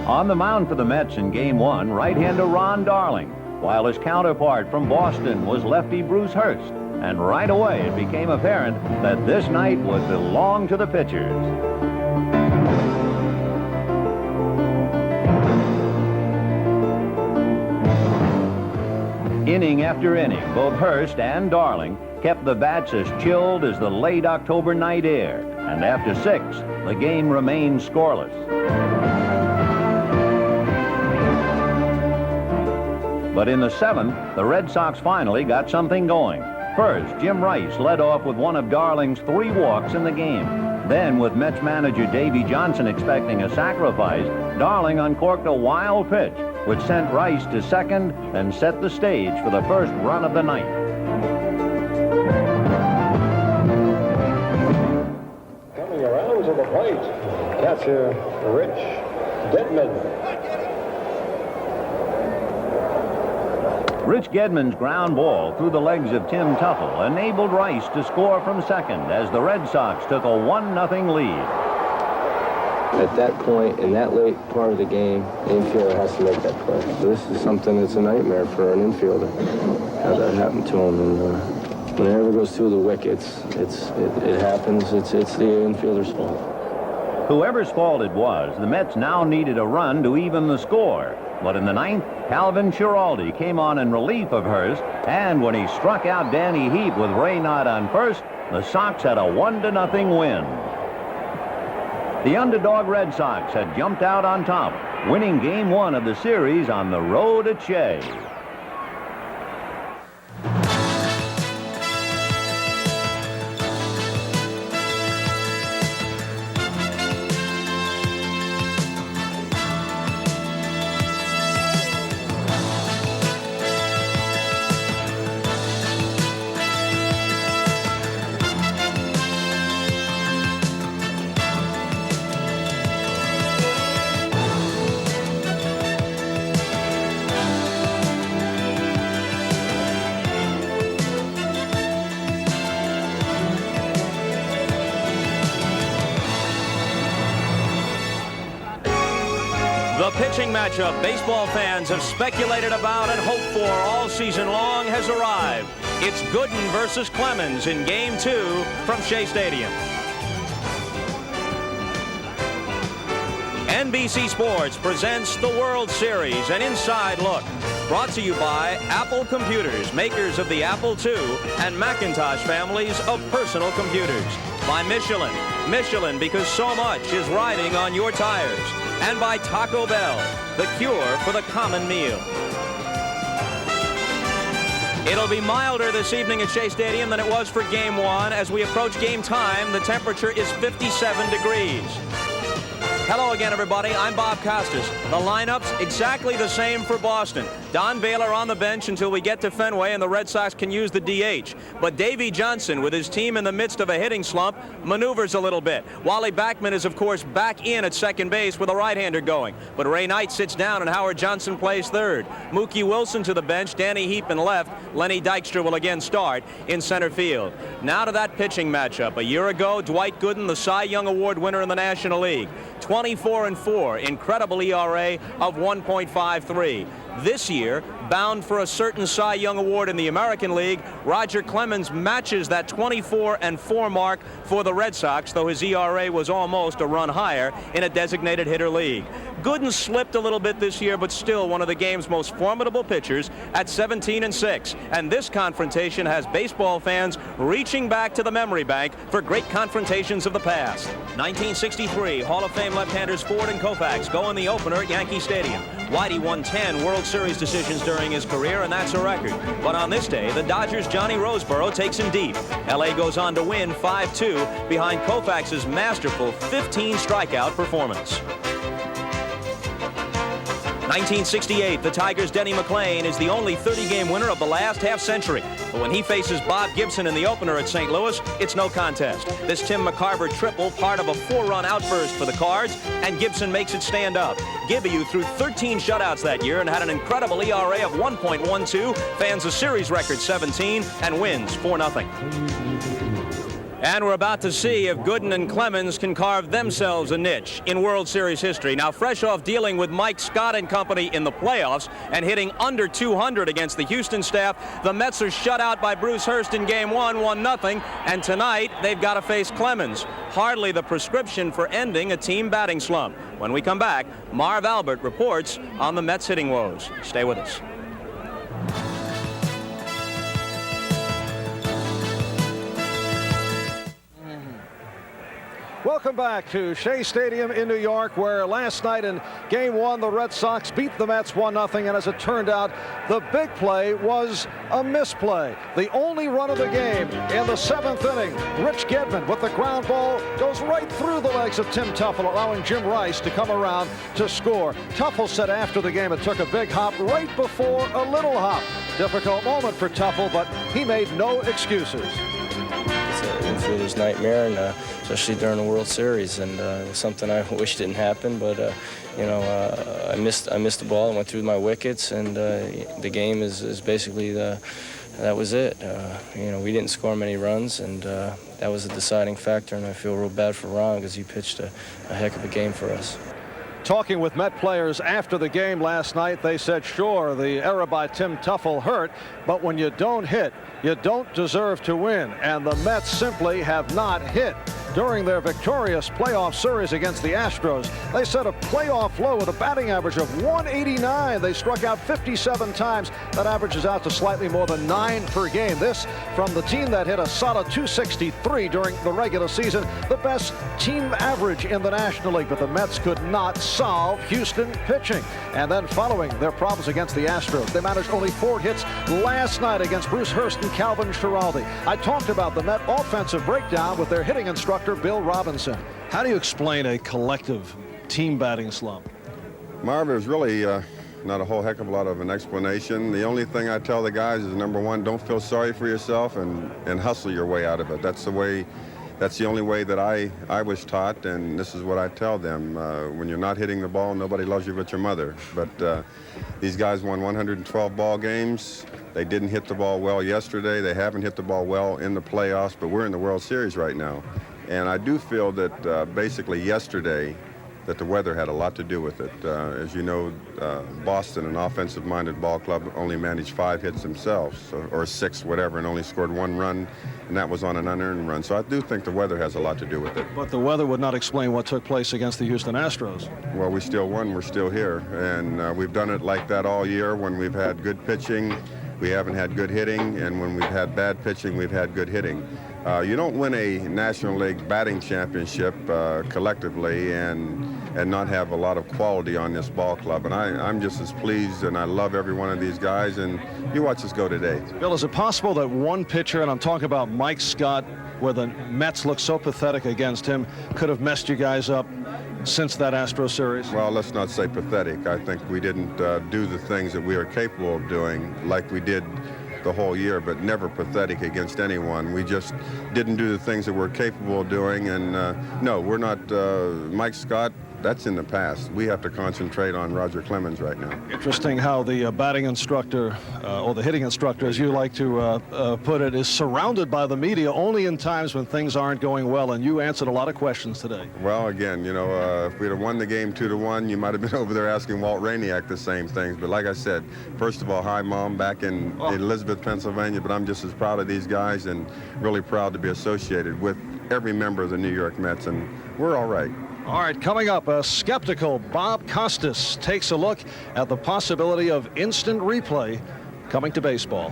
On the mound for the Mets in Game 1, right-hander Ron Darling, while his counterpart from Boston was lefty Bruce Hurst. And right away it became apparent that this night would belong to the pitchers. Inning after inning, both Hurst and Darling kept the bats as chilled as the late October night air. And after 6, the game remained scoreless. But in the 7th, the Red Sox finally got something going. First, Jim Rice led off with one of Darling's 3 walks in the game. Then, with Mets manager Davy Johnson expecting a sacrifice, Darling uncorked a wild pitch, which sent Rice to second and set the stage for the first run of the night. Coming around to the plate, catcher Rich Gedman. Rich Gedman's ground ball through the legs of Tim Tuffle enabled Rice to score from second as the Red Sox took a 1-0 lead. At that point, in that late part of the game, the infielder has to make that play. So this is something that's a nightmare for an infielder. Have that happen to him. And whenever it goes through the wickets, it happens. It's the infielder's fault. Whoever's fault it was, the Mets now needed a run to even the score. But in the 9th, Calvin Schiraldi came on in relief of Hurst, and when he struck out Danny Heap with Raynaud on first, the Sox had a 1-0 win. The underdog Red Sox had jumped out on top, winning Game 1 of the series on the road at Shea. The pitching matchup baseball fans have speculated about and hoped for all season long has arrived. It's Gooden versus Clemens in Game 2 from Shea Stadium. NBC Sports presents the World Series, an inside look. Brought to you by Apple Computers, makers of the Apple II and Macintosh families of personal computers. By Michelin. Michelin, because so much is riding on your tires. And by Taco Bell, the cure for the common meal. It'll be milder this evening at Shea Stadium than it was for Game 1. As we approach game time, the temperature is 57 degrees. Hello again, everybody. I'm Bob Costas. The lineup's exactly the same for Boston. Don Baylor on the bench until we get to Fenway and the Red Sox can use the DH. But Davy Johnson, with his team in the midst of a hitting slump, maneuvers a little bit. Wally Backman is, of course, back in at second base with a right-hander going. But Ray Knight sits down and Howard Johnson plays third. Mookie Wilson to the bench, Danny Heap in left. Lenny Dykstra will again start in center field. Now to that pitching matchup. A year ago, Dwight Gooden, the Cy Young Award winner in the National League. 24-4, incredible ERA of 1.53. This year, bound for a certain Cy Young Award in the American League, Roger Clemens matches that 24-4 mark for the Red Sox, though his ERA was almost a run higher in a designated hitter league. Gooden slipped a little bit this year, but still one of the game's most formidable pitchers at 17-6. And this confrontation has baseball fans reaching back to the memory bank for great confrontations of the past. 1963, Hall of Fame left-handers Ford and Koufax go in the opener at Yankee Stadium. Whitey won 10 World Series decisions during his career, and that's a record. But on this day, the Dodgers' Johnny Roseboro takes him deep. L.A. goes on to win 5-2 behind Koufax's masterful 15 strikeout performance. 1968, the Tigers' Denny McLain is the only 30-game winner of the last half-century. But when he faces Bob Gibson in the opener at St. Louis, it's no contest. This Tim McCarver triple, part of a 4-run outburst for the Cards, and Gibson makes it stand up. Gibby, threw 13 shutouts that year and had an incredible ERA of 1.12, fans a series record 17, and wins 4-0. And we're about to see if Gooden and Clemens can carve themselves a niche in World Series history. Now, fresh off dealing with Mike Scott and company in the playoffs and hitting under 200 against the Houston staff, the Mets are shut out by Bruce Hurst in Game 1, 1-0, and tonight they've got to face Clemens. Hardly the prescription for ending a team batting slump. When we come back, Marv Albert reports on the Mets hitting woes. Stay with us. Welcome back to Shea Stadium in New York, where last night in Game 1, the Red Sox beat the Mets 1-0, and as it turned out, the big play was a misplay. The only run of the game in the 7th inning, Rich Gedman with the ground ball goes right through the legs of Tim Teufel, allowing Jim Rice to come around to score. Teufel said after the game it took a big hop right before a little hop. Difficult moment for Teufel, but he made no excuses. It's an infielder's nightmare, and especially during the World Series, and something I wish didn't happen. But you know, I missed the ball and went through my wickets, and the game is basically that was it. You know, we didn't score many runs, and that was a deciding factor. And I feel real bad for Ron because he pitched a heck of a game for us. Talking with Met players after the game last night, they said, sure, the error by Tim Teufel hurt, but when you don't hit, you don't deserve to win. And the Mets simply have not hit. During their victorious playoff series against the Astros, they set a playoff low with a batting average of 189. They struck out 57 times. That averages out to slightly more than 9 per game. This from the team that hit a solid 263 during the regular season, the best team average in the National League. But the Mets could not solve Houston pitching. And then following their problems against the Astros, they managed only 4 hits last night against Bruce Hurst and Calvin Schiraldi. I talked about the Met offensive breakdown with their hitting instructor, Bill Robinson. How do you explain a collective team batting slump? Marv, there's really not a whole heck of a lot of an explanation. The only thing I tell the guys is, number one, don't feel sorry for yourself and hustle your way out of it. That's the only way that I was taught, and this is what I tell them. When you're not hitting the ball, nobody loves you but your mother. But these guys won 112 ball games. They didn't hit the ball well yesterday. They haven't hit the ball well in the playoffs, but we're in the World Series right now. And I do feel that basically yesterday that the weather had a lot to do with it. As you know, Boston, an offensive-minded ball club, only managed 5 hits themselves, or 6, whatever, and only scored 1 run, and that was on an unearned run. So I do think the weather has a lot to do with it. But the weather would not explain what took place against the Houston Astros. Well, we still won. We're still here. And we've done it like that all year. When we've had good pitching, we haven't had good hitting, and when we've had bad pitching, we've had good hitting. You don't win a National League batting championship collectively and not have a lot of quality on this ball club. And I'm just as pleased, and I love every one of these guys, and you watch us go today. Bill, is it possible that one pitcher, and I'm talking about Mike Scott, where the Mets look so pathetic against him, could have messed you guys up since that Astro series? Well, let's not say pathetic. I think we didn't do the things that we are capable of doing like we did the whole year, but never pathetic against anyone. We just didn't do the things that we're capable of doing, and no, we're not Mike Scott. That's in the past. We have to concentrate on Roger Clemens right now. Interesting how the batting instructor, or the hitting instructor, as you like to put it, is surrounded by the media only in times when things aren't going well, and you answered a lot of questions today. Well, again, you know, if we'd have won the game 2-1, you might have been over there asking Walt Rainiac the same things. But like I said, first of all, hi, Mom, back in Elizabeth, Pennsylvania, but I'm just as proud of these guys and really proud to be associated with every member of the New York Mets, and we're all right. All right, coming up, a skeptical Bob Costas takes a look at the possibility of instant replay coming to baseball.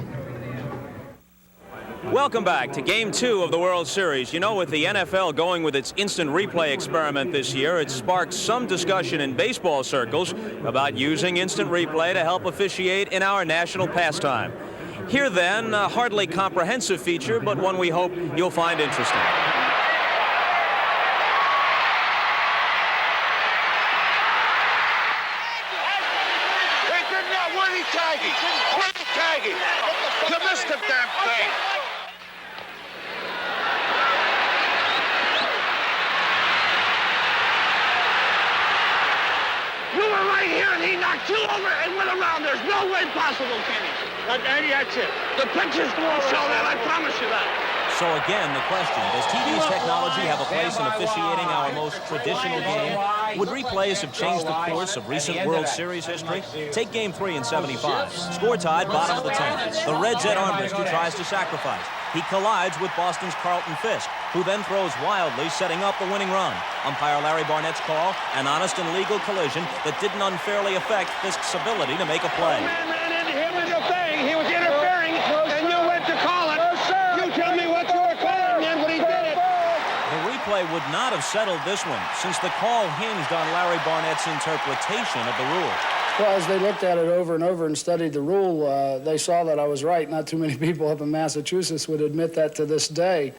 Welcome back to Game 2 of the World Series. You know, with the NFL going with its instant replay experiment this year, it sparked some discussion in baseball circles about using instant replay to help officiate in our national pastime. Here then, a hardly comprehensive feature, but one we hope you'll find interesting. You missed the damn thing. You were right here and he knocked you over and went around. There's no way possible, Kenny. Eddie, that's it. The pictures won't show that, I promise you that. So again, the question, does TV's technology have a place in officiating our most traditional game? Would replays have changed the course of recent World Series history? Take Game 3 in '75. Score tied, bottom of the 10th. The Reds' Ed Armbrister tries to sacrifice. He collides with Boston's Carlton Fisk, who then throws wildly, setting up the winning run. Umpire Larry Barnett's call, an honest and legal collision that didn't unfairly affect Fisk's ability to make a play. Him was the thing. He was interfering, and you went to call it. You tell me what you were calling then when he did it. The replay would not have settled this one, since the call hinged on Larry Barnett's interpretation of the rule. Well, as they looked at it over and over and studied the rule, they saw that I was right. Not too many people up in Massachusetts would admit that to this day.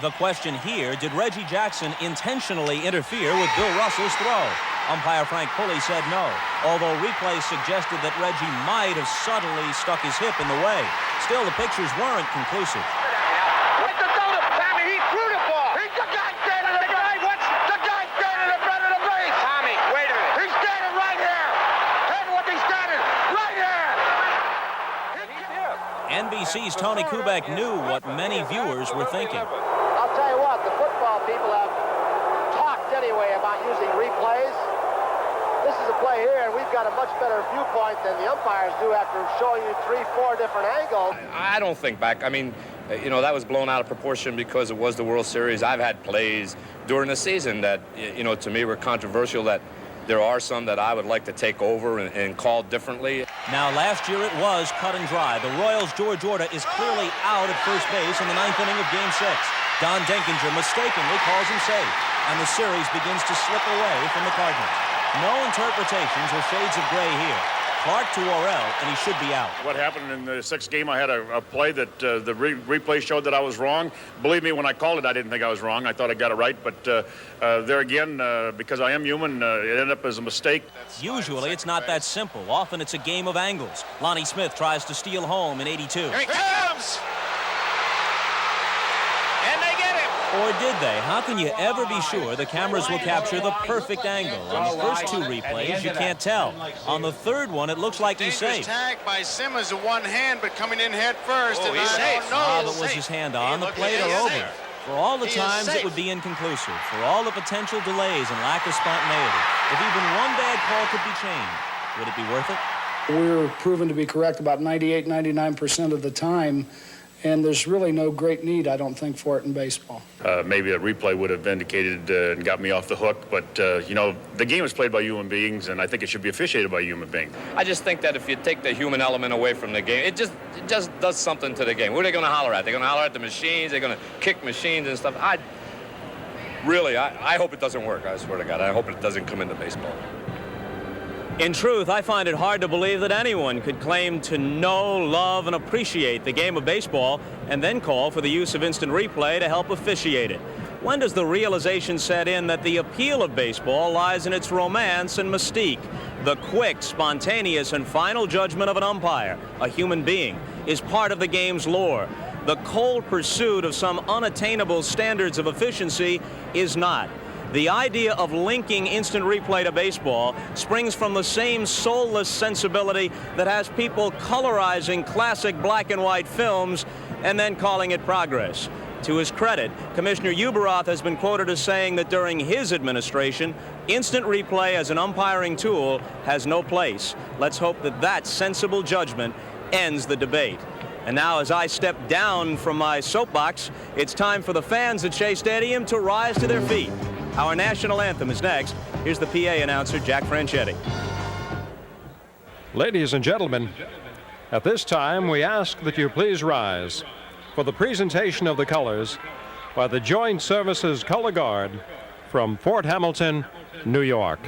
The question here, did Reggie Jackson intentionally interfere with Bill Russell's throw? Umpire Frank Pulley said no, although replays suggested that Reggie might have subtly stuck his hip in the way. Still, the pictures weren't conclusive. What the donut, Tommy? He threw the ball. He's the guy standing in the guy. What's the guy standing in front of the base? Tommy, wait a minute. He's standing right here. Tell me what he's standing right here. NBC's Tony Kubek knew what many viewers were thinking. I'll tell you what, the football people have talked anyway about using replays. This is a play here, and we've got a much better viewpoint than the umpires do after showing you 3, 4 different angles. I don't think back. I mean, you know, that was blown out of proportion because it was the World Series. I've had plays during the season that, you know, to me were controversial, that there are some that I would like to take over and call differently. Now, last year it was cut and dry. The Royals' George Orta is clearly out at first base in the 9th inning of Game 6. Don Denkinger mistakenly calls him safe, and the series begins to slip away from the Cardinals. No interpretations or shades of gray here. Clark to Worrell, and he should be out. What happened in the 6th game, I had a play that the replay showed that I was wrong. Believe me, when I called it, I didn't think I was wrong. I thought I got it right, but there again, because I am human, it ended up as a mistake. Usually, it's not that simple. Often, it's a game of angles. Lonnie Smith tries to steal home in '82. Here he comes! And they get him! Or did they? How can you ever be sure the cameras will capture the perfect angle? On the first 2 replays, you can't tell. On the 3rd one, it looks like he's safe. Tag by Simmons with one hand, but coming in head first. Oh, he's safe. Ah, but was his hand on the plate or over? For all the times it would be inconclusive, for all the potential delays and lack of spontaneity, if even one bad call could be changed, would it be worth it? We were proven to be correct about 98, 99% of the time, and there's really no great need, I don't think, for it in baseball. Maybe a replay would have indicated and got me off the hook, but, you know, the game is played by human beings, and I think it should be officiated by human beings. I just think that if you take the human element away from the game, it just does something to the game. What are they going to holler at? They're going to holler at the machines. They're going to kick machines and stuff. I hope it doesn't work, I swear to God. I hope it doesn't come into baseball. In truth, I find it hard to believe that anyone could claim to know, love, and appreciate the game of baseball and then call for the use of instant replay to help officiate it. When does the realization set in that the appeal of baseball lies in its romance and mystique? The quick, spontaneous, and final judgment of an umpire, a human being, is part of the game's lore. The cold pursuit of some unattainable standards of efficiency is not. The idea of linking instant replay to baseball springs from the same soulless sensibility that has people colorizing classic black and white films and then calling it progress. To his credit, Commissioner Uberoth has been quoted as saying that during his administration, instant replay as an umpiring tool has no place. Let's hope that that sensible judgment ends the debate. And now, as I step down from my soapbox, it's time for the fans at Shea Stadium to rise to their feet. Our national anthem is next. Here's the PA announcer, Jack Franchetti. Ladies and gentlemen, at this time we ask that you please rise for the presentation of the colors by the Joint Services Color Guard from Fort Hamilton, New York.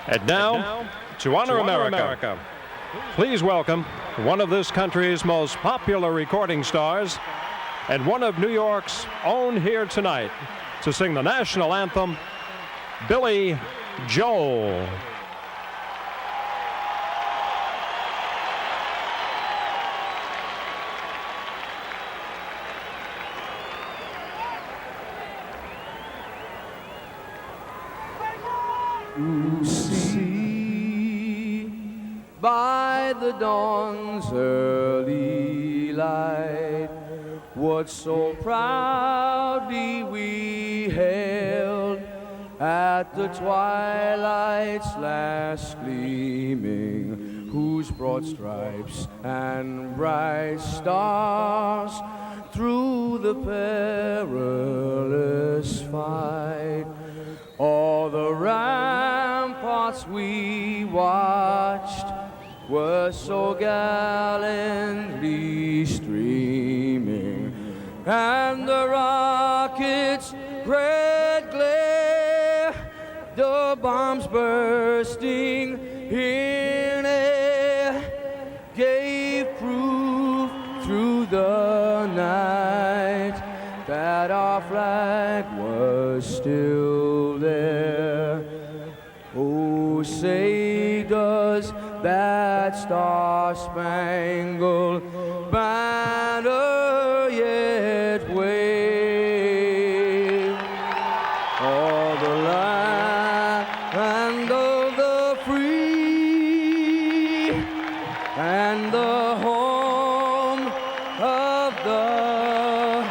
And now, to honor America, please welcome one of this country's most popular recording stars and one of New York's own here tonight to sing the national anthem, Billy Joel. To see by the dawn's early light what so proudly we hailed at the twilight's last gleaming, whose broad stripes and bright stars through the perilous fight, all the ramparts we watched were so gallantly streaming, and the rockets' red glare, the bombs bursting in air, gave proof through the night that our flag was still there. Oh, say does that star-spangled banner yet wave o'er the land of the free and the home of the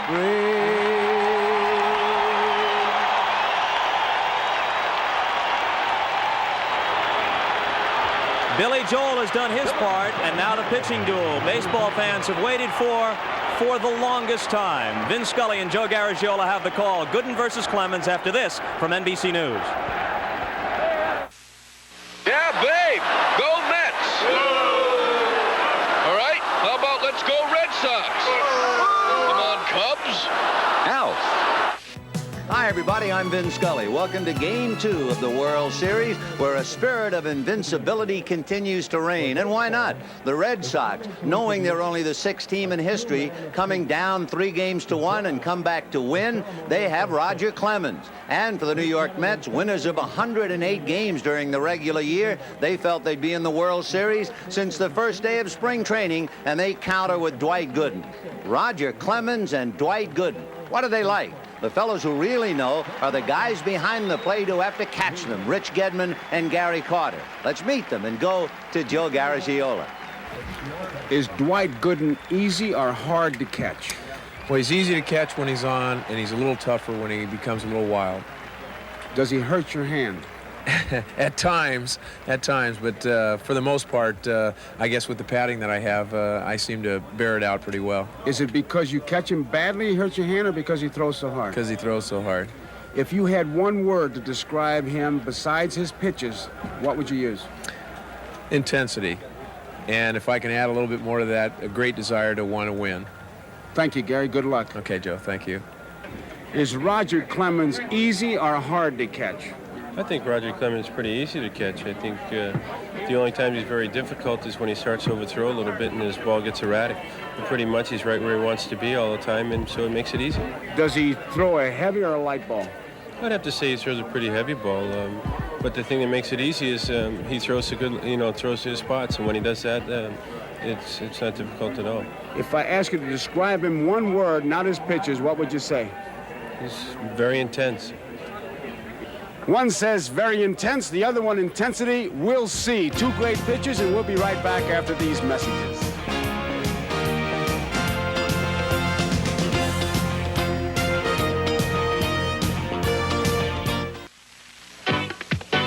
brave? Billy Joel has done his part, and now the pitching duel baseball fans have waited for the longest time. Vin Scully and Joe Garagiola have the call. Gooden versus Clemens after this from NBC News. Yeah, babe. Go Mets. All right. How about let's go Red Sox? Come on, Cubs. Out. Hi, everybody. I'm Vin Scully. Welcome to Game 2 of the World Series, where a spirit of invincibility continues to reign. And why not? The Red Sox, knowing they're only the 6th team in history, coming down 3-1 and come back to win, they have Roger Clemens. And for the New York Mets, winners of 108 games during the regular year, they felt they'd be in the World Series since the first day of spring training, and they counter with Dwight Gooden. Roger Clemens and Dwight Gooden. What are they like? The fellows who really know are the guys behind the plate who have to catch them, Rich Gedman and Gary Carter. Let's meet them and go to Joe Garagiola. Is Dwight Gooden easy or hard to catch? Well, he's easy to catch when he's on, and he's a little tougher when he becomes a little wild. Does he hurt your hand? At times, but for the most part, I guess with the padding that I have, I seem to bear it out pretty well. Is it because you catch him badly, he hurts your hand, or because he throws so hard? Because he throws so hard. If you had one word to describe him besides his pitches, what would you use? Intensity. And if I can add a little bit more to that, a great desire to want to win. Thank you, Gary. Good luck. Okay, Joe. Thank you. Is Roger Clemens easy or hard to catch? I think Roger Clemens is pretty easy to catch. I think the only time he's very difficult is when he starts to overthrow a little bit and his ball gets erratic. But pretty much he's right where he wants to be all the time, and so it makes it easy. Does he throw a heavy or a light ball? I'd have to say he throws a pretty heavy ball. But the thing that makes it easy is he throws a good, throws to his spots, and when he does that, it's not difficult at all. If I ask you to describe him one word, not his pitches, what would you say? He's very intense. One says very intense, the other one intensity. We'll see. Two great pitchers, and we'll be right back after these messages.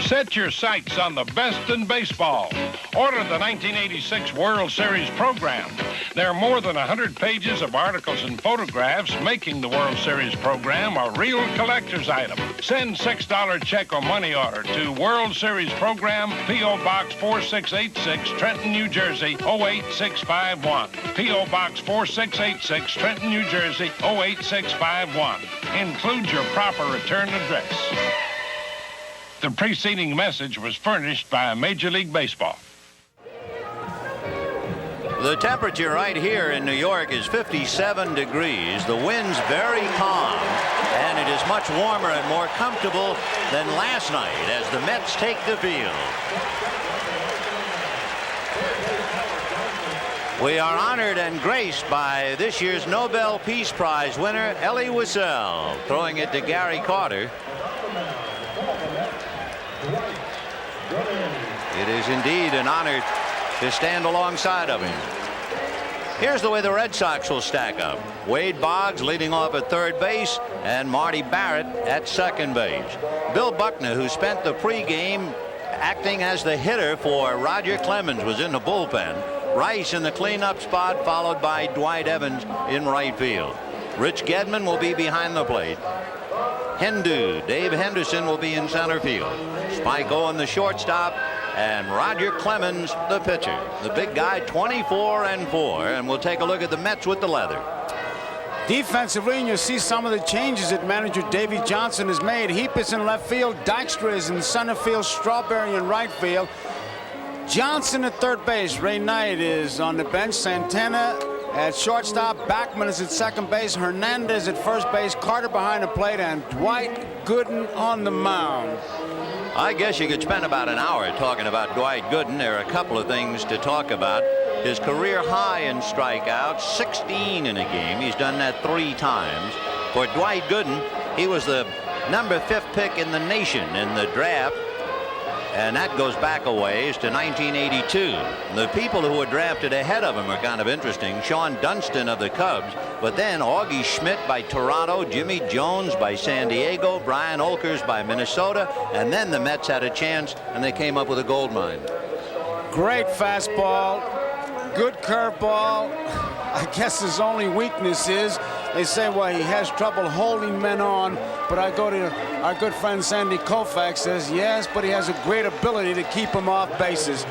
Set your sights on the best in baseball. Order the 1986 World Series program. There are more than 100 pages of articles and photographs making the World Series program a real collector's item. Send $6 check or money order to World Series Program, P.O. Box 4686, Trenton, New Jersey, 08651. P.O. Box 4686, Trenton, New Jersey, 08651. Includes your proper return address. The preceding message was furnished by Major League Baseball. The temperature right here in New York is 57 degrees. The wind's very calm, and it is much warmer and more comfortable than last night as the Mets take the field. We are honored and graced by this year's Nobel Peace Prize winner, Elie Wiesel, throwing it to Gary Carter. It is indeed an honor to stand alongside of him. Here's the way the Red Sox will stack up. Wade Boggs leading off at third base and Marty Barrett at second base. Bill Buckner, who spent the pregame acting as the hitter for Roger Clemens, was in the bullpen. Rice in the cleanup spot, followed by Dwight Evans in right field. Rich Gedman will be behind the plate. Dave Henderson will be in center field. Spike Owen the shortstop, and Roger Clemens the pitcher. The big guy, 24-4, and we'll take a look at the Mets with the leather. Defensively, and you'll see some of the changes that manager Davey Johnson has made. Heap is in left field, Dykstra is in center field, Strawberry in right field. Johnson at third base, Ray Knight is on the bench, Santana at shortstop, Backman is at second base, Hernandez at first base, Carter behind the plate, and Dwight Gooden on the mound. I guess you could spend about an hour talking about Dwight Gooden. There are a couple of things to talk about. His career high in strikeouts, 16 in a game. He's done that 3 times. For Dwight Gooden, he was the number 5th pick in the nation in the draft, and that goes back a ways to 1982. The people who were drafted ahead of him are kind of interesting. Sean Dunston of the Cubs, but then Augie Schmidt by Toronto, Jimmy Jones by San Diego, Brian Olkers by Minnesota, and then the Mets had a chance and they came up with a gold mine. Great fastball, good curveball. I guess his only weakness is, they say, well, he has trouble holding men on, but I go to our good friend Sandy Koufax, says yes, but he has a great ability to keep him off bases.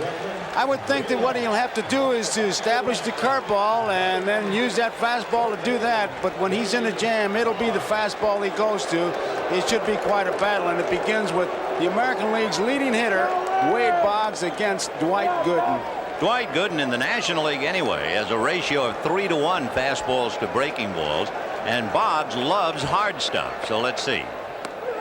I would think that what he'll have to do is to establish the curveball and then use that fastball to do that, but when he's in a jam, it'll be the fastball he goes to. It should be quite a battle, and it begins with the American League's leading hitter, Wade Boggs, against Dwight Gooden. Dwight Gooden in the National League anyway has a ratio of 3-to-1 fastballs to breaking balls, and Boggs loves hard stuff. So let's see.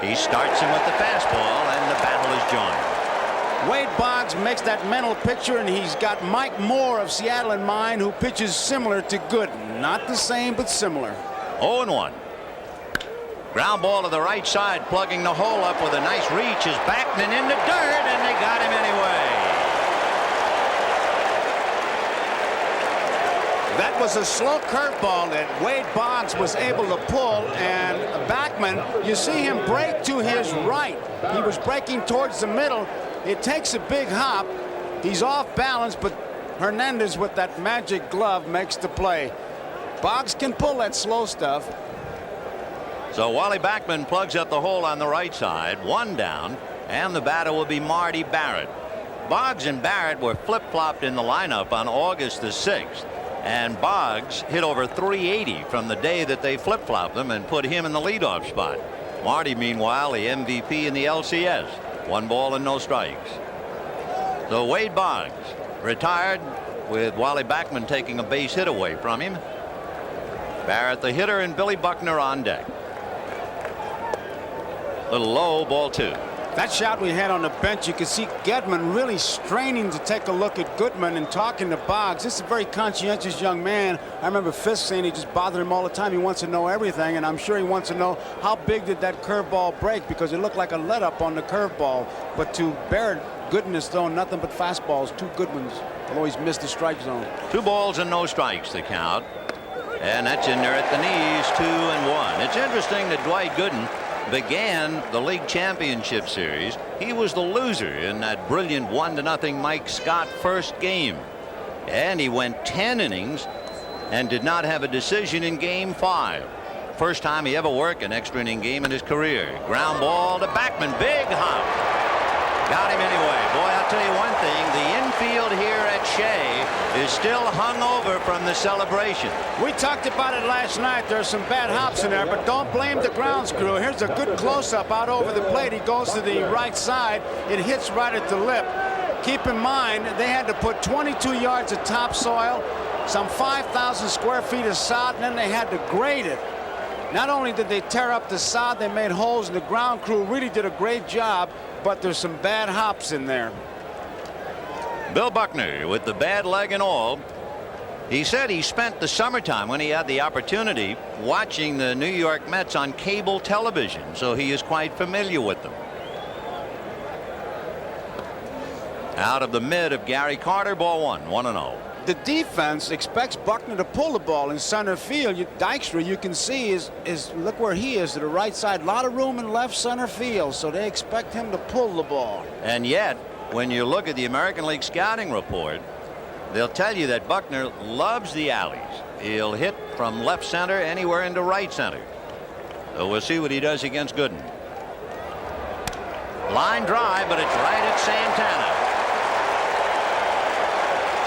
He starts him with the fastball, and the battle is joined. Wade Boggs makes that mental picture, and he's got Mike Moore of Seattle in mind, who pitches similar to Gooden. Not the same, but similar. 0-1. Ground ball to the right side, plugging the hole up with a nice reach is Backman in the dirt, and they got him anyway. That was a slow curveball that Wade Boggs was able to pull, and Backman, you see him break to his right. He was breaking towards the middle. It takes a big hop. He's off balance, but Hernandez with that magic glove makes the play. Boggs can pull that slow stuff. So Wally Backman plugs up the hole on the right side, 1 down, and the batter will be Marty Barrett. Boggs and Barrett were flip-flopped in the lineup on August the 6th. And Boggs hit over 380 from the day that they flip-flopped them and put him in the leadoff spot. Marty, meanwhile, the MVP in the LCS. 1 ball and no strikes. So Wade Boggs retired with Wally Backman taking a base hit away from him. Barrett the hitter and Billy Buckner on deck. Little low, ball 2. That shot we had on the bench, you could see Gedman really straining to take a look at Goodman and talking to Boggs. This is a very conscientious young man. I remember Fisk saying he just bothered him all the time. He wants to know everything, and I'm sure he wants to know how big did that curveball break, because it looked like a let-up on the curveball. But to Barrett, Gooden has thrown nothing but fastballs. 2 good ones, although he's missed the strike zone. 2 balls and no strikes the count. And that's in there at the knees, 2-1. It's interesting that Dwight Gooden began the league championship series. He was the loser in that brilliant 1-0 Mike Scott first game, and he went 10 innings and did not have a decision in game 5. First time he ever worked an extra inning game in his career. Ground ball to Backman, big hop, got him anyway. Boy, I'll tell you one thing, the infield here at Shea is still hung over from the celebration. We talked about it last night. There's some bad hops in there, but don't blame the grounds crew. Here's a good close-up out over the plate. He goes to the right side. It hits right at the lip. Keep in mind, they had to put 22 yards of topsoil, some 5,000 square feet of sod, and then they had to grade it. Not only did they tear up the sod, they made holes, and the ground crew really did a great job, but there's some bad hops in there. Bill Buckner with the bad leg and all. He said he spent the summertime when he had the opportunity watching the New York Mets on cable television, so he is quite familiar with them. Out of the mid of Gary Carter, ball 1, 1-0. the defense expects Buckner to pull the ball in center field. Dykstra, you can see, is look where he is to the right side. A lot of room in left center field, so they expect him to pull the ball. And yet, when you look at the American League scouting report, they'll tell you that Buckner loves the alleys. He'll hit from left center anywhere into right center. So we'll see what he does against Gooden. Line drive, but it's right at Santana.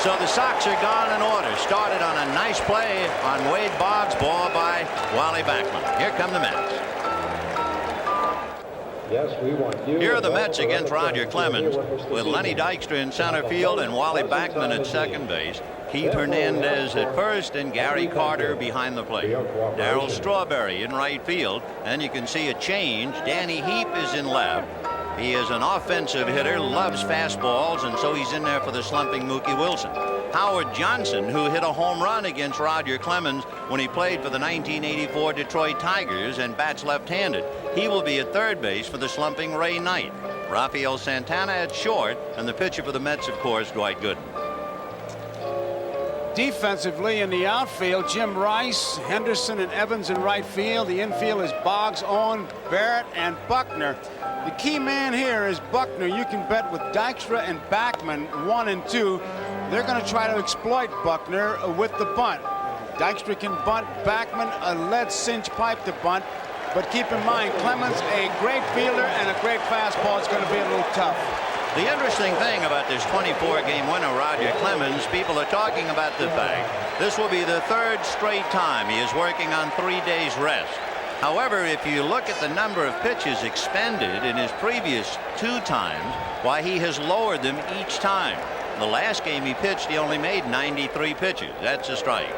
So the Sox are gone in order. Started on a nice play on Wade Boggs' ball by Wally Backman. Here come the Mets. Yes, we want you. Here are the Mets against Roger Clemens, with Lenny Dykstra in center field and Wally Backman at second base. Keith Hernandez at first and Gary Carter behind the plate. Darryl Strawberry in right field, and you can see a change. Danny Heap is in left. He is an offensive hitter, loves fastballs, and so he's in there for the slumping Mookie Wilson. Howard Johnson, who hit a home run against Roger Clemens when he played for the 1984 Detroit Tigers and bats left-handed. He will be at third base for the slumping Ray Knight. Rafael Santana at short, and the pitcher for the Mets, of course, Dwight Gooden. Defensively in the outfield, Jim Rice, Henderson, and Evans in right field. The infield is Boggs, Owen, Barrett, and Buckner. The key man here is Buckner. You can bet with Dykstra and Backman 1 and 2. They're going to try to exploit Buckner with the bunt. Dykstra can bunt, Backman a lead cinch pipe to bunt. But keep in mind, Clemens, a great fielder and a great fastball. It's going to be a little tough. The interesting thing about this 24-game winner, Roger Clemens, people are talking about the fact this will be the third straight time he is working on 3 days rest. However, if you look at the number of pitches expended in his previous 2 times, why, he has lowered them each time. The last game he pitched, he only made 93 pitches. That's a strike.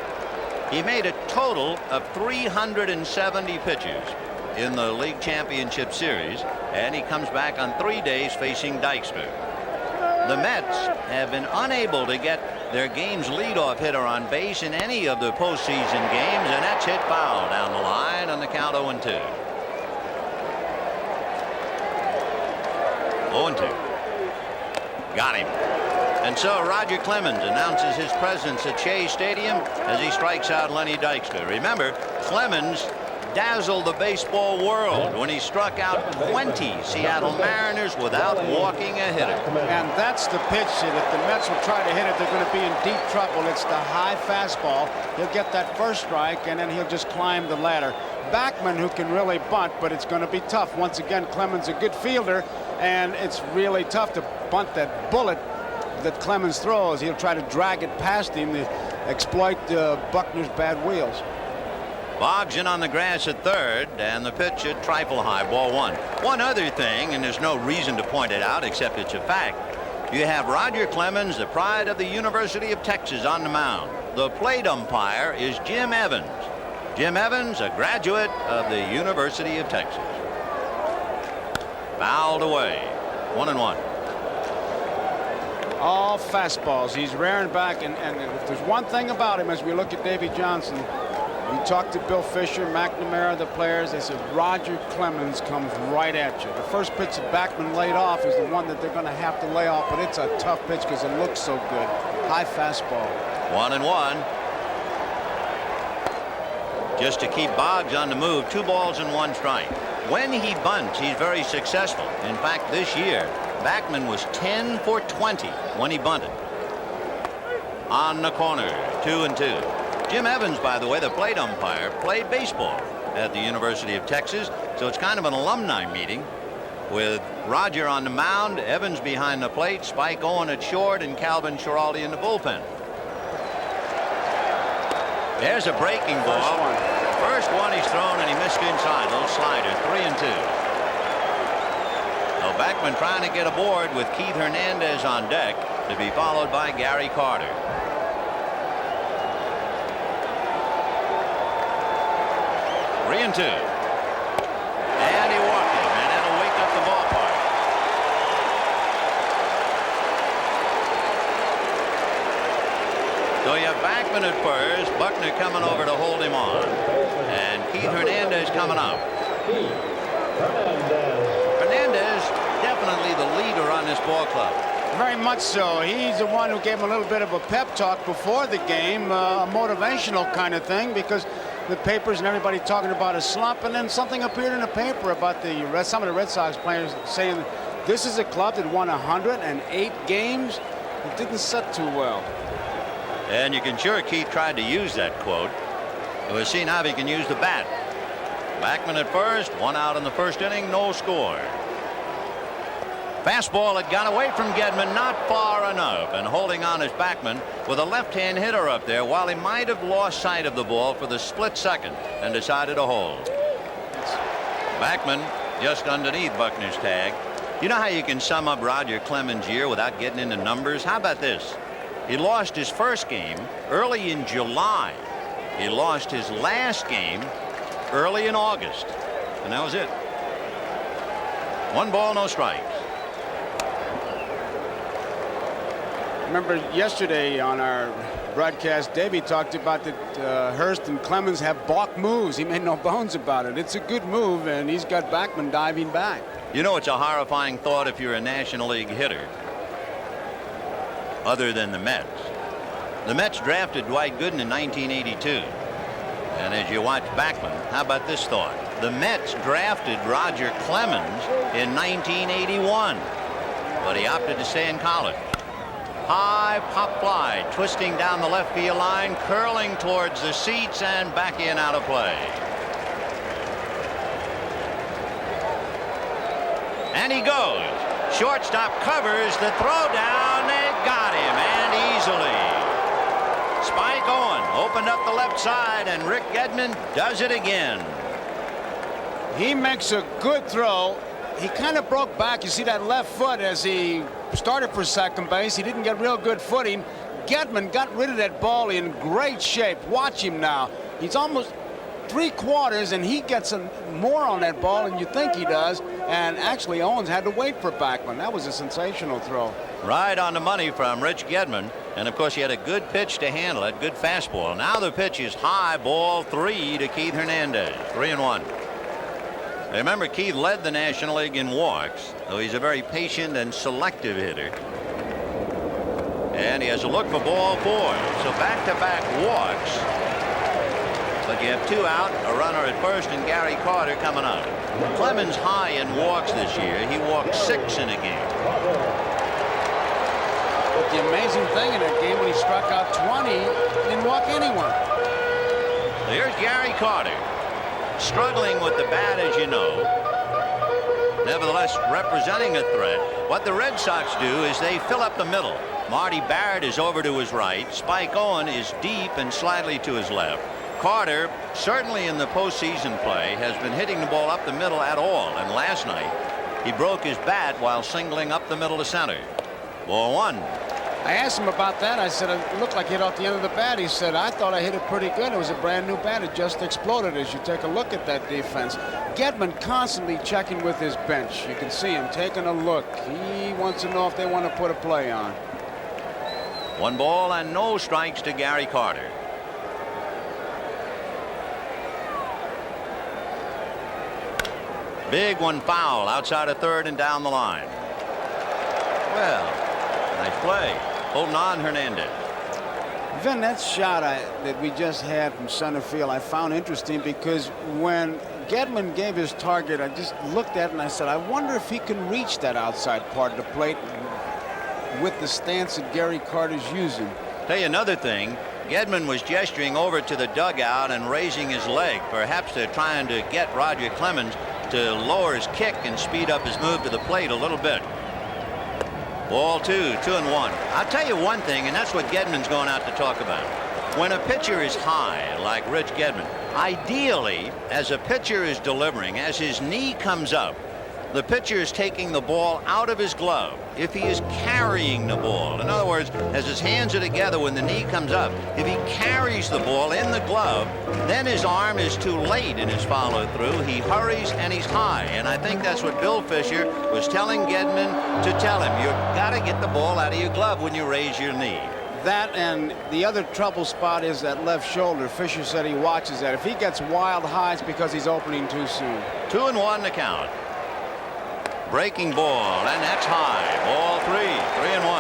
He made a total of 370 pitches in the League Championship Series, and he comes back on 3 days facing Dykstra. The Mets have been unable to get their game's leadoff hitter on base in any of the postseason games, and that's hit foul down the line on the count 0-2. 0-2. Got him. And so Roger Clemens announces his presence at Shea Stadium as he strikes out Lenny Dykstra. Remember, Clemens dazzled the baseball world when he struck out 20 Seattle Mariners without walking a hitter. And that's the pitch that if the Mets will try to hit it, they're going to be in deep trouble. It's the high fastball. He'll get that first strike, and then he'll just climb the ladder. Backman, who can really bunt, but it's going to be tough. Once again, Clemens a good fielder, and it's really tough to bunt that bullet that Clemens throws. He'll try to drag it past him to exploit Buckner's bad wheels. Boggs in on the grass at third, and the pitch at trifle high, ball 1. One other thing, and there's no reason to point it out except it's a fact. You have Roger Clemens, the pride of the University of Texas, on the mound. The plate umpire is Jim Evans. Jim Evans, a graduate of the University of Texas. Fouled away. 1-1. All fastballs. He's rearing back, and if there's one thing about him as we look at Davy Johnson, we talked to Bill Fisher, McNamara, the players. They said Roger Clemens comes right at you. The first pitch that Backman laid off is the one that they're going to have to lay off, but it's a tough pitch because it looks so good. High fastball. 1-1. Just to keep Boggs on the move, 2 balls and 1 strike. When he bunts, he's very successful. In fact, this year, Backman was 10 for 20 when he bunted. On the corner, 2-2. Jim Evans, by the way, the plate umpire, played baseball at the University of Texas, so it's kind of an alumni meeting with Roger on the mound, Evans behind the plate, Spike Owen at short, and Calvin Schiraldi in the bullpen. There's a breaking ball. First one he's thrown, and he missed inside. Little slider, 3-2. So Backman trying to get aboard with Keith Hernandez on deck, to be followed by Gary Carter. 3-2. And he walked him, and that'll wake up the ballpark. So you have Backman at first, Buckner coming over to hold him on, and Keith Hernandez coming up. Hernandez, definitely the leader on this ball club. Very much so. He's the one who gave him a little bit of a pep talk before the game, a motivational kind of thing, because the papers and everybody talking about a slump, and then something appeared in the paper about some of the Red Sox players saying this is a club that won 108 games. It didn't set too well. And you can sure Keith tried to use that quote. We'll see now if he can use the bat. Backman at first, 1 out in the first inning, no score. Fastball had gone away from Gedman, not far enough, and holding on is Backman with a left-hand hitter up there while he might have lost sight of the ball for the split second and decided to hold. Backman just underneath Buckner's tag. You know how you can sum up Roger Clemens' year without getting into numbers? How about this? He lost his first game early in July. He lost his last game early in August. And that was it. 1 ball, no strikes. Remember yesterday on our broadcast, Davey talked about that Hurst and Clemens have balk moves. He made no bones about it. It's a good move, and he's got Backman diving back. You know, it's a horrifying thought if you're a National League hitter, other than the Mets. The Mets drafted Dwight Gooden in 1982. And as you watch Backman, how about this thought? The Mets drafted Roger Clemens in 1981, but he opted to stay in college. High pop fly, twisting down the left field line, curling towards the seats and back in, out of play. And he goes. Shortstop covers the throw down. They got him, and easily. Spike Owen opened up the left side, and Rick Gedman does it again. He makes a good throw. He kind of broke back. You see that left foot as he started for second base. He didn't get real good footing. Gedman got rid of that ball in great shape. Watch him now. He's almost 3/4, and he gets more on that ball than you think he does. And actually, Owens had to wait for Backman. That was a sensational throw. Right on the money from Rich Gedman. And of course, he had a good pitch to handle it, good fastball. Now the pitch is high, ball 3 to Keith Hernandez. 3-1. Remember, Keith led the National League in walks, though he's a very patient and selective hitter. And he has a look for ball 4. So back-to-back walks. But you have 2 out, a runner at first, and Gary Carter coming up. Clemens high in walks this year. He walked 6 in a game. But the amazing thing in that game, when he struck out 20, he didn't walk anyone. Here's Gary Carter, struggling with the bat, as you know. Nevertheless, representing a threat. What the Red Sox do is they fill up the middle. Marty Barrett is over to his right. Spike Owen is deep and slightly to his left. Carter, certainly in the postseason play, has been hitting the ball up the middle at all. And last night, he broke his bat while singling up the middle to center. Ball 1. I asked him about that. I said, it looked like it hit off the end of the bat. He said, I thought I hit it pretty good. It was a brand new bat. It just exploded as you take a look at that defense. Gedman constantly checking with his bench. You can see him taking a look. He wants to know if they want to put a play on. 1 ball and no strikes to Gary Carter. Big one foul outside of third and down the line. Well, nice play. Holding on, Hernandez. Vin, that shot that we just had from center field, I found interesting because when Gedman gave his target, I just looked at it and I said, I wonder if he can reach that outside part of the plate with the stance that Gary Carter's using. Tell you another thing, Gedman was gesturing over to the dugout and raising his leg. Perhaps they're trying to get Roger Clemens to lower his kick and speed up his move to the plate a little bit. Ball 2, 2-1. I'll tell you one thing, and that's what Gedman's going out to talk about. When a pitcher is high, like Rich Gedman, ideally, as a pitcher is delivering, as his knee comes up, the pitcher is taking the ball out of his glove. If he is carrying the ball, in other words, as his hands are together when the knee comes up, if he carries the ball in the glove, then his arm is too late in his follow through. He hurries and he's high. And I think that's what Bill Fisher was telling Gedman to tell him. You've got to get the ball out of your glove when you raise your knee. That and the other trouble spot is that left shoulder. Fisher said he watches that. If he gets wild high, it's because he's opening too soon. 2-1 to count. Breaking ball, and that's high. Ball 3, 3-1.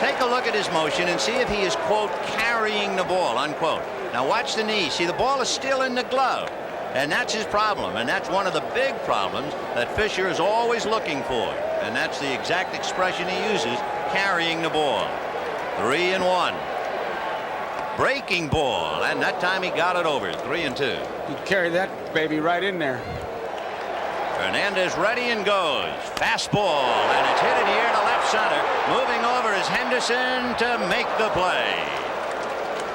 Take a look at his motion and see if he is, quote, carrying the ball, unquote. Now watch the knee. See, the ball is still in the glove. And that's his problem. And that's one of the big problems that Fisher is always looking for. And that's the exact expression he uses, carrying the ball. 3-1. Breaking ball. And that time he got it over. 3-2. He'd carry that baby right in there. Hernandez ready and goes. Fastball, and it's hit it here to left center. Moving over is Henderson to make the play.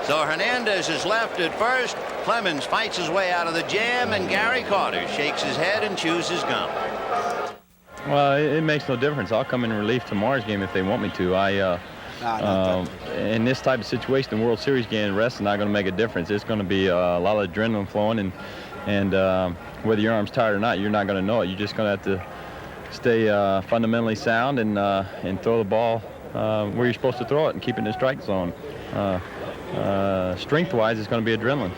So Hernandez is left at first. Clemens fights his way out of the jam, and Gary Carter shakes his head and chews his gum. Well, it makes no difference. I'll come in relief tomorrow's game if they want me to. In this type of situation, the World Series game, rest is not going to make a difference. It's going to be a lot of adrenaline flowing, and whether your arm's tired or not, you're not going to know it. You're just going to have to stay fundamentally sound and throw the ball where you're supposed to throw it and keep it in the strike zone. Strength-wise, it's going to be adrenaline.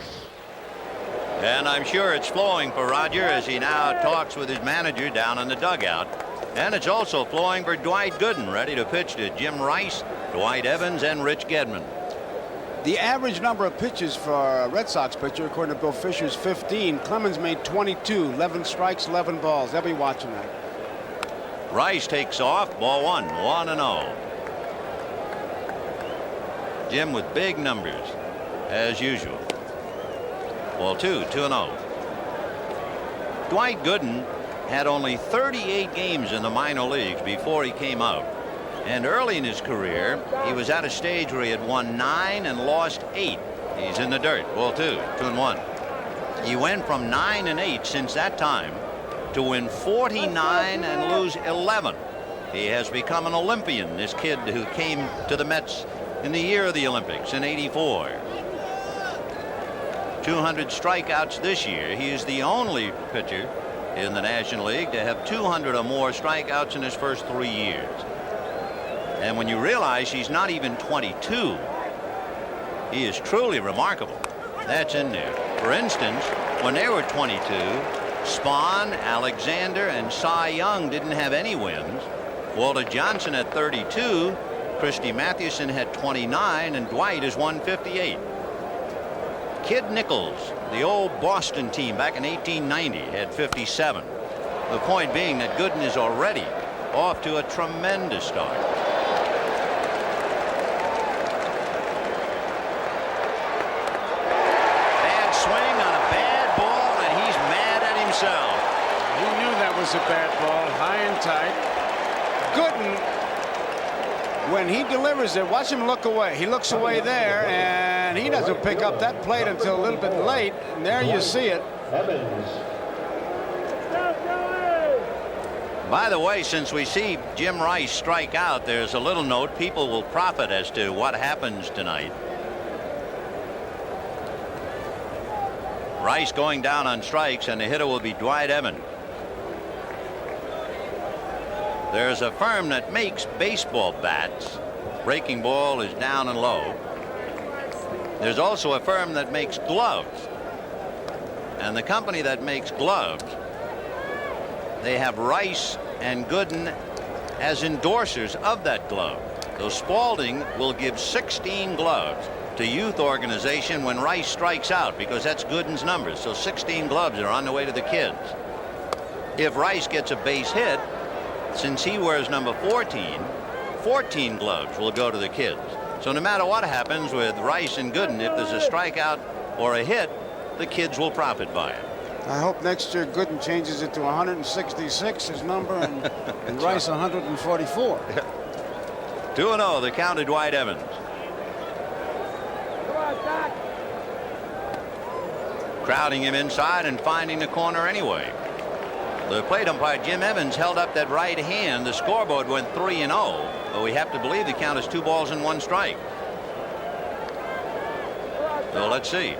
And I'm sure it's flowing for Roger as he now talks with his manager down in the dugout. And it's also flowing for Dwight Gooden, ready to pitch to Jim Rice, Dwight Evans, and Rich Gedman. The average number of pitches for a Red Sox pitcher, according to Bill Fisher, is 15. Clemens made 22, 11 strikes, 11 balls. They'll be watching that. Rice takes off, ball one, 1-0. Jim with big numbers, as usual. Ball two, 2-0. Dwight Gooden had only 38 games in the minor leagues before he came up. And early in his career, he was at a stage where he had won 9 and lost 8. He's in the dirt. Ball two, 2-1. He went from 9 and 8 since that time to win 49 and lose 11. He has become an Olympian, this kid who came to the Mets in the year of the Olympics in '84. 200 strikeouts this year. He is the only pitcher in the National League to have 200 or more strikeouts in his first 3 years. And when you realize he's not even 22, he is truly remarkable. That's in there. For instance, when they were 22, Spahn, Alexander, and Cy Young didn't have any wins. Walter Johnson had 32, Christy Mathewson had 29, and Dwight is 158. Kid Nichols, the old Boston team back in 1890, had 57. The point being that Gooden is already off to a tremendous start. Bad swing on a bad ball, and he's mad at himself. He knew that was a bad ball, high and tight. Gooden, when he delivers it, watch him look away. He looks away there, and he doesn't pick up that plate until a little bit late. And there you see it. By the way, since we see Jim Rice strike out, there's a little note. People will profit as to what happens tonight. Rice going down on strikes, and the hitter will be Dwight Evans. There's a firm that makes baseball bats. Breaking ball is down and low. There's also a firm that makes gloves. And the company that makes gloves, they have Rice and Gooden as endorsers of that glove. So Spalding will give 16 gloves to youth organization when Rice strikes out, because that's Gooden's numbers. So 16 gloves are on the way to the kids. If Rice gets a base hit, since he wears number 14, 14 gloves will go to the kids. So no matter what happens with Rice and Gooden, if there's a strikeout or a hit, the kids will profit by it. I hope next year Gooden changes it to 166, his number, and Rice 144. 2-0, the count to Dwight Evans. Crowding him inside and finding the corner anyway. The plate umpire, Jim Evans, held up that right hand. The scoreboard went 3-0, but we have to believe the count is 2 balls and 1 strike. So let's see.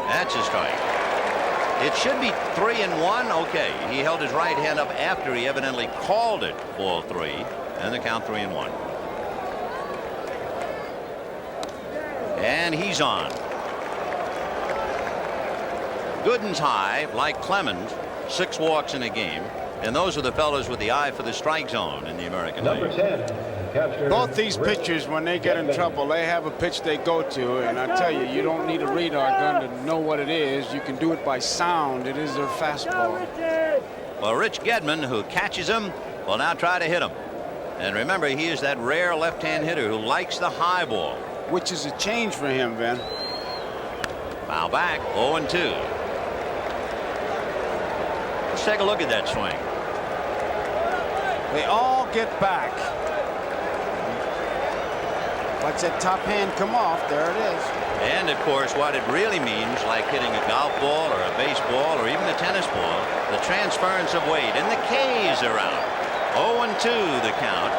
That's a strike. It should be 3-1. Okay, he held his right hand up after he evidently called it ball 3, and the count 3-1. And he's on. Gooden's high, like Clemens, 6 walks in a game. And those are the fellows with the eye for the strike zone in the American League. Both these pitchers, when they get in trouble, they have a pitch they go to, and I tell you, you don't need a radar gun to know what it is. You can do it by sound. It is their fastball. Well, Rich Gedman, who catches him, will now try to hit him. And remember, he is that rare left-hand hitter who likes the high ball. Which is a change for him, Ben. Foul back, 0-2. Let's take a look at that swing. They all get back. Watch that top hand come off. There it is. And, of course, what it really means, like hitting a golf ball or a baseball or even a tennis ball, the transference of weight. And the K's are out. 0-2 the count.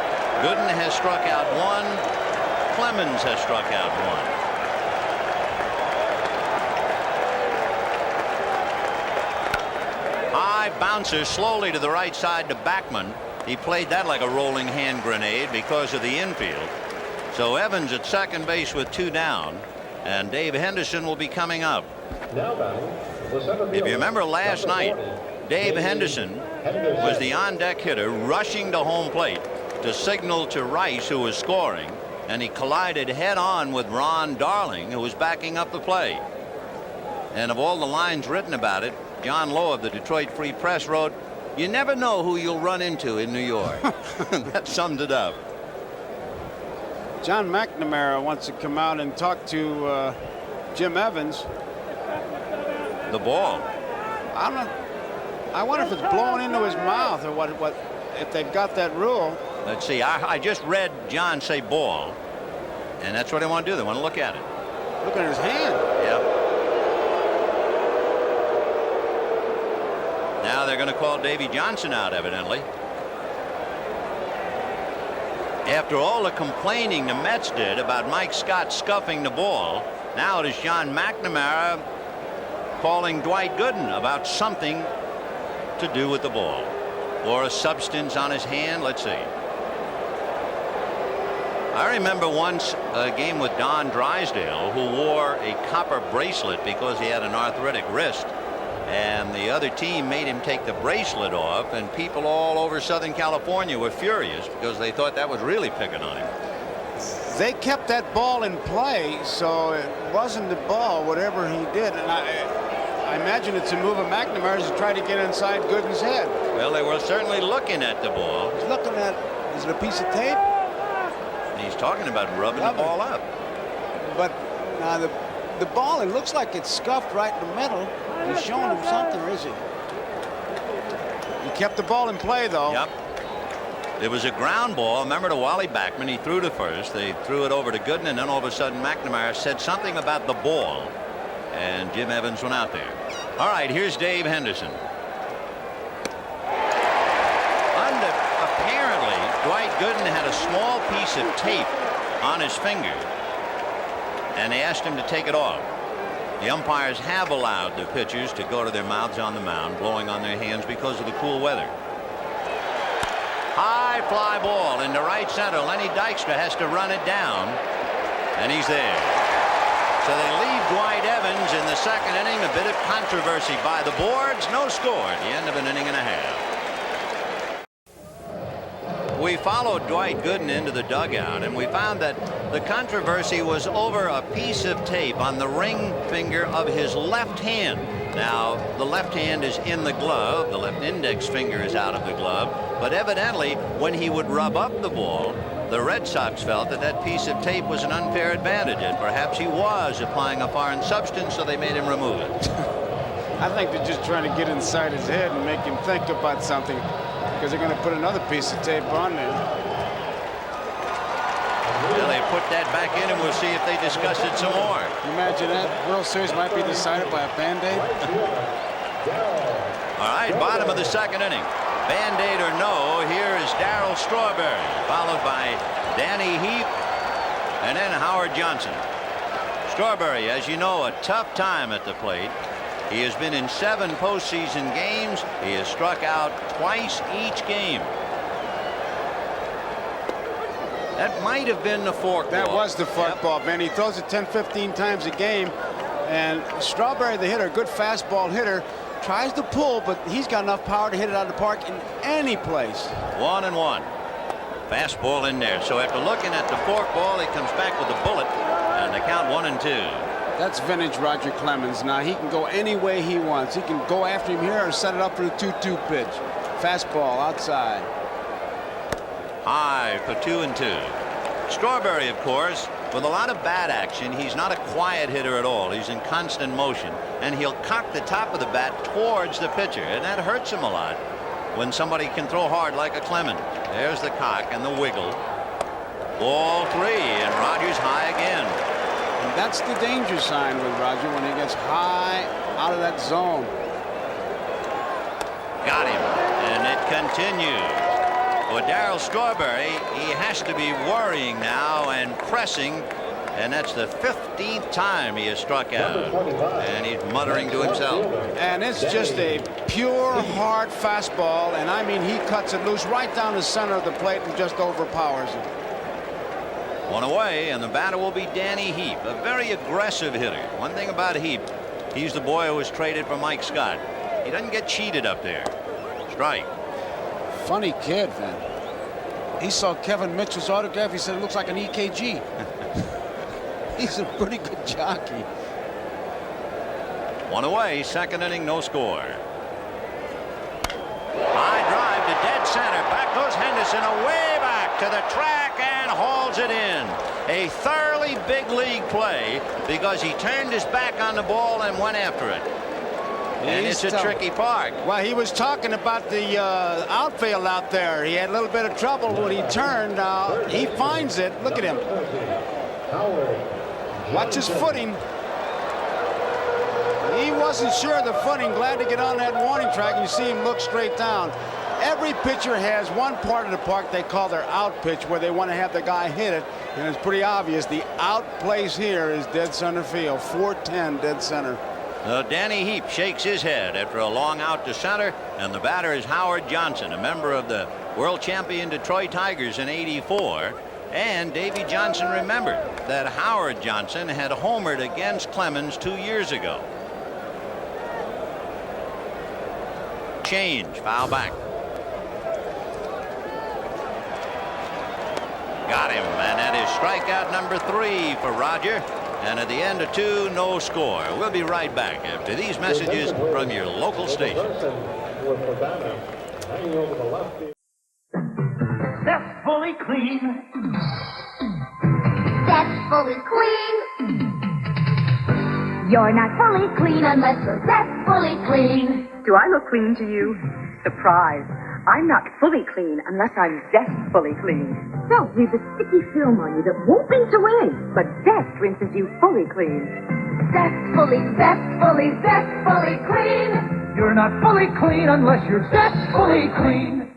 Gooden has struck out 1. Clemens has struck out 1. High bouncer slowly to the right side to Backman. He played that like a rolling hand grenade because of the infield. So Evans at second base with 2 down, and Dave Henderson will be coming up. If you remember last night, Dave Henderson was the on-deck hitter rushing to home plate to signal to Rice, who was scoring, and he collided head-on with Ron Darling, who was backing up the play. And of all the lines written about it, John Lowe of the Detroit Free Press wrote, "You never know who you'll run into in New York." That summed it up. John McNamara wants to come out and talk to Jim Evans. The ball. I don't know. I wonder if it's blowing into his mouth or what if they've got that rule. Let's see. I just read John say ball, and that's what they want to do. They want to look at it. Look at his hand. Yep. Now they're going to call Davy Johnson out, evidently. After all the complaining the Mets did about Mike Scott scuffing the ball, now it is John McNamara calling Dwight Gooden about something to do with the ball or a substance on his hand. Let's see. I remember once a game with Don Drysdale, who wore a copper bracelet because he had an arthritic wrist, and the other team made him take the bracelet off, and people all over Southern California were furious because they thought that was really picking on him. They kept that ball in play, so it wasn't the ball, whatever he did. And I imagine it's a move of McNamara's to try to get inside Gooden's head. Well, they were certainly looking at the ball. He's looking at, is it a piece of tape? And he's talking about rubbing the ball up. But now the ball, it looks like it's scuffed right in the middle. He's showing him something, or is he? He kept the ball in play, though. Yep. It was a ground ball. Remember to Wally Backman. He threw to first. They threw it over to Gooden, and then all of a sudden McNamara said something about the ball, and Jim Evans went out there. All right, here's Dave Henderson. Apparently, Dwight Gooden had a small piece of tape on his finger, and they asked him to take it off. The umpires have allowed the pitchers to go to their mouths on the mound, blowing on their hands because of the cool weather. High fly ball into right center. Lenny Dykstra has to run it down, and he's there. So they leave Dwight Evans in the second inning. A bit of controversy by the boards. No score at the end of an inning and a half. We followed Dwight Gooden into the dugout, and we found that the controversy was over a piece of tape on the ring finger of his left hand. Now, the left hand is in the glove. The left index finger is out of the glove. But evidently, when he would rub up the ball, the Red Sox felt that that piece of tape was an unfair advantage, and perhaps he was applying a foreign substance, so they made him remove it. I think they're just trying to get inside his head and make him think about something, because they're going to put another piece of tape on there. Well, they put that back in, and we'll see if they discuss it some more. Imagine that World Series might be decided by a Band-Aid. All right, bottom of the second inning. Band-Aid or no, here is Darryl Strawberry, followed by Danny Heap, and then Howard Johnson. Strawberry, as you know, a tough time at the plate. He has been in 7 postseason games. He has struck out twice each game. That might have been the fork ball. That was the fork ball, Ben. He throws it 10-15 times a game. And Strawberry, the hitter, good fastball hitter, tries to pull, but he's got enough power to hit it out of the park in any place. 1-1. Fastball in there. So after looking at the forkball, he comes back with a bullet, and the count 1-2. That's vintage Roger Clemens. Now he can go any way he wants. He can go after him here or set it up for the 2-2 pitch. Fastball outside. High for 2-2. Strawberry, of course, with a lot of bat action. He's not a quiet hitter at all. He's in constant motion, and he'll cock the top of the bat towards the pitcher, and that hurts him a lot when somebody can throw hard like a Clemens. There's the cock and the wiggle. Ball 3, and Rogers high again. And that's the danger sign with Roger when he gets high out of that zone. Got him, and it continues. For Darryl Strawberry, he has to be worrying now and pressing, and that's the 15th time he has struck out, and he's muttering to himself. And it's just a pure hard fastball, and I mean he cuts it loose right down the center of the plate and just overpowers it. 1 away, and the batter will be Danny Heap, a very aggressive hitter. One thing about Heap, he's the boy who was traded for Mike Scott. He doesn't get cheated up there. Strike. Funny kid, man. He saw Kevin Mitchell's autograph. He said it looks like an EKG. He's a pretty good jockey. 1 away, second inning, no score. High drive to dead center. Back goes Henderson, away back to the track and hauls it in. A thoroughly big league play because he turned his back on the ball and went after it. And it's a tricky park. Well, he was talking about the outfield out there. He had a little bit of trouble when he turned. He finds it. Look at him. Watch his footing. He wasn't sure of the footing. Glad to get on that warning track. And you see him look straight down. Every pitcher has one part of the park they call their out pitch, where they want to have the guy hit it. And it's pretty obvious. The out place here is dead center field. 410 dead center. Danny Heap shakes his head after a long out to center, and the batter is Howard Johnson, a member of the world champion Detroit Tigers in '84. And Davy Johnson remembered that Howard Johnson had homered against Clemens 2 years ago. Change, foul back. Got him, and that is strikeout number 3 for Roger. And at the end of 2, no score. We'll be right back after these messages from your local station. That's fully clean. That's fully clean. You're not fully clean unless you're zestfully clean. Do I look clean to you? Surprise. I'm not fully clean unless I'm zestfully clean. Don't leave a sticky film on you that won't rinse away, but Zest rinses you fully clean. Zestfully, zestfully, zestfully clean. You're not fully clean unless you're zestfully clean.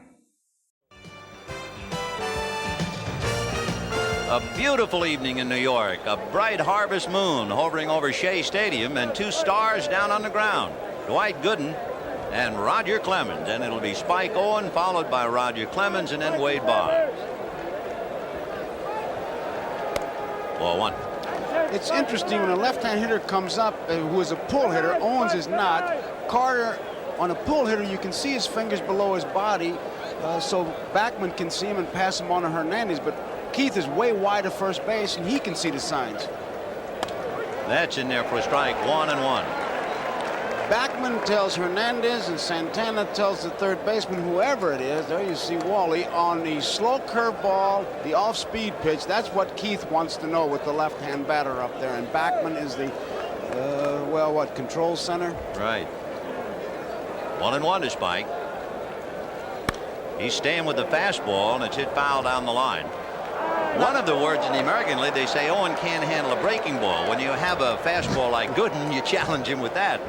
A beautiful evening in New York. A bright harvest moon hovering over Shea Stadium and 2 stars down on the ground. Dwight Gooden and Roger Clemens, and it'll be Spike Owen followed by Roger Clemens and then Wade Boggs. 1. It's interesting when a left-hand hitter comes up who is a pull hitter. Owens is not. Carter, on a pull hitter, you can see his fingers below his body, so Backman can see him and pass him on to Hernandez, but Keith is way wide of first base and he can see the signs. That's in there for a strike. 1-1. Backman tells Hernandez and Santana tells the third baseman, whoever it is, there you see Wally, on the slow curveball, the off-speed pitch. That's what Keith wants to know with the left-hand batter up there. And Backman is the, control center? Right. 1-1 to Spike. He's staying with the fastball, and it's hit foul down the line. One of the words in the American League, they say Owen can't handle a breaking ball. When you have a fastball like Gooden, you challenge him with that.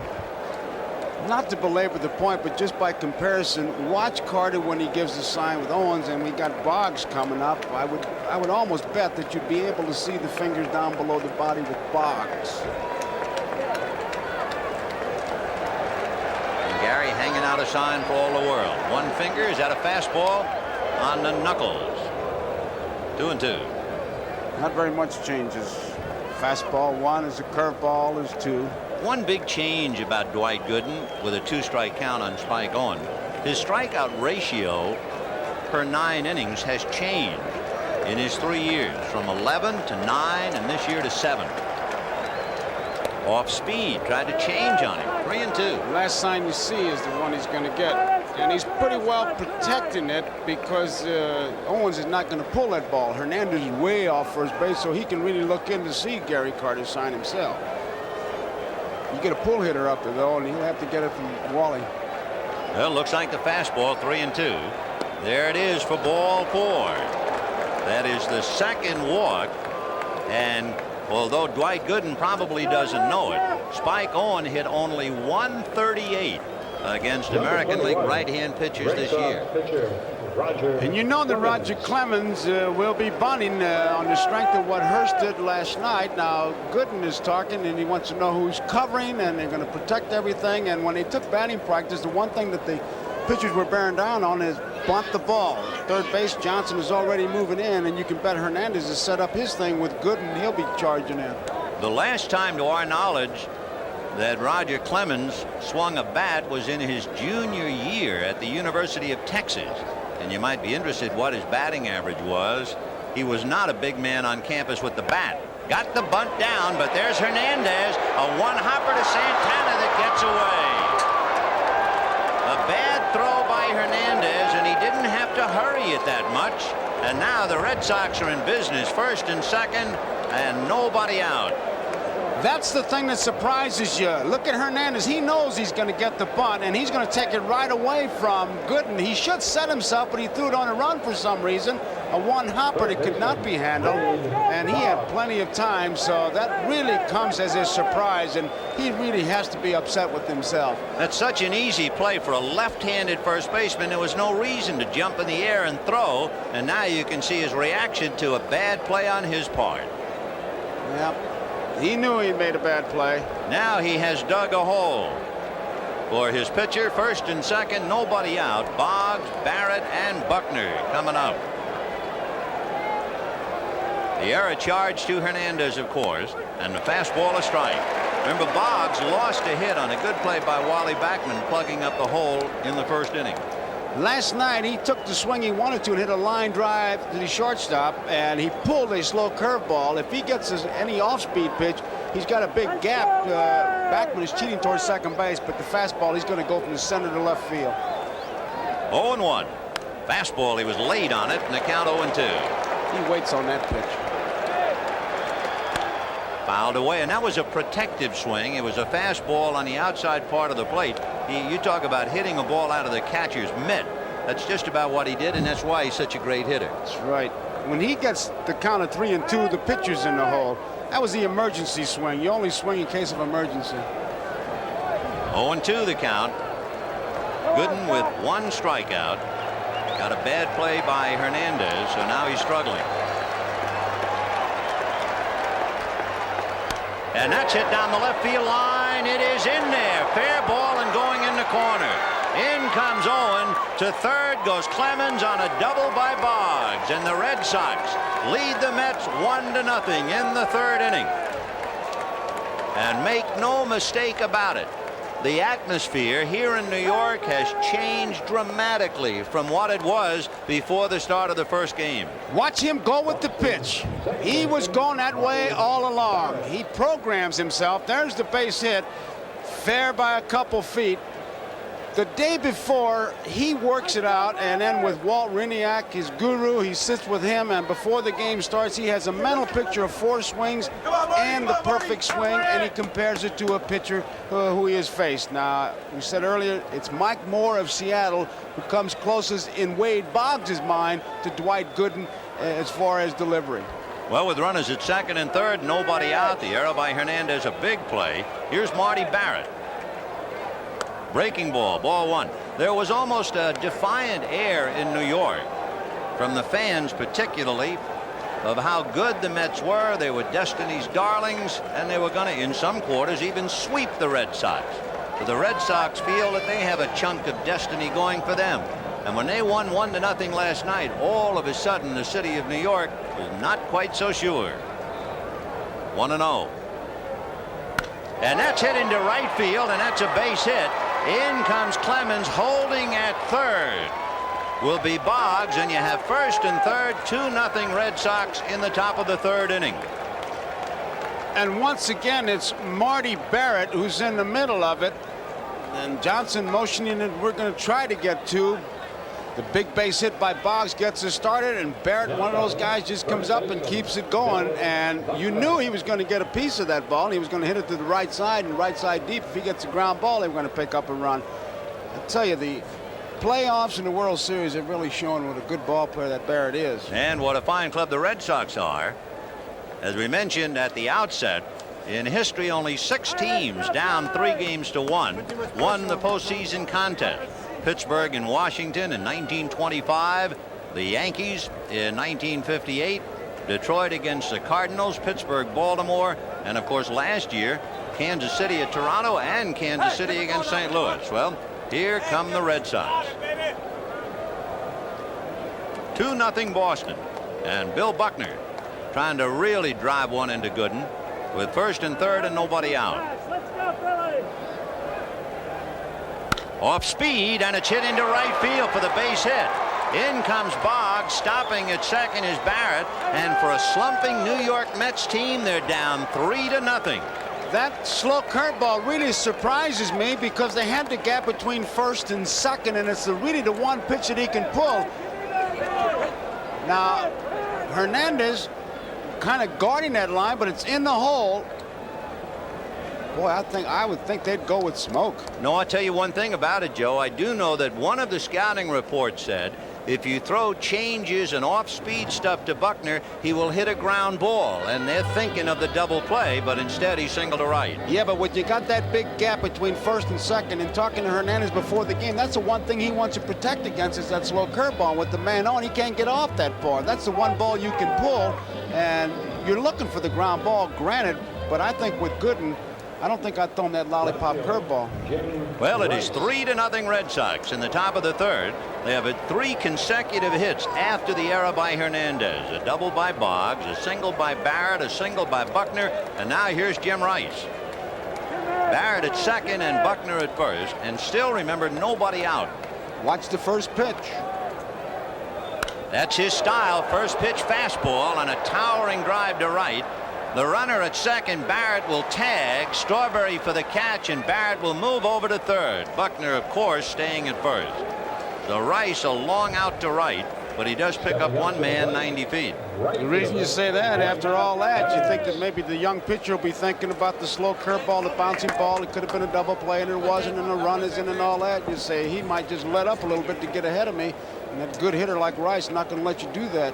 Not to belabor the point, but just by comparison, watch Carter when he gives the sign with Owens, and we got Boggs coming up. I would almost bet that you'd be able to see the fingers down below the body with Boggs. And Gary hanging out a sign for all the world. One finger, is that a fastball? On the knuckles. 2-2. Not very much changes. Fastball 1 is a curveball is 2. One big change about Dwight Gooden with a 2-strike count on Spike Owen. His strikeout ratio per 9 innings has changed in his 3 years, from 11 to 9 and this year to 7. Off speed, tried to change on him. 3-2. Last sign you see is the one he's going to get. And he's pretty well protecting it because Owens is not going to pull that ball. Hernandez is way off first base, so he can really look in to see Gary Carter's sign himself. You get a pull hitter up there, though, and he'll have to get it from Wally. Well, looks like the fastball, 3-2. There it is for ball 4. That is the second walk. And although Dwight Gooden probably doesn't know it, Spike Owen hit only 138 against American League right-hand pitchers this year. And you know that Roger Clemens will be bunting on the strength of what Hurst did last night. Now, Gooden is talking, and he wants to know who's covering, and they're going to protect everything. And when they took batting practice, the one thing that the pitchers were bearing down on is bunt the ball. Third base, Johnson is already moving in, and you can bet Hernandez has set up his thing with Gooden. He'll be charging in. The last time, to our knowledge, that Roger Clemens swung a bat was in his junior year at the University of Texas. And you might be interested what his batting average was. He was not a big man on campus with the bat. Got the bunt down, but there's Hernandez, a one-hopper to Santana that gets away. A bad throw by Hernandez, and he didn't have to hurry it that much. And now the Red Sox are in business, first and second, and nobody out. That's the thing that surprises you. Look at Hernandez. He knows he's going to get the bunt, and he's going to take it right away from Gooden. He should set himself, but he threw it on a run for some reason. A one-hopper that could not be handled, and he had plenty of time, so that really comes as a surprise, and he really has to be upset with himself. That's such an easy play for a left-handed first baseman. There was no reason to jump in the air and throw, and now you can see his reaction to a bad play on his part. Yep. He knew he made a bad play. Now he has dug a hole. For his pitcher, first and second, nobody out. Boggs, Barrett, and Buckner coming up. The error charge to Hernandez, of course, and the fastball a strike. Remember, Boggs lost a hit on a good play by Wally Backman, plugging up the hole in the first inning. Last night, he took the swing he wanted to and hit a line drive to the shortstop, and he pulled a slow curveball. If he gets any off-speed pitch, he's got a big gap. Backman is cheating towards second base, but the fastball, he's going to go from the center to left field. 0-1. Fastball, he was late on it, and the count 0-2. He waits on that pitch. Fouled away, and that was a protective swing. It was a fastball on the outside part of the plate. You talk about hitting a ball out of the catcher's mitt. That's just about what he did, and that's why he's such a great hitter. That's right. When he gets the count of 3-2, the pitcher's in the hole. That was the emergency swing. You only swing in case of emergency. 0-2 the count. Gooden with one strikeout. Got a bad play by Hernandez, so now he's struggling. And that's hit down the left field line. It is in there. Fair ball and going in the corner. In comes Owen. To third goes Clemens on a double by Boggs. And the Red Sox lead the Mets 1-0 in the third inning. And make no mistake about it, the atmosphere here in New York has changed dramatically from what it was before the start of the first game. Watch him go with the pitch. He was going that way all along. He programs himself. There's the base hit. Fair by a couple feet. The day before, he works it out, and then with Walt Riniak, his guru, he sits with him, and before the game starts, he has a mental picture of 4 swings and the perfect swing, and he compares it to a pitcher who he has faced. Now, we said earlier, it's Mike Moore of Seattle who comes closest in Wade Boggs' mind to Dwight Gooden as far as delivery. Well, with runners at second and third, nobody out. The error by Hernandez, a big play. Here's Marty Barrett. Breaking ball, ball 1. There was almost a defiant air in New York from the fans, particularly, of how good the Mets were. They were Destiny's darlings, and they were going to, in some quarters, even sweep the Red Sox. But the Red Sox feel that they have a chunk of destiny going for them. And when they won 1-0 last night, all of a sudden the city of New York was not quite so sure. 1-0. And that's hit into right field, and that's a base hit. In comes Clemens, holding at third. Will be Boggs, and you have first and third, 2-0 Red Sox in the top of the third inning. And once again, it's Marty Barrett who's in the middle of it. And Johnson motioning it, we're going to try to get to. The big base hit by Boggs gets us started, and Barrett, one of those guys, just comes up and keeps it going. And you knew he was going to get a piece of that ball, and he was going to hit it to the right side and right side deep. If he gets a ground ball, they were going to pick up and run. I tell you, the playoffs and the World Series have really shown what a good ball player that Barrett is. And what a fine club the Red Sox are. As we mentioned at the outset, in history, only 6 teams down 3-1 won the postseason contest. Pittsburgh and Washington in 1925, the Yankees in 1958, Detroit against the Cardinals, Pittsburgh, Baltimore, and of course last year, Kansas City at Toronto and Kansas City against St. Louis. Well, here come the Red Sox. 2-0 Boston, and Bill Buckner trying to really drive one into Gooden with first and third and nobody out. Off speed, and it's hit into right field for the base hit. In comes Boggs. Stopping at second is Barrett, and for a slumping New York Mets team, they're down 3-0. That slow curveball really surprises me because they had the gap between first and second, and it's really the one pitch that he can pull. Now, Hernandez kind of guarding that line, but it's in the hole. Boy, I would think they'd go with Smoke. No, I'll tell you one thing about it, Joe. I do know that one of the scouting reports said if you throw changes and off-speed stuff to Buckner, he will hit a ground ball. And they're thinking of the double play, but instead he singled to right. Yeah, but when you got that big gap between first and second, and talking to Hernandez before the game, that's the one thing he wants to protect against is that slow curveball. With the man on, he can't get off that far. That's the one ball you can pull, and you're looking for the ground ball, granted, but I think with Gooden, I don't think I'd thrown that lollipop curveball. Well, it is 3-0 Red Sox in the top of the third. They have 3 consecutive hits after the error by Hernandez. A double by Boggs, a single by Barrett, a single by Buckner, and now here's Jim Rice. Barrett at second and Buckner at first, and still, remember, nobody out. Watch the first pitch. That's his style. First pitch fastball and a towering drive to right. The runner at second, Barrett, will tag. Strawberry for the catch, and Barrett will move over to third. Buckner, of course, staying at first. So Rice a long out to right, but he does pick up one man 90 feet. The reason you say that, after all that, you think that maybe the young pitcher will be thinking about the slow curveball, the bouncing ball. It could have been a double play, and it wasn't, and the run is in and all that. You say he might just let up a little bit to get ahead of me, and that good hitter like Rice not going to let you do that.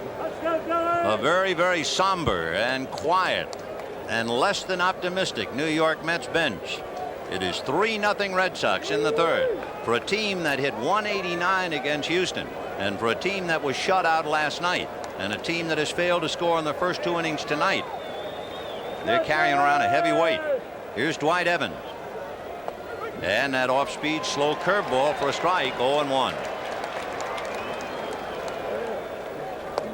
A very, very somber and quiet and less than optimistic New York Mets bench. It is 3-0 Red Sox in the third for a team that hit 189 against Houston, and for a team that was shut out last night, and a team that has failed to score in the first 2 innings tonight. They're carrying around a heavy weight. Here's Dwight Evans. And that off-speed slow curveball for a strike, 0-1.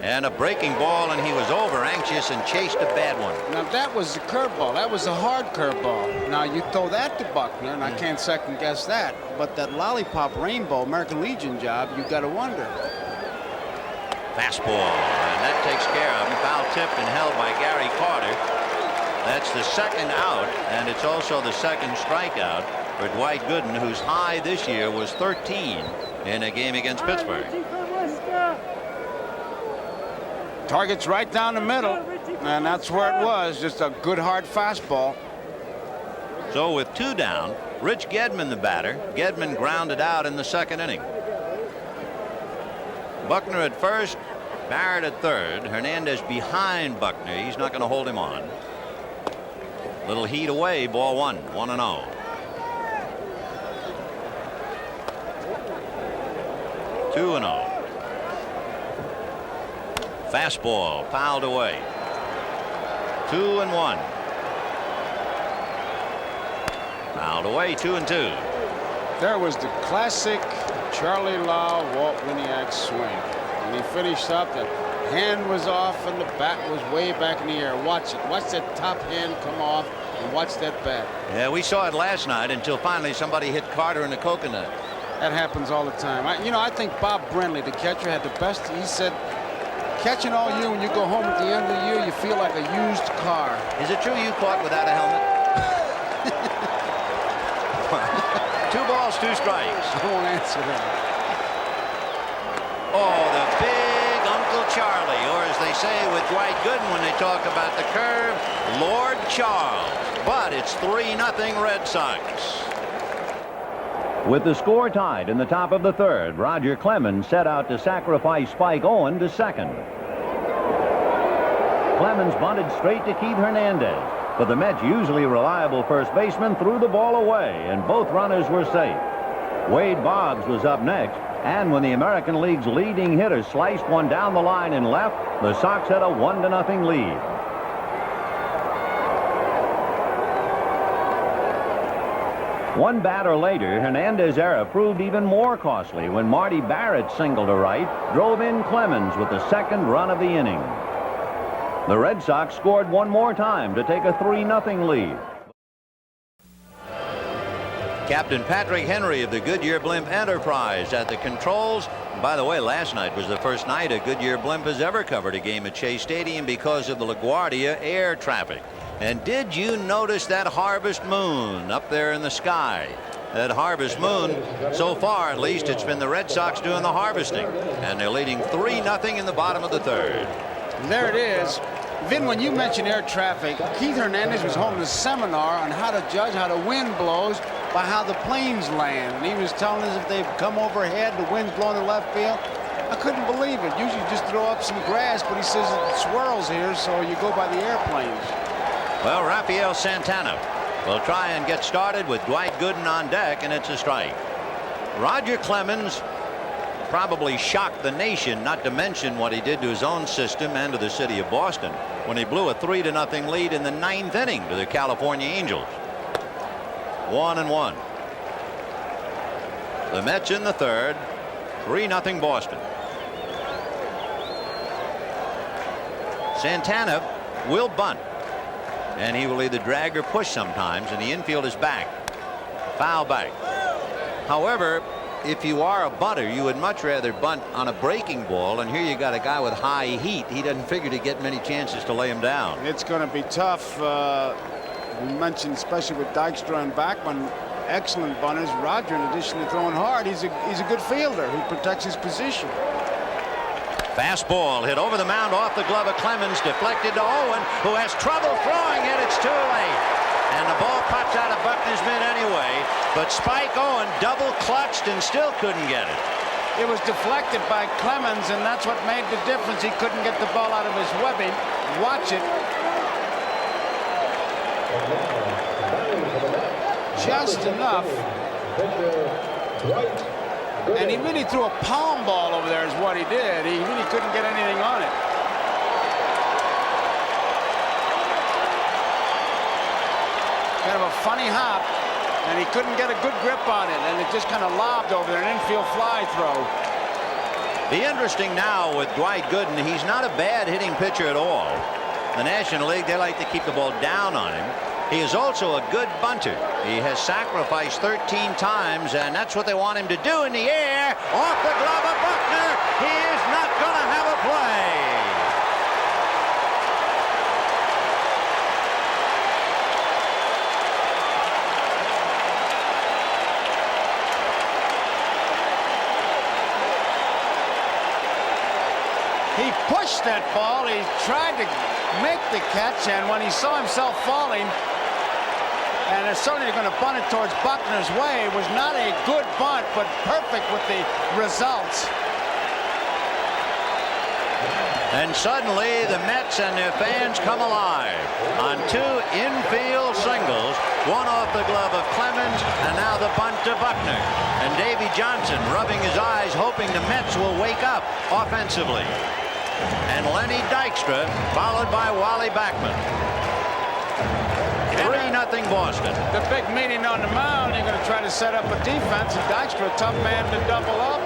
And a breaking ball, and he was over anxious and chased a bad one. Now that was the curveball. That was a hard curveball. Now you throw that to Buckner, and I can't second guess that. But that lollipop rainbow American Legion job, you got to wonder. Fastball, and that takes care of him. Foul tipped and held by Gary Carter. That's the second out, and it's also the second strikeout for Dwight Gooden, whose high this year was 13 in a game against Pittsburgh. Target's right down the middle, and that's where it was. Just a good hard fastball. So with 2 down, Rich Gedman the batter. Gedman grounded out in the second inning. Buckner at first, Barrett at third. Hernandez behind Buckner. He's not going to hold him on. Little heat away, ball 1, 1-0. 2-0. Fastball fouled away. 2-1. Fouled away, 2-2. There was the classic Charlie Lau, Walt Winiak swing. And he finished up and hand was off and the bat was way back in the air. Watch it. Watch that top hand come off and watch that bat. Yeah, we saw it last night until finally somebody hit Carter in the coconut. That happens all the time. I think Bob Brenly, the catcher, had the best. He said, catching all year, when you go home at the end of the year, you feel like a used car. Is it true you caught without a helmet? 2 balls, 2 strikes. I won't answer that. Oh, the big Uncle Charlie, or as they say with Dwight Gooden when they talk about the curve, Lord Charles. But it's 3-0 Red Sox. With the score tied in the top of the third, Roger Clemens set out to sacrifice Spike Owen to second. Clemens bunted straight to Keith Hernandez, but the Mets' usually reliable first baseman threw the ball away, and both runners were safe. Wade Boggs was up next, and when the American League's leading hitter sliced one down the line and left, the Sox had a 1-0 lead. One batter later, Hernandez's error proved even more costly when Marty Barrett singled to right, drove in Clemens with the second run of the inning. The Red Sox scored one more time to take a 3-0 lead. Captain Patrick Henry of the Goodyear Blimp Enterprise at the controls. By the way, last night was the first night a Goodyear Blimp has ever covered a game at Shea Stadium because of the LaGuardia air traffic. And did you notice that harvest moon up there in the sky? That harvest moon, so far at least, it's been the Red Sox doing the harvesting. And they're leading 3-0 in the bottom of the third. There it is. Vin, when you mentioned air traffic, Keith Hernandez was holding a seminar on how to judge how the wind blows by how the planes land. And he was telling us if they come overhead, the wind's blowing to left field. I couldn't believe it. Usually you just throw up some grass, but he says it swirls here, so you go by the airplanes. Well, Rafael Santana will try and get started with Dwight Gooden on deck, and it's a strike. Roger Clemens probably shocked the nation, not to mention what he did to his own system and to the city of Boston when he blew a 3-0 lead in the 9th inning to the California Angels. 1-1. The Mets in the third, 3-0 Boston. Santana will bunt, and he will either drag or push sometimes, and the infield is back. Foul back. However, if you are a bunter, you would much rather bunt on a breaking ball, and here you got a guy with high heat. He doesn't figure to get many chances to lay him down. It's going to be tough. We mentioned, especially with Dykstra and Bachman, excellent bunters. Roger, in addition to throwing hard, he's a good fielder who protects his position. Fastball hit over the mound off the glove of Clemens, deflected to Owen, who has trouble throwing it. It's too late. And the ball pops out of Buckner's mitt anyway, but Spike Owen double clutched and still couldn't get it. It was deflected by Clemens, and that's what made the difference. He couldn't get the ball out of his webbing. Watch it. Just enough. And he really threw a palm ball over there is what he did. He really couldn't get anything on it. Kind of a funny hop, and he couldn't get a good grip on it, and it just kind of lobbed over there, an infield fly throw. The interesting now with Dwight Gooden, he's not a bad hitting pitcher at all. The National League, they like to keep the ball down on him. He is also a good bunter. He has sacrificed 13 times, and that's what they want him to do in the air. Off the glove of Buckner. He is not going to have a play. He pushed that ball. He tried to make the catch, and when he saw himself falling, and they're certainly going to bunt it towards Buckner's way, it was not a good bunt, but perfect with the results. And suddenly the Mets and their fans come alive on 2 infield singles, one off the glove of Clemens, and now the bunt to Buckner. And Davy Johnson rubbing his eyes, hoping the Mets will wake up offensively. And Lenny Dykstra followed by Wally Bachman. 3-0 Boston. The big meeting on the mound, you're going to try to set up a defense, and Dykstra, a tough man to double up.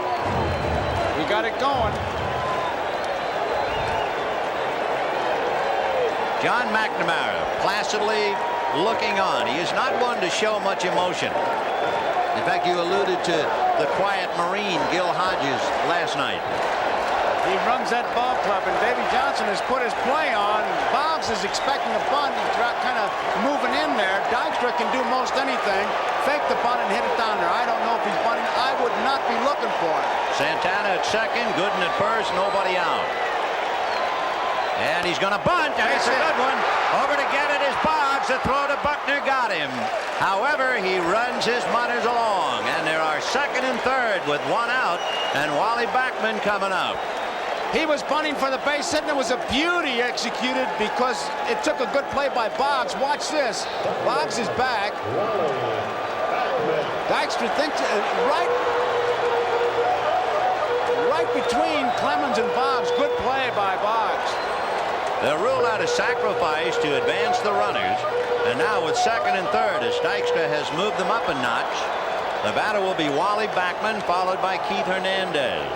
We got it going. John McNamara placidly looking on. He is not one to show much emotion. In fact, you alluded to the quiet Marine, Gil Hodges, last night. He runs that ball club, and Davy Johnson has put his play on. Boggs is expecting a bunt. He's kind of moving in there. Dykstra can do most anything. Fake the bunt and hit it down there. I don't know if he's bunting. I would not be looking for him. Santana at second, Gooden at first, nobody out. And he's going to bunt, and it's a good one. Over to get it is Boggs. The throw to Buckner got him. However, he runs his mutters along, and there are second and third with one out, and Wally Backman coming up. He was bunting for the base hit, and it was a beauty executed because it took a good play by Boggs. Watch this. Boggs is back. Dykstra thinks right between Clemens and Boggs. Good play by Boggs. They'll rule out a sacrifice to advance the runners. And now with second and third, as Dykstra has moved them up a notch, the batter will be Wally Backman, followed by Keith Hernandez.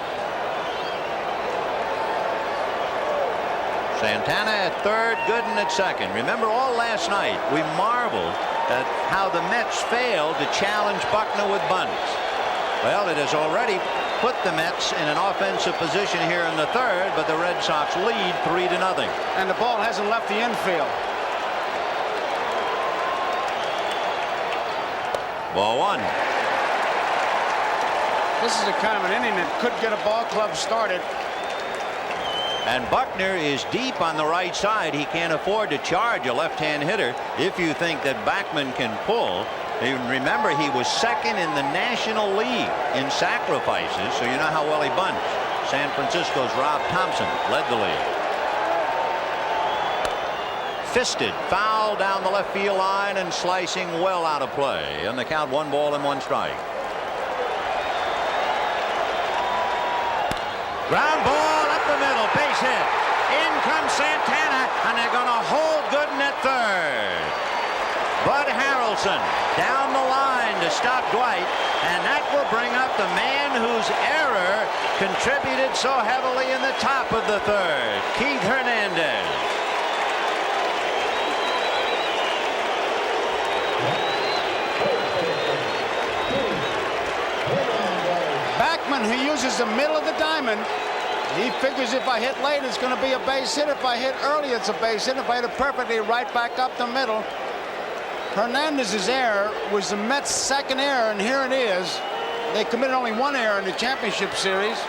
Santana at third, Gooden at second. Remember, all last night we marveled at how the Mets failed to challenge Buckner with bunts. Well, it has already put the Mets in an offensive position here in the third, but the Red Sox lead 3-0. And the ball hasn't left the infield. Ball one. This is a kind of an inning that could get a ball club started. And Buckner is deep on the right side. He can't afford to charge a left-hand hitter if you think that Backman can pull. Remember, he was second in the National League in sacrifices, so you know how well he bunts. San Francisco's Rob Thompson led the league. Fisted, foul down the left field line and slicing well out of play. And the count 1 ball and 1 strike. Ground ball up the middle, base hit. In comes Santana, and they're going to hold Gooden at third. Bud Harrelson down the line to stop Dwight, and that will bring up the man whose error contributed so heavily in the top of the third, Keith Hernandez. Backman, who uses the middle of the diamond, he figures if I hit late, it's going to be a base hit. If I hit early, it's a base hit. If I hit it perfectly, right back up the middle. Hernandez's error was the Mets' second error, and here it is. They committed only 1 error in the championship series.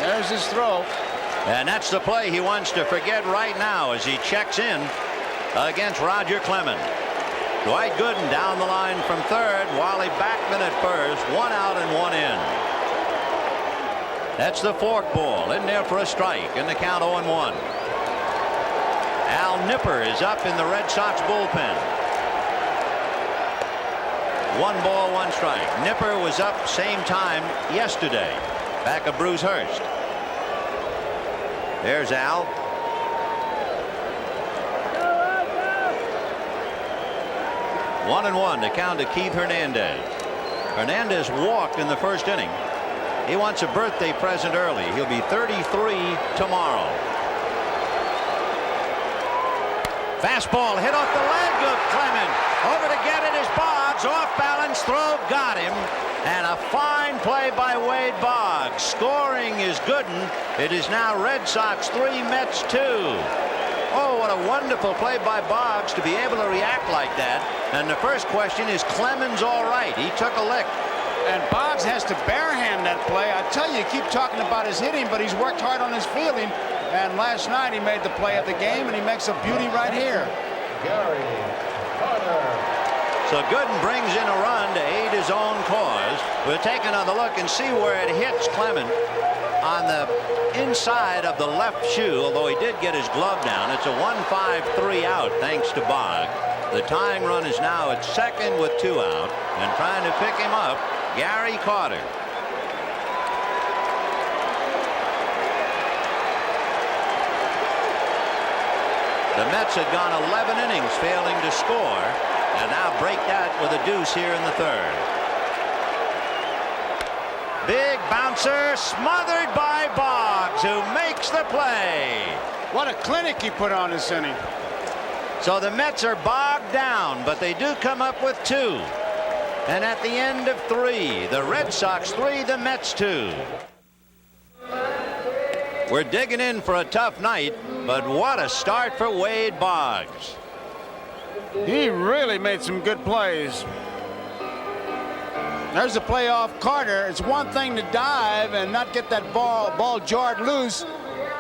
There's his throw. And that's the play he wants to forget right now as he checks in against Roger Clemens. Dwight Gooden down the line from third. Wally Backman at first. 1 out and 1 in. That's the fork ball in there for a strike, and the count 0-1. Al Nipper is up in the Red Sox bullpen. 1 ball, 1 strike. Nipper was up same time yesterday, back of Bruce Hurst. There's Al. One and 1 to count to Keith Hernandez. Hernandez walked in the first inning. He wants a birthday present early. He'll be 33 tomorrow. Fastball hit off the leg of Clemens. Over to get it is Boggs. Off balance throw, got him. And a fine play by Wade Boggs. Scoring is Gooden. It is now Red Sox 3, Mets 2. Oh, what a wonderful play by Boggs to be able to react like that. And the first question is, Clemens all right? He took a lick. And Boggs has to barehand that play. I tell you keep talking about his hitting, but he's worked hard on his fielding. And last night he made the play of the game, and he makes a beauty right here. So Gooden brings in a run to aid his own cause. We'll take another look and see where it hits Clemens on the inside of the left shoe, although he did get his glove down. It's a 1-5-3 out thanks to Boggs. The tying run is now at second with 2 out, and trying to pick him up, Gary Carter. The Mets had gone 11 innings failing to score, and now break that with a deuce here in the third. Big bouncer smothered by Boggs, who makes the play. What a clinic he put on this inning. So the Mets are bogged down, but they do come up with 2. And at the end of 3, the Red Sox 3, the Mets 2. We're digging in for a tough night, but what a start for Wade Boggs. He really made some good plays. There's a play off Carter. It's one thing to dive and not get that ball jarred loose,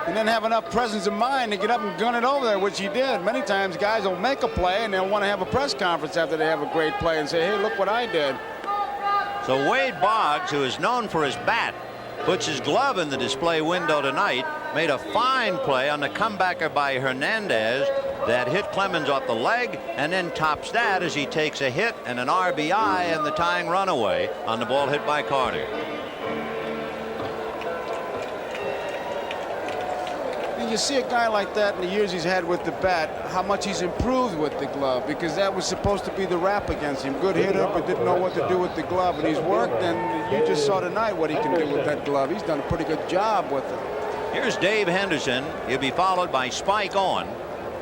and then have enough presence of mind to get up and gun it over there, which he did. Many times guys will make a play and they'll want to have a press conference after they have a great play and say, hey, look what I did. So Wade Boggs, who is known for his bat, puts his glove in the display window tonight, made a fine play on the comebacker by Hernandez that hit Clemens off the leg, and then tops that as he takes a hit and an RBI and the tying runaway on the ball hit by Carter. And you see a guy like that in the years he's had with the bat, how much he's improved with the glove, because that was supposed to be the rap against him. Good hitter, but didn't know what to do with the glove, and he's worked, and you just saw tonight what he can do with that glove. He's done a pretty good job with it. Here's Dave Henderson. He'll be followed by Spike Owen,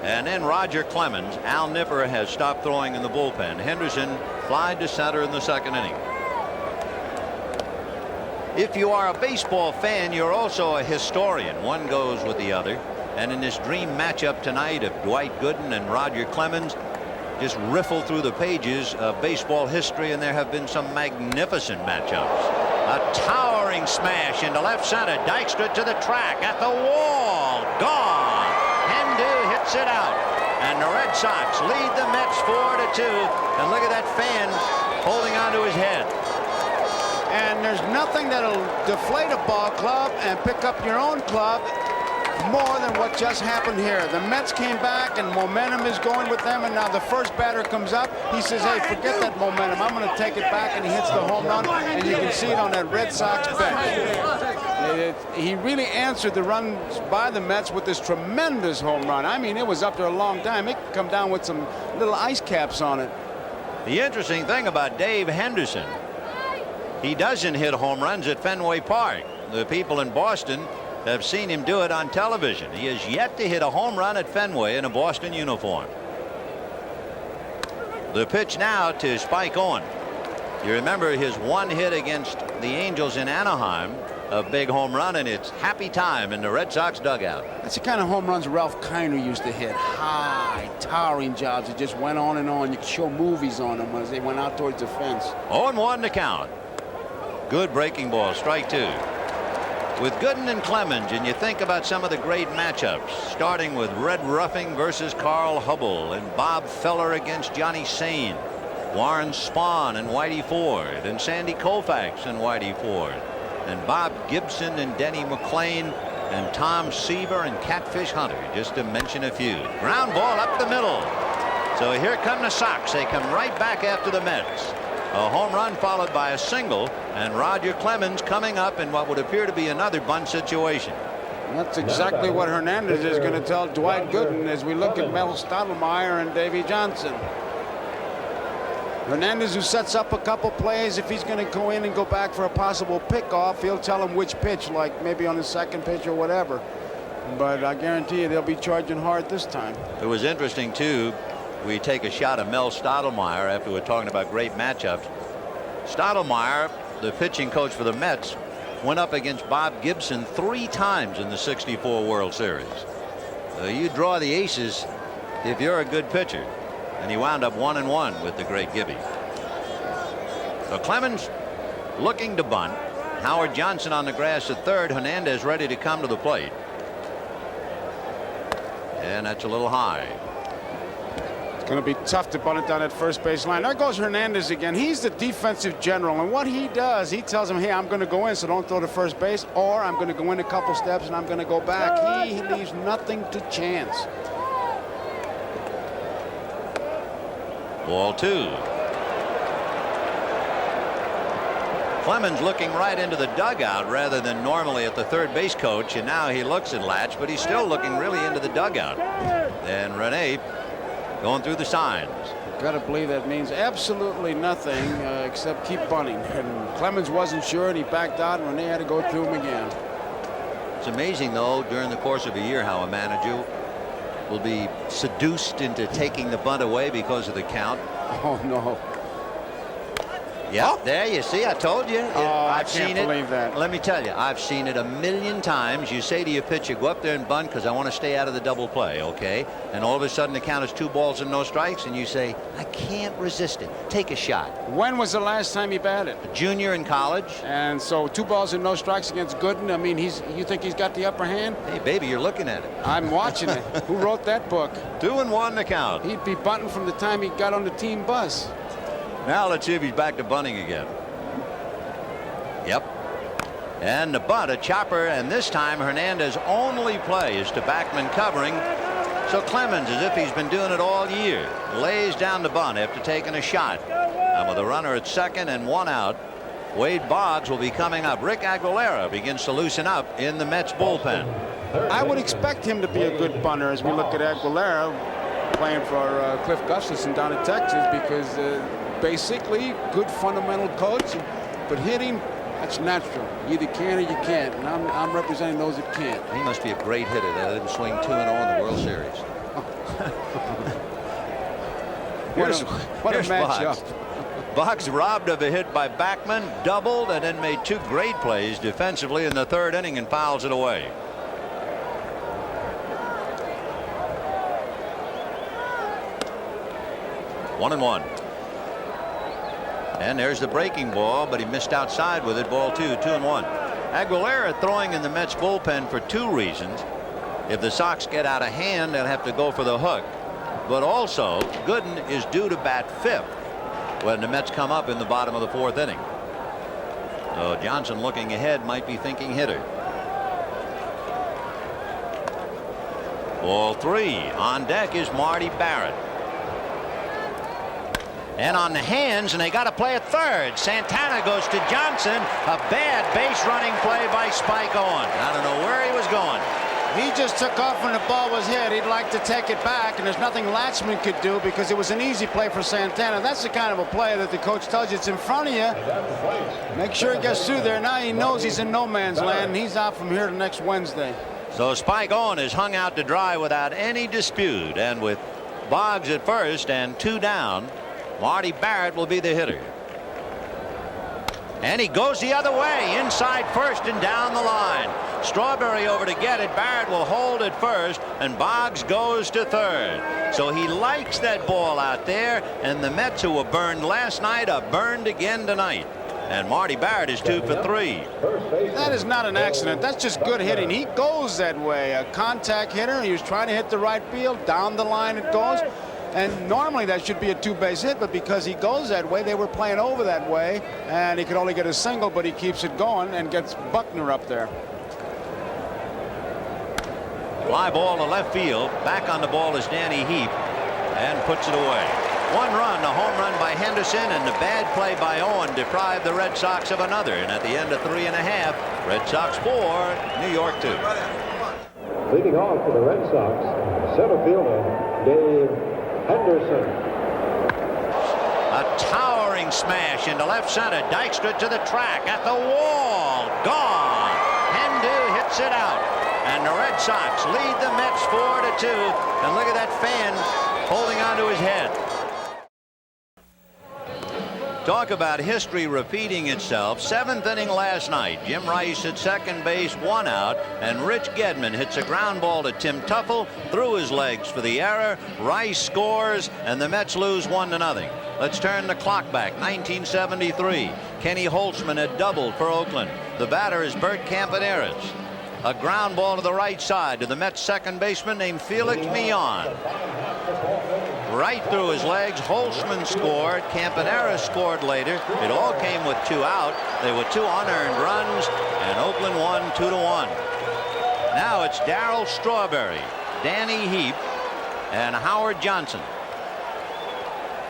and then Roger Clemens. Al Nipper has stopped throwing in the bullpen. Henderson flied to center in the 2nd inning. If you are a baseball fan, you're also a historian. One goes with the other. And in this dream matchup tonight of Dwight Gooden and Roger Clemens, just riffle through the pages of baseball history, and there have been some magnificent matchups. A towering smash into left center. Dykstra to the track, at the wall, gone. Hendu hits it out, and the Red Sox lead the Mets 4-2. And look at that fan holding onto his head. And there's nothing that'll deflate a ball club and pick up your own club more than what just happened here. The Mets came back and momentum is going with them, and now the first batter comes up. He says, hey, forget that momentum. I'm going to take it back, and he hits the home run, and you can see it on that Red Sox bench. He really answered the runs by the Mets with this tremendous home run. I mean, it was up there a long time. It could come down with some little ice caps on it. The interesting thing about Dave Henderson, he doesn't hit home runs at Fenway Park. The people in Boston have seen him do it on television. He has yet to hit a home run at Fenway in a Boston uniform. The pitch now to Spike Owen. You remember his one hit against the Angels in Anaheim, a big home run, and it's happy time in the Red Sox dugout. That's the kind of home runs Ralph Kiner used to hit. High, towering jobs. It just went on and on. You could show movies on them as they went out towards the fence. 0-1 to count. Good breaking ball, strike 2. With Gooden and Clemens, and you think about some of the great matchups, starting with Red Ruffing versus Carl Hubble, and Bob Feller against Johnny Sain, Warren Spahn and Whitey Ford, and Sandy Koufax and Whitey Ford, and Bob Gibson and Denny McLain, and Tom Seaver and Catfish Hunter, just to mention a few. Ground ball up the middle. So here come the Sox. They come right back after the Mets. A home run followed by a single, and Roger Clemens coming up in what would appear to be another bunt situation. That's exactly what Hernandez is going to tell Dwight Gooden as we look at Mel Stottlemyre and Davey Johnson. Hernandez, who sets up a couple plays, if he's going to go in and go back for a possible pickoff, he'll tell him which pitch, like maybe on the 2nd pitch or whatever. But I guarantee you they'll be charging hard this time. It was interesting, too. We take a shot at Mel Stottlemyre after we're talking about great matchups. Stottlemyre, the pitching coach for the Mets, went up against Bob Gibson 3 times in the '64 World Series. You draw the aces if you're a good pitcher, and he wound up 1-1 with the great Gibby. So Clemens looking to bunt. Howard Johnson on the grass at third. Hernandez ready to come to the plate, and that's a little high. Going to be tough to bunt it down at first base line. There goes Hernandez again. He's the defensive general, and what he does, he tells him, hey, I'm going to go in, so don't throw to first base, or I'm going to go in a couple steps and I'm going to go back. He leaves nothing to chance. Ball 2. Clemens looking right into the dugout rather than normally at the third base coach, and now he looks at Latch, but he's still looking really into the dugout. And Rene going through the signs. Got to believe that means absolutely nothing except keep bunting. And Clemens wasn't sure, and he backed out, and Rene had to go through him again. It's amazing, though, during the course of a year how a manager will be seduced into taking the bunt away because of the count. Oh, no. Yeah, there you see, I told you. I've seen it. Believe that. Let me tell you, I've seen it a million times. You say to your pitcher, go up there and bunt because I want to stay out of the double play, okay? And all of a sudden the count is 2 balls and no strikes, and you say, I can't resist it. Take a shot. When was the last time he batted? A junior in college. And so 2 balls and no strikes against Gooden. I mean, you think he's got the upper hand? Hey, baby, you're looking at it. I'm watching it. Who wrote that book? 2-1 the count. He'd be bunting from the time he got on the team bus. Now let's see if he's back to bunting again. Yep. And the bunt, a chopper, and this time Hernandez's only play is to backman covering. So Clemens, as if he's been doing it all year, lays down the bunt after taking a shot. And with a runner at second and 1 out, Wade Boggs will be coming up. Rick Aguilera begins to loosen up in the Mets bullpen. I would expect him to be a good bunter as we look at Aguilera playing for Cliff Gustafson down in Texas, because basically good fundamental coach, but hitting, that's natural. You either can or you can't, and I'm representing those that can't. He must be a great hitter. They let him swing 2-0 in the World Series. What a matchup. Boggs robbed of a hit by Backman, doubled, and then made 2 great plays defensively in the 3rd inning and fouls it away. One and 1. And there's the breaking ball, but he missed outside with it. Ball 2, 2-1. Aguilera throwing in the Mets bullpen for 2 reasons. If the Sox get out of hand, they'll have to go for the hook. But also, Gooden is due to bat 5th when the Mets come up in the bottom of the 4th inning. So Johnson, looking ahead, might be thinking hitter. Ball 3. On deck is Marty Barrett. And on the hands, and they got to play at 3rd. Santana goes to Johnson. A bad base running play by Spike Owen. I don't know where he was going. He just took off when the ball was hit. He'd like to take it back, and there's nothing Latchman could do because it was an easy play for Santana. That's the kind of a play that the coach tells you it's in front of you. Make sure he gets through there. Now he knows he's in no man's land, and he's out from here to next Wednesday. So Spike Owen is hung out to dry without any dispute, and with Boggs at first and 2 down, Marty Barrett will be the hitter. And he goes the other way, inside first and down the line. Strawberry over to get it. Barrett will hold at first, and Boggs goes to 3rd. So he likes that ball out there, and the Mets, who were burned last night, are burned again tonight. And Marty Barrett is 2 for 3. That is not an accident. That's just good hitting. He goes that way. A contact hitter. He was trying to hit the right field. Down the line it goes. And normally that should be a 2-base hit, but because he goes that way, they were playing over that way, and he could only get a single, but he keeps it going and gets Buckner up there. Fly ball to left field. Back on the ball is Danny Heap, and puts it away. 1 run, a home run by Henderson, and the bad play by Owen deprived the Red Sox of another. And at the end of 3 1/2, Red Sox 4, New York 2. Leading off for the Red Sox, center fielder Dave Henderson. A towering smash into left center. Dykstra to the track, at the wall, gone. Hendu hits it out, and the Red Sox lead the Mets 4-2. And look at that fan holding onto his head. Talk about history repeating itself. 7th inning last night. Jim Rice at second base, 1 out, and Rich Gedman hits a ground ball to Tim Tuffle through his legs for the error. Rice scores, and the Mets lose 1-0. Let's turn the clock back. 1973. Kenny Holtzman had doubled for Oakland. The batter is Bert Campaneris. A ground ball to the right side to the Mets second baseman named Felix Millan. Right through his legs. Holtzman scored. Campaneris scored later. It all came with 2 out. They were 2 unearned runs, and Oakland won 2-1. Now it's Darryl Strawberry, Danny Heap, and Howard Johnson.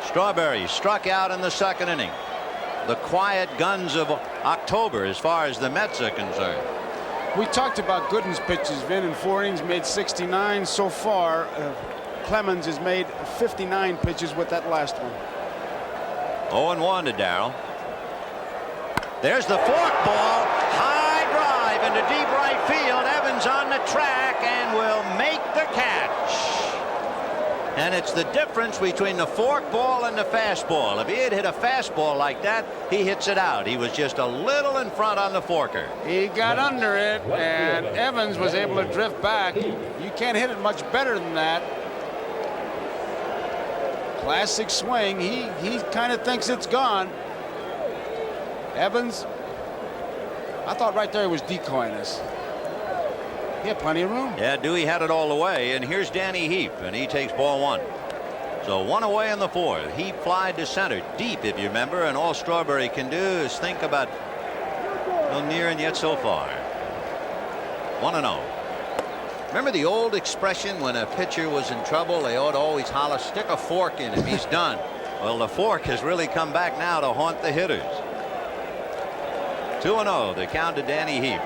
Strawberry struck out in the 2nd inning. The quiet guns of October as far as the Mets are concerned. We talked about Gooden's pitches. Vin in 4 innings made 69 so far. Clemens has made 59 pitches with that last one. 0-1 to Darryl. There's the fork ball. High drive into deep right field. Evans Evans on the track and will make the catch. And it's the difference between the fork ball and the fastball. If he had hit a fastball like that, he hits it out. He was just a little in front on the forker. He got under it, and Evans was able to drift back. You can't hit it much better than that. Classic swing. He kind of thinks it's gone. Evans, I thought right there he was decoying us. He had plenty of room. Yeah, Dewey had it all the way, and here's Danny Heap, and he takes ball one. So one away in the fourth. Heap flied to center deep, if you remember, and all Strawberry can do is think about no near and yet so far. 1-0. Remember the old expression when a pitcher was in trouble, they ought to always holler, stick a fork in him, he's done. Well, the fork has really come back now to haunt the hitters. 2-0, the count to Danny Heap.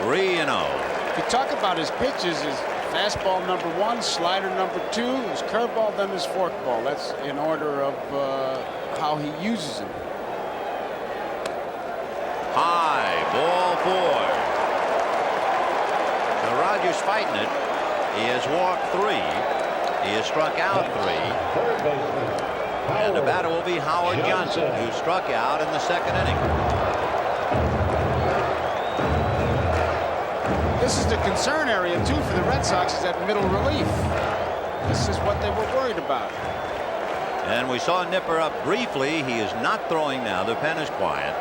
3-0. If you talk about his pitches, his fastball number 1, slider number 2, his curveball, then his forkball. That's in order of how he uses them. High, ball 4. So Rogers fighting it. He has walked 3. He has struck out 3. And the batter will be Howard Johnson, who struck out in the second inning. This is the concern area, too, for the Red Sox, is that middle relief. This is what they were worried about. And we saw Nipper up briefly. He is not throwing now. The pen is quiet.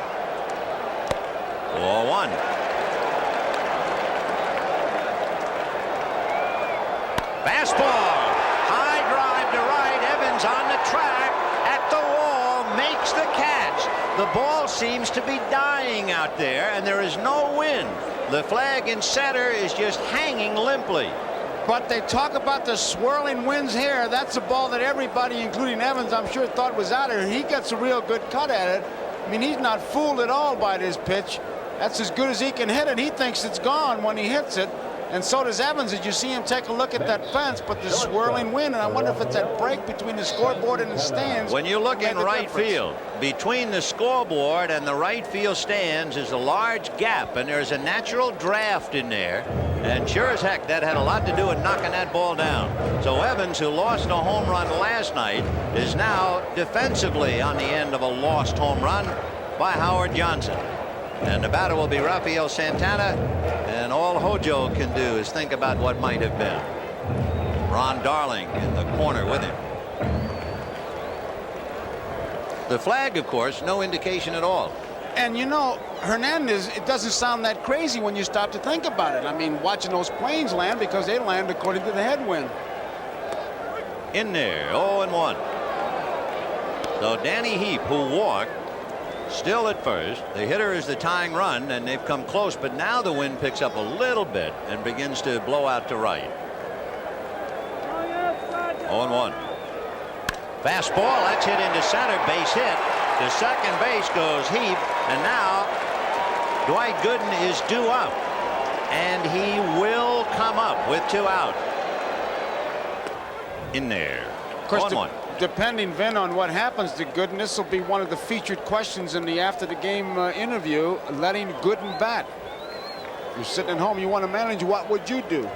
4-1. Fastball. High drive to right. Evans on the track. At the wall. Makes the catch. The ball seems to be dying out there, and there is no wind. The flag in center is just hanging limply. But they talk about the swirling winds here. That's a ball that everybody, including Evans, I'm sure thought was out of here. He gets a real good cut at it. I mean, he's not fooled at all by this pitch. That's as good as he can hit it. He thinks it's gone when he hits it. And so does Evans, as you see him take a look at that fence, but the swirling wind, and I wonder if it's that break between the scoreboard and the stands. When you look in right field, between the scoreboard and the right field stands is a large gap, and there's a natural draft in there. And sure as heck, that had a lot to do with knocking that ball down. So Evans, who lost a home run last night, is now defensively on the end of a lost home run by Howard Johnson. And the batter will be Rafael Santana, and all Hojo can do is think about what might have been. Ron Darling in the corner with him. The flag, of course, no indication at all. And you know, Hernandez, it doesn't sound that crazy when you stop to think about it. I mean, watching those planes land, because they land according to the headwind. In there, 0-1. So Danny Heap, who walked, still at first. The hitter is the tying run, and they've come close, but now the wind picks up a little bit and begins to blow out to right. 0-1. Fastball, that's hit into center, base hit. To second base goes Heap, and now Dwight Gooden is due up, and he will come up with 2 out. In there. Of course, 1-1. Depending, Vin, on what happens to Gooden, this will be one of the featured questions in the after-the-game interview, letting Gooden bat. If you're sitting at home, you want to manage, what would you do?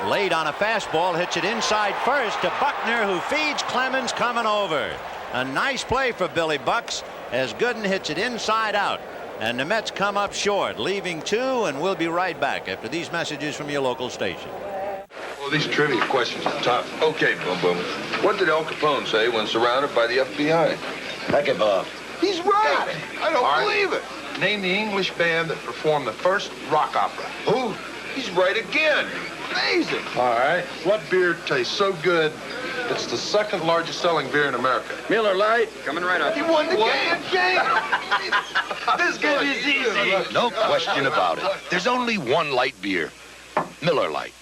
Late on a fastball, hits it inside first to Buckner, who feeds Clemens coming over. A nice play for Billy Bucks as Gooden hits it inside out. And the Mets come up short, leaving 2, and we'll be right back after these messages from your local station. Well, these trivia questions are tough. Okay, Boom Boom. What did Al Capone say when surrounded by the FBI? Heck it, Bob. He's right. I don't believe it. Name the English band that performed the first rock opera. Who? He's right again. Amazing. All right. What beer tastes so good it's the second largest selling beer in America? Miller Lite. Coming right up. He won the game. This game is easy. No question about it. There's only one light beer. Miller Lite.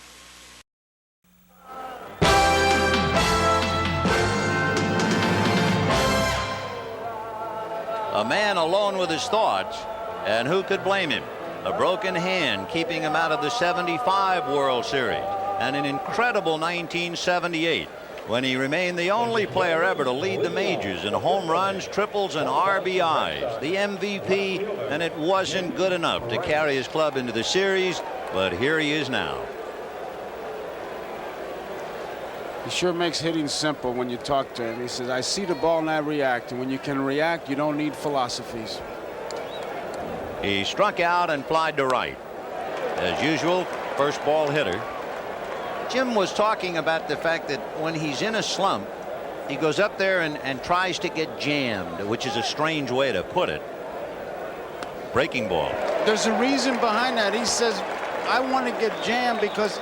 A man alone with his thoughts, and who could blame him? A broken hand keeping him out of the '75 World Series, and an incredible 1978. when he remained the only player ever to lead the majors in home runs, triples, and RBIs, the MVP, and it wasn't good enough to carry his club into the series, but here he is now. He sure makes hitting simple when you talk to him. He says, I see the ball and I react, and when you can react, you don't need philosophies. He struck out and flied to right. As usual, first ball hitter. Jim was talking about the fact that when he's in a slump, he goes up there and tries to get jammed, which is a strange way to put it. Breaking ball. There's a reason behind that. He says, I want to get jammed because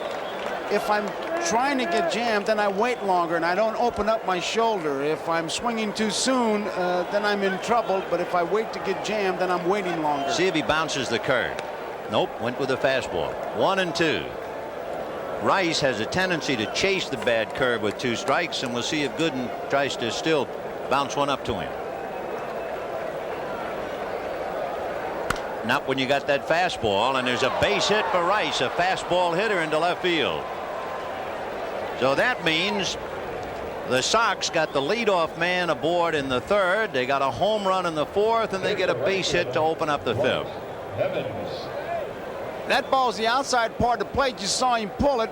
if I'm trying to get jammed, then I wait longer and I don't open up my shoulder. If I'm swinging too soon, then I'm in trouble. But if I wait to get jammed, then I'm waiting longer. See if he bounces the curve. Nope, went with a fastball. 1-2. Rice has a tendency to chase the bad curve with 2 strikes, and we'll see if Gooden tries to still bounce one up to him. Not when you got that fastball, and there's a base hit for Rice, a fastball hitter into left field. So that means the Sox got the leadoff man aboard in the 3rd. They got a home run in the 4th, and they get a base hit to open up the 5th. That ball's the outside part of the plate. You saw him pull it.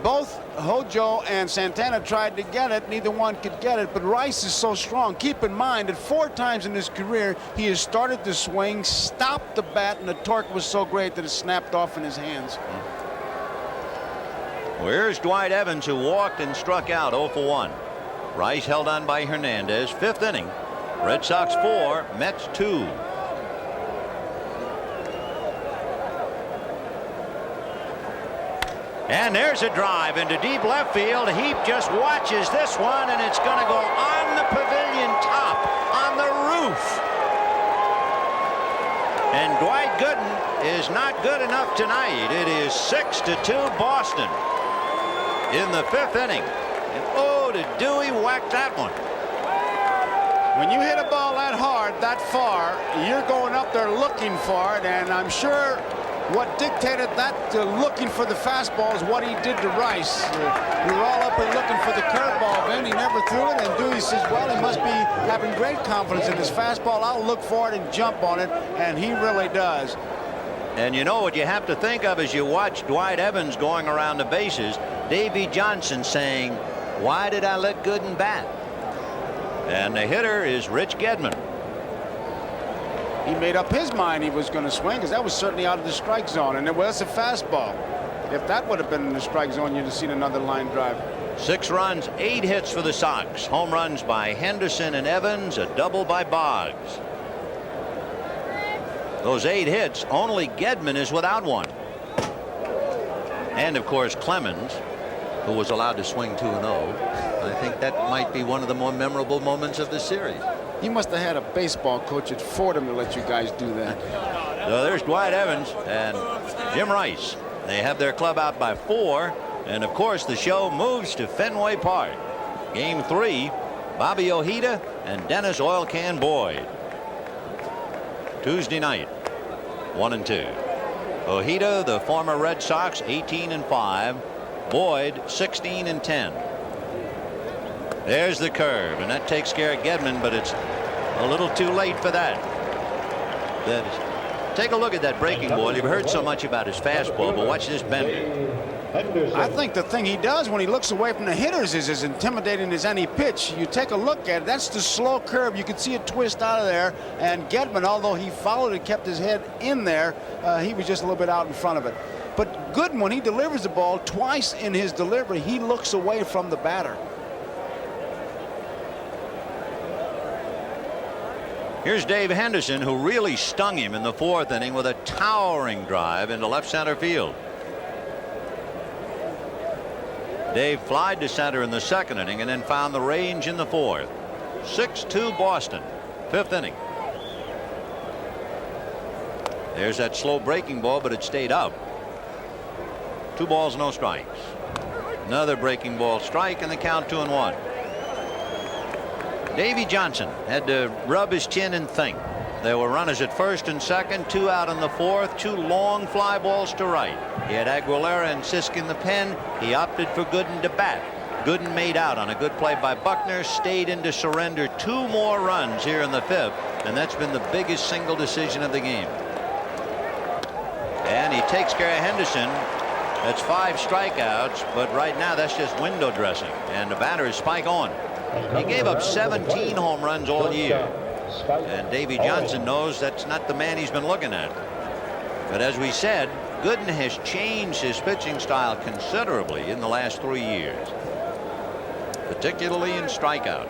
Both Hojo and Santana tried to get it. Neither one could get it, but Rice is so strong. Keep in mind that 4 times in his career he has started to swing, stopped the bat, and the torque was so great that it snapped off in his hands. Where's Dwight Evans, who walked and struck out 0 for 1. Rice held on by Hernandez. 5th inning. Red Sox 4, Mets 2. And there's a drive into deep left field. Heap just watches this one, and it's going to go on the pavilion top, on the roof. And Dwight Gooden is not good enough tonight. It is 6-2 Boston in the 5th inning. And oh, did Dewey whack that one. When you hit a ball that hard, that far, you're going up there looking for it, and I'm sure what dictated that looking for the fastball is what he did to Rice. We were all up there looking for the curveball, then he never threw it, and Dewey says, well, he must be having great confidence in his fastball. I'll look for it and jump on it, and he really does. And you know what you have to think of as you watch Dwight Evans going around the bases, Davey Johnson saying, why did I let Gooden bat? And the hitter is Rich Gedman. He made up his mind he was going to swing, because that was certainly out of the strike zone, and it was a fastball. If that would have been in the strike zone, you'd have seen another line drive. 6 runs, 8 hits for the Sox. Home runs by Henderson and Evans, a double by Boggs. Those 8 hits, only Gedman is without one. And of course Clemens, who was allowed to swing 2-0. I think that might be one of the more memorable moments of the series. He must have had a baseball coach at Fordham to let you guys do that. So there's Dwight Evans and Jim Rice. They have their club out by 4, and of course the show moves to Fenway Park. Game 3, Bobby Ojeda and Dennis Oil Can Boyd. Tuesday night, 1-2. Ojeda, the former Red Sox, 18-5. Boyd, 16-10. There's the curve, and that takes care of Gedman, but it's a little too late for that. Take a look at that breaking ball. You've heard so much about his fastball, but watch this bender. I think the thing he does when he looks away from the hitters is as intimidating as any pitch. You take a look at it, that's the slow curve. You can see it twist out of there, and Gedman, although he followed and kept his head in there, he was just a little bit out in front of it. But Gooden, when he delivers the ball, twice in his delivery, he looks away from the batter. Here's Dave Henderson, who really stung him in the 4th inning with a towering drive into left center field. Dave flied to center in the 2nd inning and then found the range in the 4th. 6-2 Boston, 5th inning. There's that slow breaking ball, but it stayed up. 2 balls, no strikes. Another breaking ball strike, and the count 2-1. Davey Johnson had to rub his chin and think. There were runners at 1st and 2nd, 2 out in the 4th, 2 long fly balls to right. He had Aguilera and Sisk in the pen. He opted for Gooden to bat. Gooden made out on a good play by Buckner, stayed in to surrender 2 more runs here in the 5th, and that's been the biggest single decision of the game. And he takes care of Henderson. That's 5 strikeouts, but right now that's just window dressing, and the batter is Spike Owen. He gave up 17 home runs all year, and Davey Johnson knows that's not the man he's been looking at. But as we said, Gooden has changed his pitching style considerably in the last 3 years, particularly in strikeouts.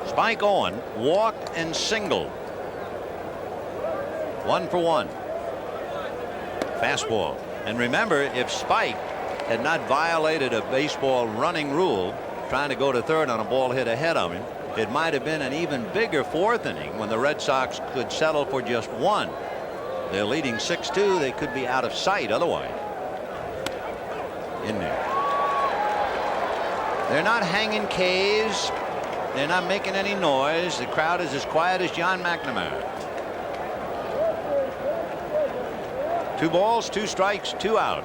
Spike Owen walked and singled. 1 for 1. Fastball. And remember, if Spike had not violated a baseball running rule, trying to go to third on a ball hit ahead of him, it might have been an even bigger 4th inning when the Red Sox could settle for just 1. They're leading 6-2. They could be out of sight otherwise. In there. They're not hanging K's. They're not making any noise. The crowd is as quiet as John McNamara. 2 balls, 2 strikes, 2 out.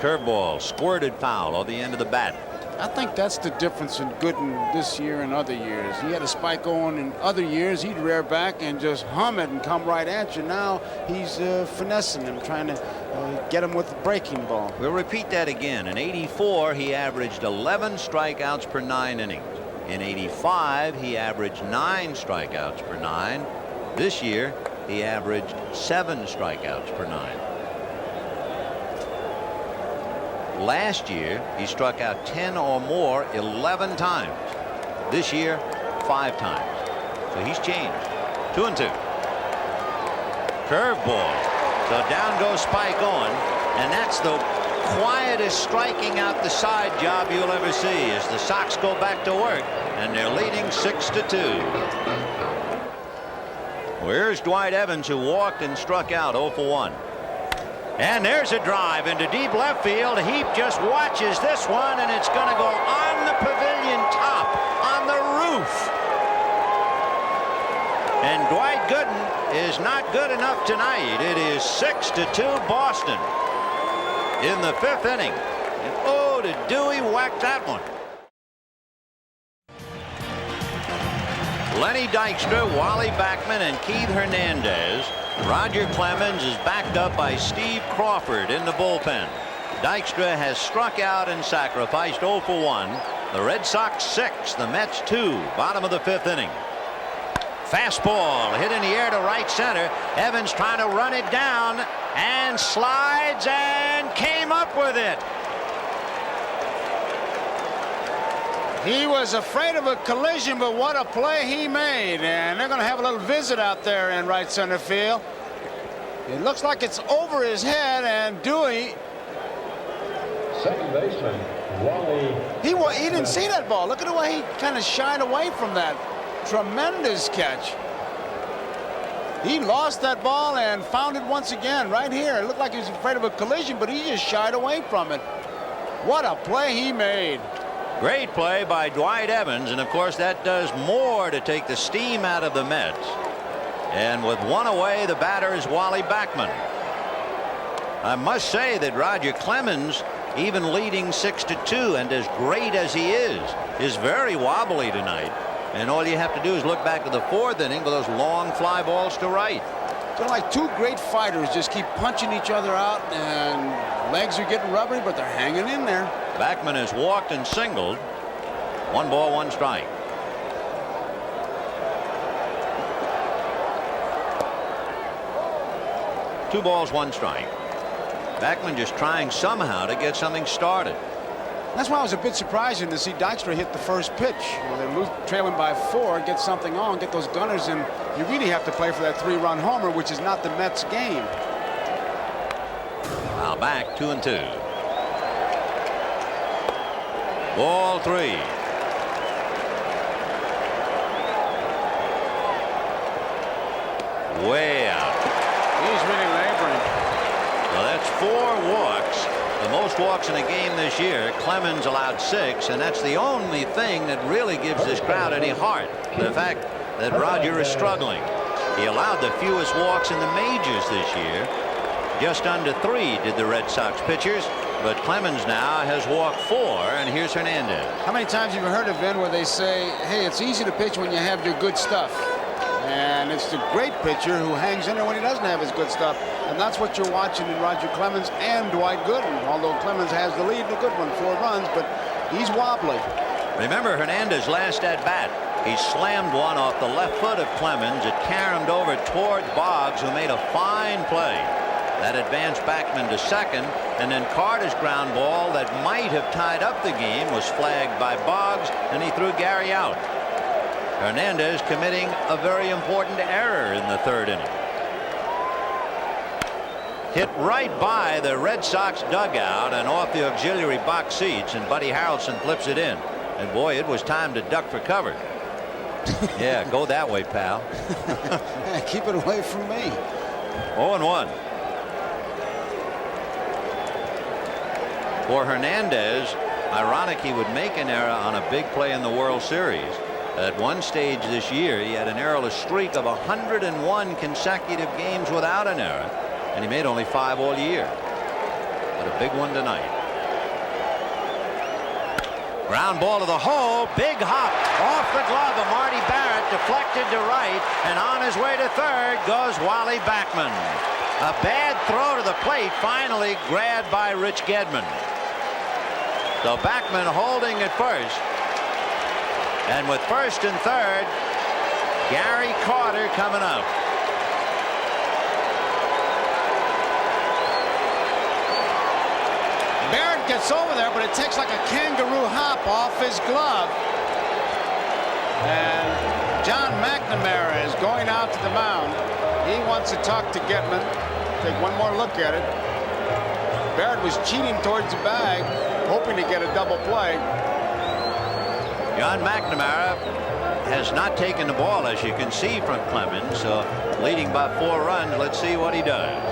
Curveball, squirted foul on the end of the bat. I think that's the difference in Gooden this year and other years. He had a Spike on in other years. He'd rear back and just hum it and come right at you. Now he's finessing him, trying to get him with the breaking ball. We'll repeat that again. In '84, he averaged 11 strikeouts per 9 innings. In '85, he averaged 9 strikeouts per 9. This year, he averaged 7 strikeouts per 9. Last year, he struck out 10 or more 11 times. This year, 5 times. So he's changed. 2-2. Curveball. So down goes Spike Owen, and that's the quietest striking out the side job you'll ever see as the Sox go back to work, and they're leading 6-2. Where's Dwight Evans, who walked and struck out 0 for 1. And there's a drive into deep left field. Heap just watches this one, and it's going to go on the pavilion top, on the roof. And Dwight Gooden is not good enough tonight. It is 6-2 Boston in the 5th inning. And oh, did Dewey whack that one. Lenny Dykstra, Wally Backman, and Keith Hernandez. Roger Clemens is backed up by Steve Crawford in the bullpen. Dykstra has struck out and sacrificed 0 for 1. The Red Sox 6, the Mets 2, bottom of the 5th inning. Fastball hit in the air to right center. Evans trying to run it down and slides and came up with it. He was afraid of a collision, but what a play he made. And they're going to have a little visit out there in right center field. It looks like it's over his head, and Dewey. Second baseman, Wally. He didn't see that ball. Look at the way he kind of shied away from that. Tremendous catch. He lost that ball and found it once again right here. It looked like he was afraid of a collision, but he just shied away from it. What a play he made. Great play by Dwight Evans, and of course that does more to take the steam out of the Mets. And with 1 away, the batter is Wally Backman. I must say that Roger Clemens, even leading 6-2, and as great as he is very wobbly tonight. And all you have to do is look back to the 4th inning with those long fly balls to right. They're like 2 great fighters, just keep punching each other out, and legs are getting rubbery, but they're hanging in there. Backman has walked and singled. 1 ball, 1 strike. Two balls, 1 strike. Backman just trying somehow to get something started. That's why it was a bit surprising to see Dykstra hit the first pitch. They're trailing by 4, get something on, get those gunners, and you really have to play for that 3-run homer, which is not the Mets game. Now back 2-2. Ball 3. Way out. He's really laboring. Well, that's 4 walks. The most walks in a game this year. Clemens allowed 6, and that's the only thing that really gives this crowd any heart. The fact that Roger is struggling. He allowed the fewest walks in the majors this year. Just under 3 did the Red Sox pitchers. But Clemens now has walked 4, and here's Hernandez. How many times have you heard of Vin where they say, hey, it's easy to pitch when you have your good stuff? And it's the great pitcher who hangs in there when he doesn't have his good stuff. And that's what you're watching in Roger Clemens and Dwight Gooden. Although Clemens has the lead, the good one, 4 runs, but he's wobbly. Remember Hernandez last at bat. He slammed one off the left foot of Clemens. It caromed over toward Boggs, who made a fine play. That advanced Backman to second, and then Carter's ground ball that might have tied up the game was flagged by Boggs, and he threw Gary out. Hernandez committing a very important error in the 3rd inning. Hit right by the Red Sox dugout and off the auxiliary box seats, and Buddy Harrelson flips it in. And boy, it was time to duck for cover. Yeah, go that way, pal. Keep it away from me. 0-1. For Hernandez, ironic he would make an error on a big play in the World Series. At one stage this year, he had an errorless streak of 101 consecutive games without an error, and he made only 5 all year. But a big one tonight. Ground ball to the hole. Big hop off the glove of Marty Barrett, deflected to right, and on his way to 3rd goes Wally Backman. A bad throw to the plate, finally grabbed by Rich Gedman. So Backman holding at first. And with 1st and 3rd, Gary Carter coming up. Barrett gets over there, but it takes like a kangaroo hop off his glove. And John McNamara is going out to the mound. He wants to talk to Gedman. Take one more look at it. Barrett was cheating towards the bag, hoping to get a double play. John McNamara has not taken the ball, as you can see from Clemens. So leading by 4 runs. Let's see what he does.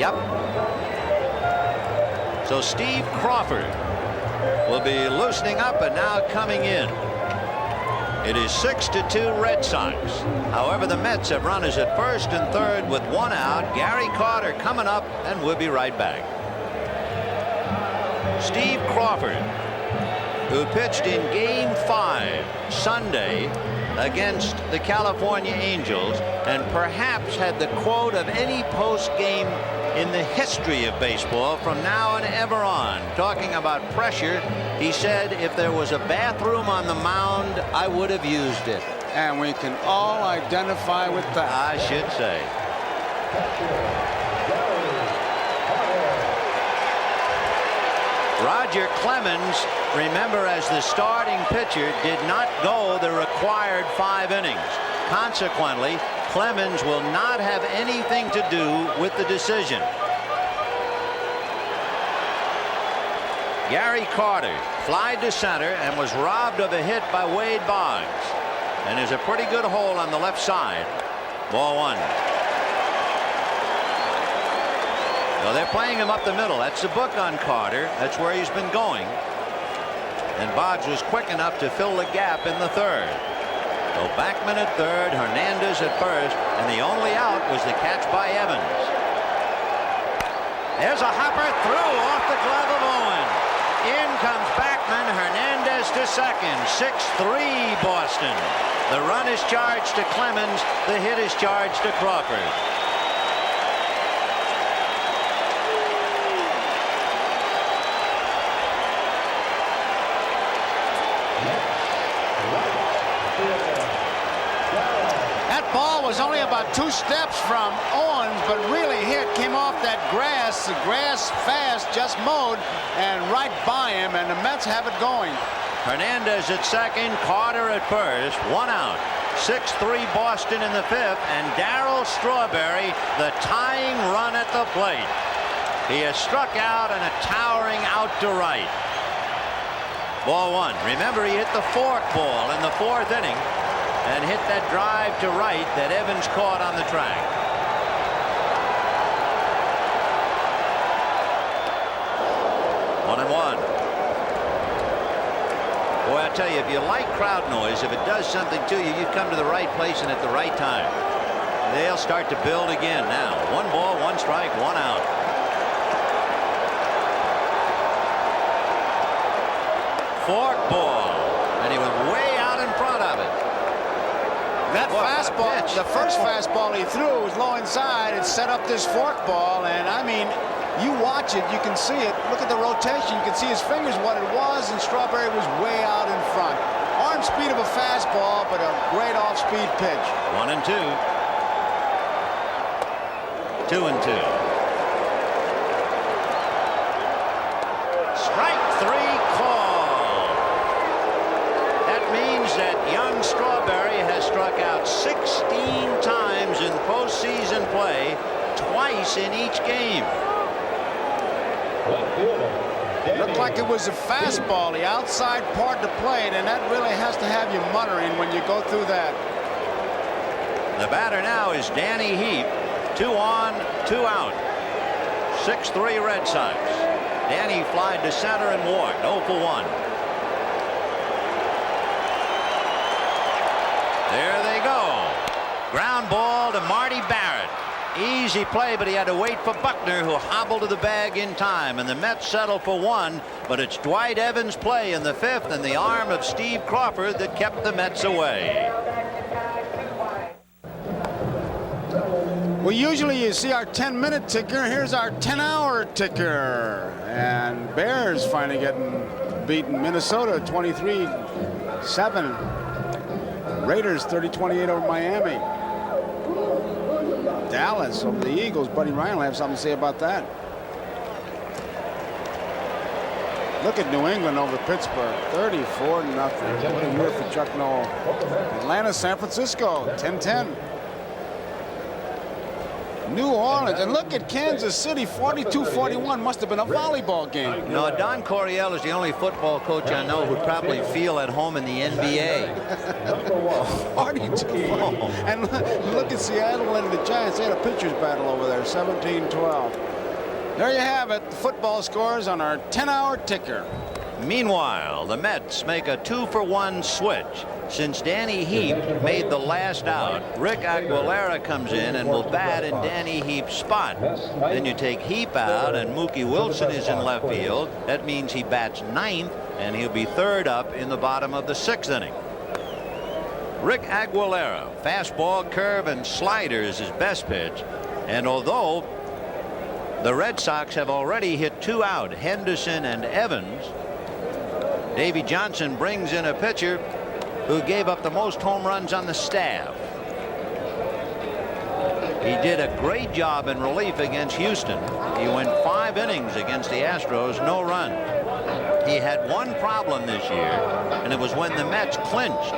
Yep. So Steve Crawford will be loosening up and now coming in. It is 6-2 Red Sox. However, the Mets have runners at 1st and 3rd with 1 out. Gary Carter coming up, and we'll be right back. Steve Crawford, who pitched in Game 5 Sunday against the California Angels, and perhaps had the quote of any post-game in the history of baseball from now and ever on. Talking about pressure, he said, if there was a bathroom on the mound, I would have used it. And we can all identify with that. I should say. Roger Clemens, remember, as the starting pitcher, did not go the required 5 innings. Consequently, Clemens will not have anything to do with the decision. Gary Carter flied to center and was robbed of a hit by Wade Boggs. And there's a pretty good hole on the left side. Ball 1. So they're playing him up the middle. That's the book on Carter. That's where he's been going. And Boggs was quick enough to fill the gap in the 3rd. So Backman at 3rd, Hernandez at 1st, and the only out was the catch by Evans. There's a hopper through off the glove of Owen. In comes Backman, Hernandez to second. 6-3 Boston. The run is charged to Clemens. The hit is charged to Crawford. Was only about 2 steps from Owens, but really hit, came off that grass. The grass fast, just mowed, and right by him, and the Mets have it going. Hernandez at second, Carter at first, 1 out. 6-3 Boston in the 5th, and Darryl Strawberry, the tying run at the plate. He has struck out and a towering out to right. Ball 1. Remember, he hit the fork ball in the 4th inning and hit that drive to right that Evans caught on the track. One and one. Boy, I tell you, if you like crowd noise, if it does something to you, you come to the right place and at the right time. They'll start to build again now. 1 ball, 1 strike, 1 out. fork ball, and he was way out in front of it. That fastball, the first fastball he threw was low inside. It set up this fork ball, and I mean, you watch it, you can see it. Look at the rotation. You can see his fingers what it was, and Strawberry was way out in front. Arm speed of a fastball, but a great off-speed pitch. 1-2. 2-2. Strike 3 call. That means that young Strawberry has struck out 16 times in postseason play, twice in each game. Looked like it was a fastball, the outside part of the plate, and that really has to have you muttering when you go through that. The batter now is Danny Heap. 2 on, 2 out. 6-3 Red Sox. Danny flied to center and walked. 0 for 1. There they go. Ground ball to Marty Barrett. Easy play, but he had to wait for Buckner, who hobbled to the bag in time, and the Mets settle for 1, but it's Dwight Evans' play in the 5th and the arm of Steve Crawford that kept the Mets away. Well, usually you see our 10-minute ticker. Here's our 10-hour ticker, and Bears finally getting beaten. Minnesota 23-7. Raiders 30-28 over Miami. Dallas over the Eagles. Buddy Ryan will have something to say about that. Look at New England over Pittsburgh, 34-0. What a year for Chuck Noll. Atlanta, San Francisco, 10-10. New Orleans, and look at Kansas City, 42-41. Must have been a volleyball game. No, Don Coryell is the only football coach I know who'd probably feel at home in the NBA. 42. And look at Seattle and the Giants. They had a pitcher's battle over there, 17-12. There you have it, the football scores on our 10-hour ticker. Meanwhile, the Mets make a 2-for-1 switch. Since Danny Heap made the last out, Rick Aguilera comes in and will bat in Danny Heap's spot. Then you take Heap out and Mookie Wilson is in left field. That means he bats 9th, and he'll be 3rd up in the bottom of the 6th inning. Rick Aguilera, fastball, curve, and slider is his best pitch. And although the Red Sox have already hit 2 out, Henderson and Evans, Davy Johnson brings in a pitcher who gave up the most home runs on the staff. He did a great job in relief against Houston. He went 5 innings against the Astros, no runs. He had one problem this year, and it was when the Mets clinched.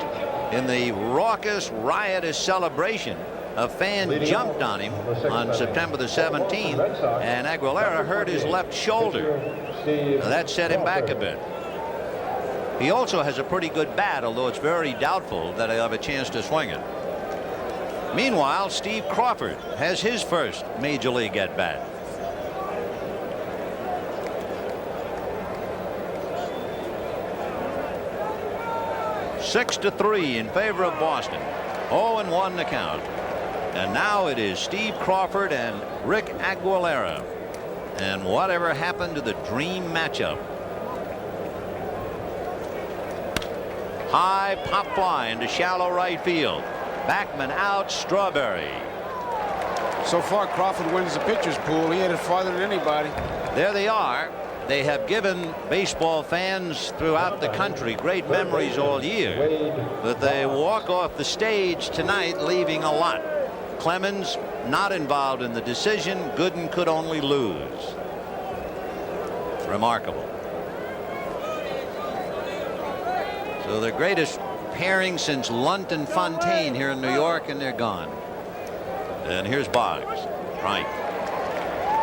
In the raucous, riotous celebration, a fan jumped on him on September the 17th, and Aguilera hurt his left shoulder. Now, that set him back a bit. He also has a pretty good bat, although it's very doubtful that he'll have a chance to swing it. Meanwhile, Steve Crawford has his first major league at bat. (6-3) in favor of Boston. 0-1 the count. And now it is Steve Crawford and Rick Aguilera. And whatever happened to the dream matchup? High pop fly into shallow right field. Backman out, Strawberry. So far, Crawford wins the pitcher's pool. He hit it farther than anybody. There they are. They have given baseball fans throughout the country great memories all year. But they walk off the stage tonight leaving a lot. Clemens not involved in the decision. Gooden could only lose. Remarkable. So the greatest pairing since Lunt and Fontaine here in New York, and they're gone. And here's Boggs. Right.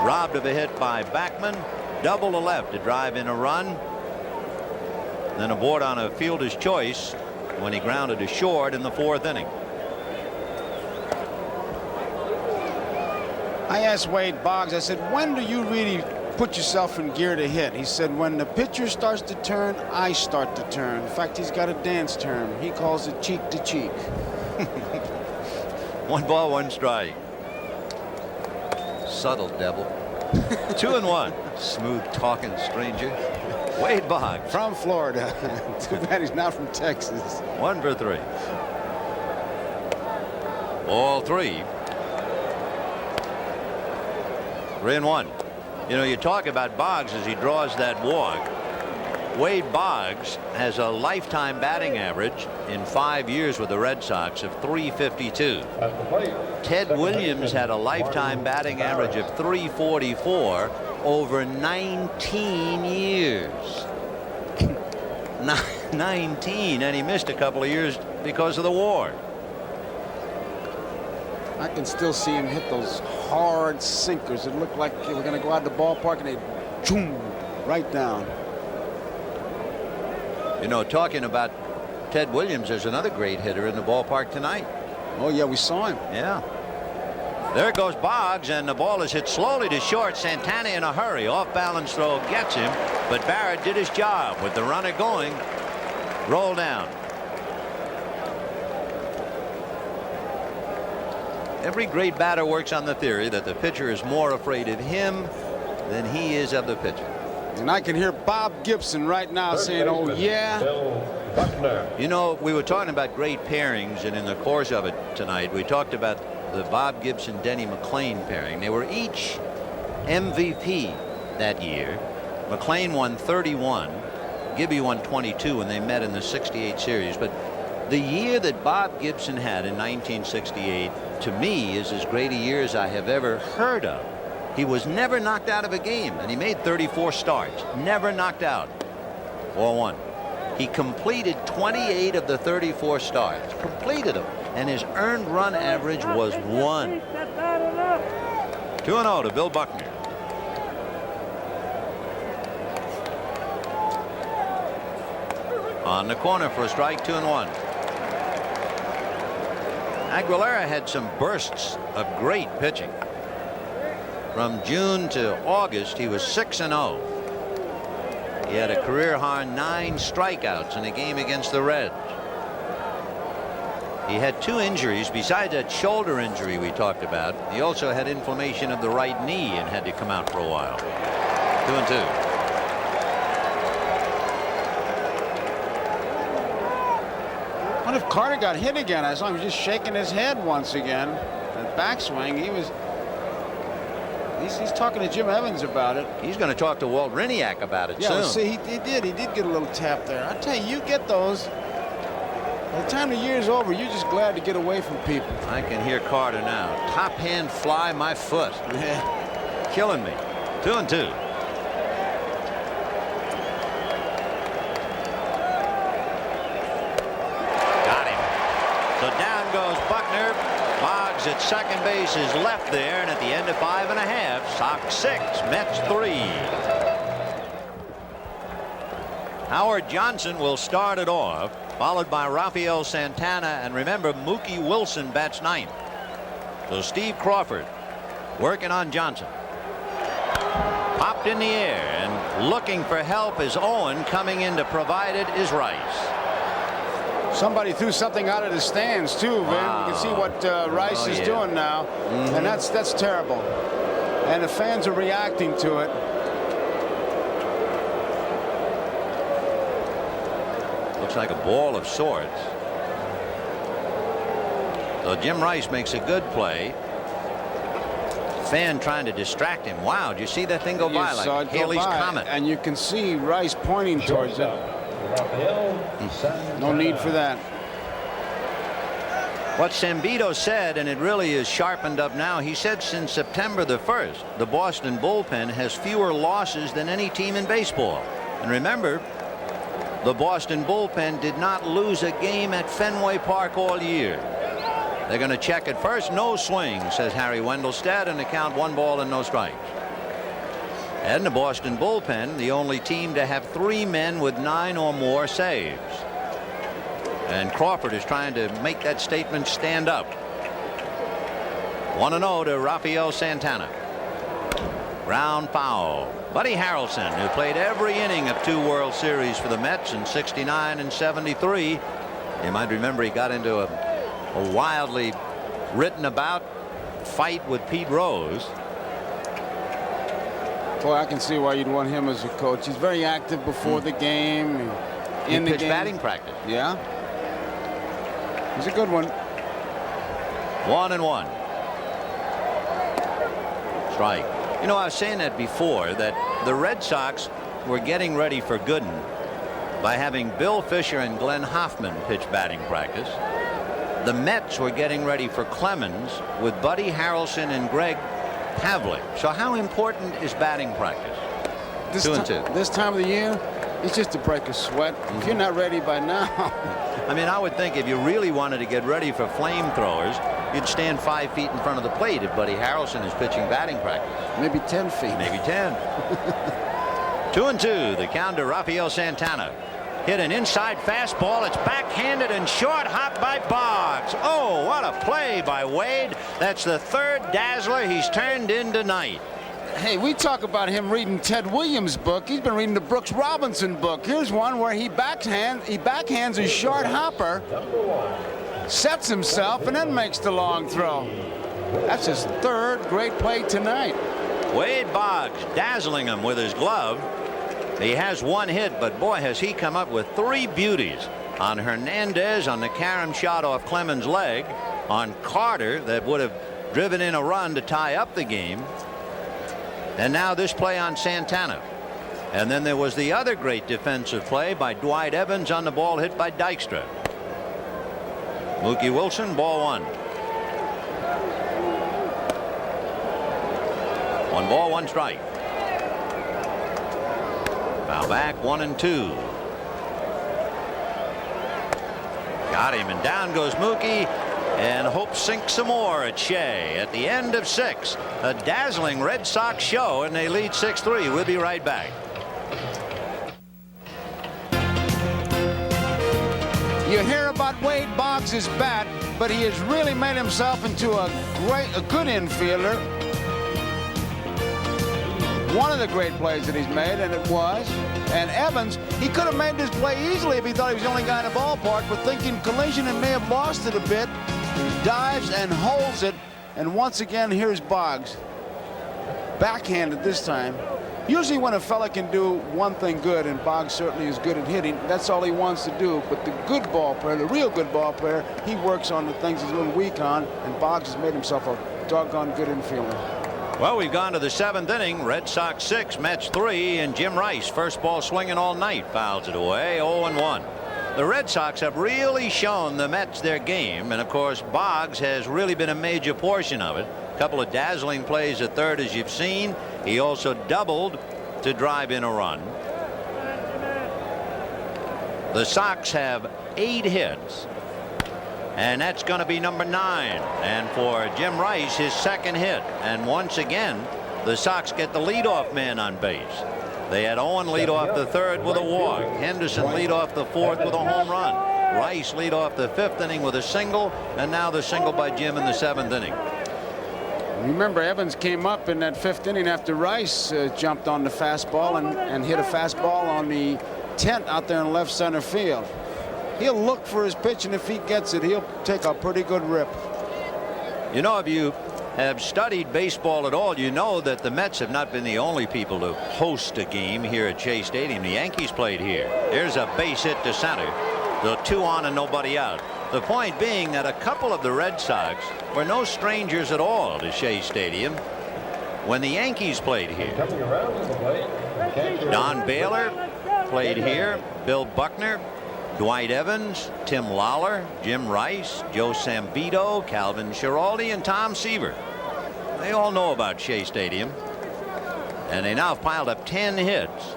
Robbed of a hit by Backman. Double to left to drive in a run. Then aboard on a fielder's choice when he grounded to short in the 4th inning. I asked Wade Boggs, I said, when do you really put yourself in gear to hit? He said, when the pitcher starts to turn, I start to turn. In fact, he's got a dance term. He calls it cheek to cheek. 1 ball, 1 strike. Subtle devil. 2-1. Smooth talking stranger. Wade Boggs. From Florida. Too bad he's not from Texas. 1 for 3. Ball 3. 3-1. You know, you talk about Boggs as he draws that walk. Wade Boggs has a lifetime batting average in 5 years with the Red Sox of .352. Ted Williams had a lifetime batting average of .344 over 19 years. 19, and he missed a couple of years because of the war. I can still see him hit those hard sinkers. It looked like they were going to go out of the ballpark and they zoom right down. You know, talking about Ted Williams, there's another great hitter in the ballpark tonight. Oh, yeah, we saw him. Yeah. There goes Boggs, and the ball is hit slowly to short. Santana in a hurry. Off-balance throw gets him, but Barrett did his job with the runner going. Roll down. Every great batter works on the theory that the pitcher is more afraid of him than he is of the pitcher. And I can hear Bob Gibson right now saying, oh, yeah. You know, we were talking about great pairings, and in the course of it tonight, we talked about the Bob Gibson, Denny McLain pairing. They were each MVP that year. McLain won 31. Gibby won 22 when they met in the '68 series. But the year that Bob Gibson had in 1968, to me, is as great a year as I have ever heard of. He was never knocked out of a game, and he made 34 starts. Never knocked out. 4-1. He completed 28 of the 34 starts. Completed them. And his earned run average was 1. 2-0 to Bill Buckner. On the corner for a strike, 2-1. Aguilera had some bursts of great pitching. From June to August, he was 6-0. He had a career-high 9 strikeouts in a game against the Reds. He had 2 injuries besides that shoulder injury we talked about. He also had inflammation of the right knee and had to come out for a while. 2-2. What if Carter got hit again? I saw him just shaking his head once again. That backswing, he's talking to Jim Evans about it. He's going to talk to Walt Riniak about it soon. Yeah, see, he did get a little tap there. I tell you get those. By the time the year's over, you're just glad to get away from people. I can hear Carter now. Top hand fly my foot. Yeah. Killing me. 2-2. Got him. So down goes Buckner. Boggs at second base is left there, and at the end of 5.5, Sox 6, Mets 3. Howard Johnson will start it off, followed by Rafael Santana, and remember, Mookie Wilson bats 9th. So Steve Crawford working on Johnson. Popped in the air, and looking for help is Owen. Coming in to provide it is Rice. Somebody threw something out of the stands too, Vin. Wow. You can see what Rice is doing now, and that's terrible. And the fans are reacting to it. Looks like a ball of sorts. So Jim Rice makes a good play. Fan trying to distract him. Wow, did you see that thing go by like Halley's Comet? And you can see Rice pointing towards it. No need for that. What Sambito said, and it really is sharpened up now, he said since September the 1st, the Boston bullpen has fewer losses than any team in baseball. And remember, the Boston bullpen did not lose a game at Fenway Park all year. They're going to check it first. No swing, says Harry Wendelstedt, and the count 1 ball and no strikes. And the Boston bullpen, the only team to have 3 men with 9 or more saves. And Crawford is trying to make that statement stand up. 1-0 to Rafael Santana. Ground foul. Buddy Harrelson, who played every inning of 2 World Series for the Mets in '69 and '73. You might remember he got into a wildly written about fight with Pete Rose. Boy, I can see why you'd want him as a coach. He's very active before the game. In the pitched game. batting practice. Yeah. He's a good one. 1-1. Strike. You know, I was saying that before, that the Red Sox were getting ready for Gooden by having Bill Fisher and Glenn Hoffman pitch batting practice. The Mets were getting ready for Clemens with Buddy Harrelson and Greg Pavlik. So how important is batting practice? 2-2. This time of the year, it's just to break a sweat. If you're not ready by now. I mean, I would think if you really wanted to get ready for flamethrowers, you'd stand 5 feet in front of the plate if Buddy Harrelson is pitching batting practice. Maybe 10 feet. Maybe 10. 2-2. The count to Rafael Santana. Hit an inside fastball. It's backhanded and short hop by Boggs. Oh, what a play by Wade. That's the third dazzler he's turned in tonight. Hey, we talk about him reading Ted Williams' book. He's been reading the Brooks Robinson book. Here's one where he backhands a short hopper, sets himself, and then makes the long throw. That's his third great play tonight. Wade Boggs dazzling him with his glove. He has one hit, but boy, has he come up with three beauties. On Hernandez on the carom shot off Clemens' leg, on Carter that would have driven in a run to tie up the game, and now this play on Santana. And then there was the other great defensive play by Dwight Evans on the ball hit by Dykstra. Mookie Wilson, ball one. 1 ball, 1 strike. Foul back, 1-2. Got him, and down goes Mookie, and Hope sinks some more at Shea at the end of 6. A dazzling Red Sox show, and they lead 6-3. We'll be right back. You hear about Wade Boggs' bat, but he has really made himself into a good infielder. One of the great plays that he's made, and it was. And Evans, he could have made this play easily if he thought he was the only guy in the ballpark, but thinking collision and may have lost it a bit. He dives and holds it, and once again, here's Boggs. Backhanded this time. Usually when a fella can do one thing good, and Boggs certainly is good at hitting, that's all he wants to do. But the good ball player, the real good ball player, he works on the things he's a little weak on, and Boggs has made himself a doggone good infielder. Well, we've gone to the 7th inning. Red Sox 6, Mets 3, and Jim Rice, first ball swinging all night, fouls it away, 0-1. The Red Sox have really shown the Mets their game, and of course Boggs has really been a major portion of it. A couple of dazzling plays at third, as you've seen. He also doubled to drive in a run. The Sox have 8 hits, and that's going to be number 9. And for Jim Rice, his second hit. And once again, the Sox get the leadoff man on base. They had Owen lead off the 3rd with a walk. Henderson lead off the 4th with a home run. Rice lead off the 5th inning with a single, and now the single by Jim in the 7th inning. Remember, Evans came up in that 5th inning after Rice jumped on the fastball and hit a fastball on the tent out there in left center field. He'll look for his pitch, and if he gets it, he'll take a pretty good rip. You know, if you have studied baseball at all, you know that the Mets have not been the only people to host a game here at Shea Stadium. The Yankees played here. There's a base hit to center. The 2 on and nobody out. The point being that a couple of the Red Sox were no strangers at all to Shea Stadium when the Yankees played here. Don Baylor played here. Bill Buckner, Dwight Evans, Tim Lawler, Jim Rice, Joe Sambito, Calvin Schiraldi, and Tom Seaver. They all know about Shea Stadium, and they now have piled up 10 hits.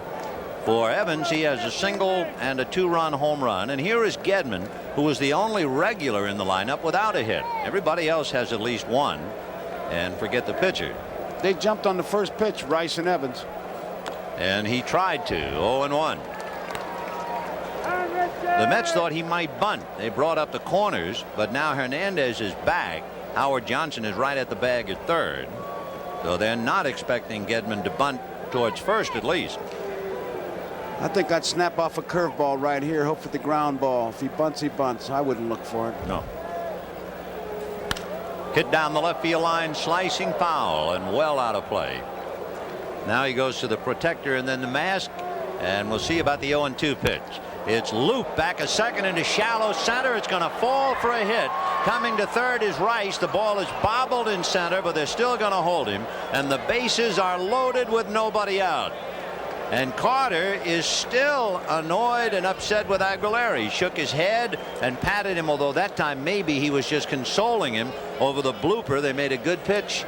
For Evans, he has a single and a 2-run home run, and here is Gedman, who was the only regular in the lineup without a hit. Everybody else has at least one, and forget the pitcher. They jumped on the first pitch, Rice and Evans. And he tried to, 0-1. The Mets thought he might bunt. They brought up the corners, but now Hernandez is back. Howard Johnson is right at the bag at 3rd. So they're not expecting Gedman to bunt towards first, at least. I think I'd snap off a curveball right here, hope for the ground ball. If he bunts, he bunts. I wouldn't look for it. No. Hit down the left field line, slicing foul, and well out of play. Now he goes to the protector and then the mask, and we'll see about the 0-2 pitch. It's looped back a second into shallow center. It's going to fall for a hit. Coming to third is Rice. The ball is bobbled in center, but they're still going to hold him, and the bases are loaded with nobody out. And Carter is still annoyed and upset with Aguilera. He shook his head and patted him, although that time maybe he was just consoling him over the blooper. They made a good pitch,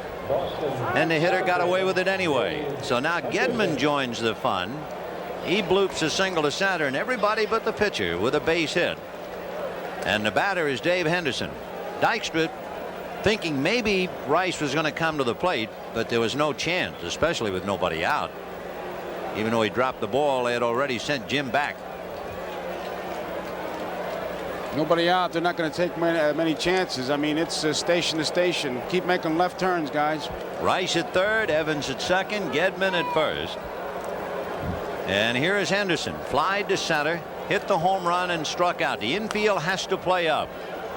and the hitter got away with it anyway. So now Gedman joins the fun. He bloops a single to center, and everybody but the pitcher with a base hit. And the batter is Dave Henderson. Dykstra thinking maybe Rice was going to come to the plate, but there was no chance, especially with nobody out. Even though he dropped the ball, they had already sent Jim back. Nobody out. They're not going to take many chances. I mean, it's station to station. Keep making left turns, guys. Rice at third, Evans at second, Gedman at first. And here is Henderson. Flied to center, hit the home run, and struck out. The infield has to play up.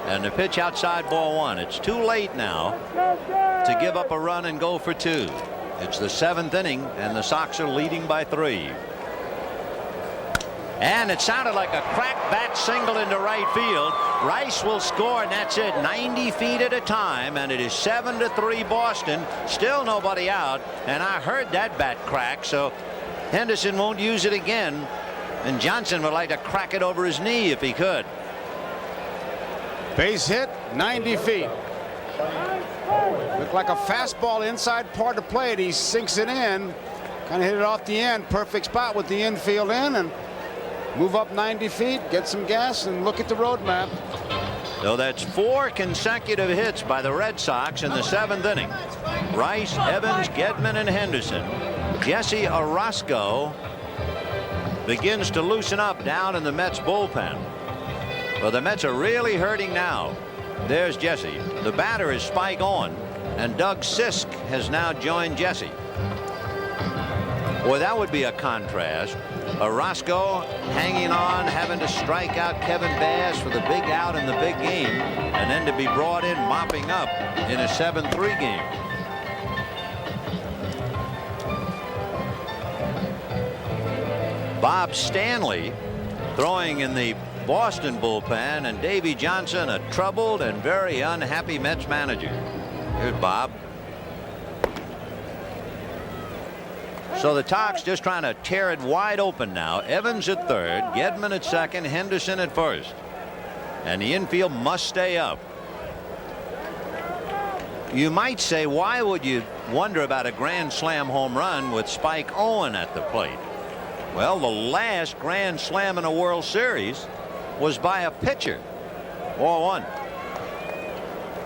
And the pitch outside, ball one. It's too late now to give up a run and go for two. It's the 7th inning, and the Sox are leading by 3. And it sounded like a crack bat single into right field. Rice will score, and that's it. 90 feet at a time, and it is 7-3 Boston. Still nobody out, and I heard that bat crack, so Henderson won't use it again, and Johnson would like to crack it over his knee if he could. Base hit, 90 feet. Looked like a fastball inside part of the plate. He sinks it in, kind of hit it off the end. Perfect spot with the infield in, and move up 90 feet, get some gas, and look at the road map. So that's 4 consecutive hits by the Red Sox in the 7th inning. Rice, Evans, Gedman, and Henderson. Jesse Orozco begins to loosen up down in the Mets bullpen. Well, the Mets are really hurting now. There's Jesse. The batter is Spike Owen, and Doug Sisk has now joined Jesse. Boy, that would be a contrast. Orozco hanging on, having to strike out Kevin Bass for the big out in the big game, and then to be brought in mopping up in a 7-3 game. Bob Stanley throwing in the Boston bullpen, and Davey Johnson, a troubled and very unhappy Mets manager. Here's Bob. So the Sox just trying to tear it wide open now. Evans at third, Gedman at second, Henderson at first, and the infield must stay up. You might say, why would you wonder about a grand slam home run with Spike Owen at the plate? Well, the last grand slam in a World Series was by a pitcher. 4-1.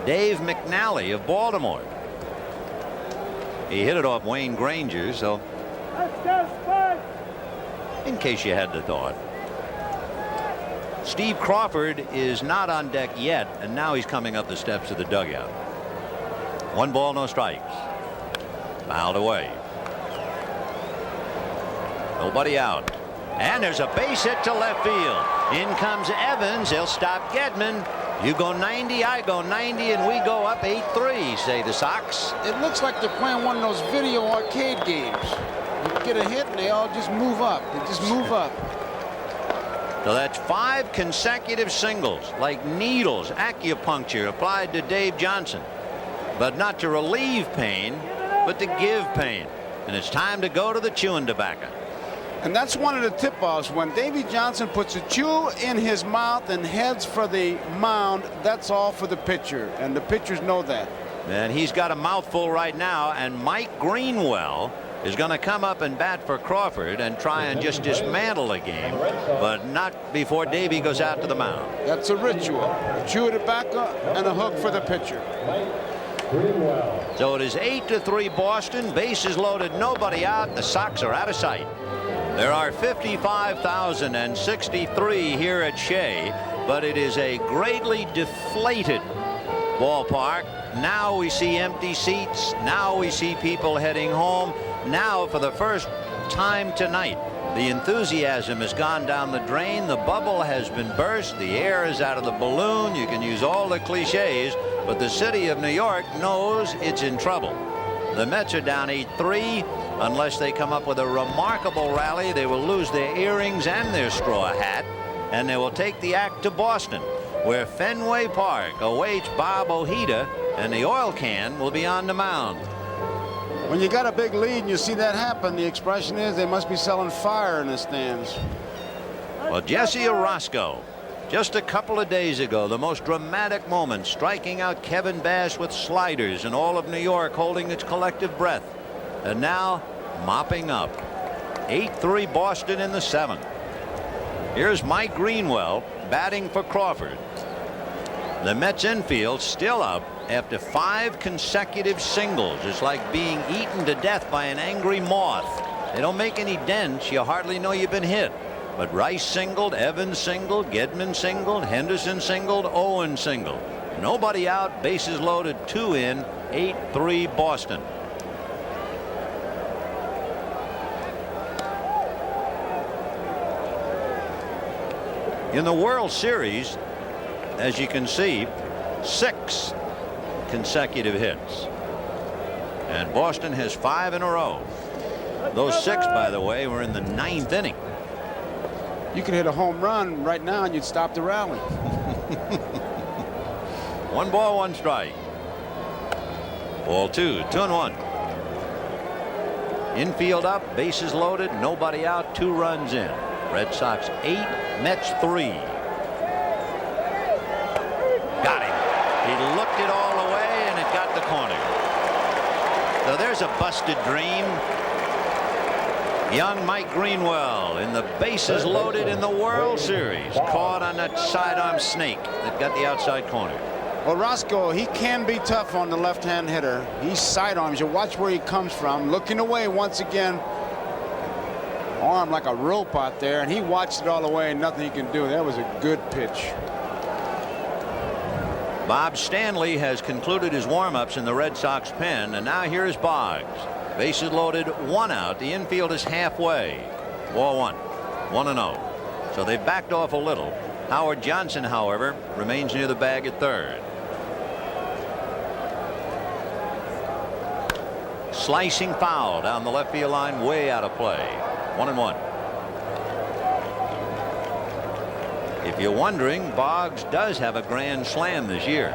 Dave McNally of Baltimore. He hit it off Wayne Granger, so in case you had the thought. Steve Crawford is not on deck yet, and now he's coming up the steps of the dugout. 1 ball, no strikes. Fouled away. Nobody out. And there's a base hit to left field. In comes Evans. He'll stop Gedman. You go 90, I go 90, and we go up 8-3, say the Sox. It looks like they're playing one of those video arcade games. You get a hit, and they all just move up. They just move up. So that's 5 consecutive singles, like needles, acupuncture applied to Dave Johnson. But not to relieve pain, but to give pain. And it's time to go to the chewing tobacco. And that's one of the tip-offs. When Davey Johnson puts a chew in his mouth and heads for the mound, that's all for the pitcher, and the pitchers know that. And he's got a mouthful right now, and Mike Greenwell is going to come up and bat for Crawford and try and just dismantle the game, but not before Davey goes out to the mound. That's a ritual. A chew of tobacco and a hook for the pitcher. So it is 8-3 Boston. Bases loaded, nobody out. The Sox are out of sight. There are 55,063 here at Shea, but it is a greatly deflated ballpark. Now we see empty seats. Now we see people heading home. Now, for the first time tonight, the enthusiasm has gone down the drain. The bubble has been burst. The air is out of the balloon. You can use all the cliches, but the city of New York knows it's in trouble. The Mets are down 8-3. Unless they come up with a remarkable rally, they will lose their earrings and their straw hat, and they will take the act to Boston, where Fenway Park awaits Bob Ojeda, and the oil can will be on the mound. When you got a big lead and you see that happen, the expression is they must be selling fire in the stands. Well, Jesse Orosco, just a couple of days ago, the most dramatic moment, striking out Kevin Bass with sliders and all of New York holding its collective breath. And now mopping up. 8-3 Boston in the 7th. Here's Mike Greenwell batting for Crawford. The Mets infield still up after 5 consecutive singles. It's like being eaten to death by an angry moth. They don't make any dents. You hardly know you've been hit. But Rice singled, Evans singled, Gedman singled, Henderson singled, Owen singled. Nobody out, bases loaded, 2 in, 8-3 Boston. In the World Series, as you can see, 6 consecutive hits. And Boston has 5 in a row. Those 6, by the way, were in the 9th inning. You could hit a home run right now and you'd stop the rally. 1 ball, 1 strike. Ball 2, 2-1. Infield up, bases loaded, nobody out, 2 runs in. Red Sox 8, Mets 3. Got him. He looked it all the way and it got the corner. So there's a busted dream. Young Mike Greenwell in the bases loaded in the World Series, caught on that sidearm snake that got the outside corner. Well, Roscoe, he can be tough on the left-hand hitter. He sidearms. You watch where he comes from, looking away once again. Arm like a rope out there, and he watched it all the way and nothing he can do. That was a good pitch. Bob Stanley has concluded his warm-ups in the Red Sox pen, and now here's Boggs. Bases loaded, 1 out. The infield is halfway. Ball 1, 1-0. So they've backed off a little. Howard Johnson, however, remains near the bag at third. Slicing foul down the left field line, way out of play. 1-1. If you're wondering, Boggs does have a grand slam this year.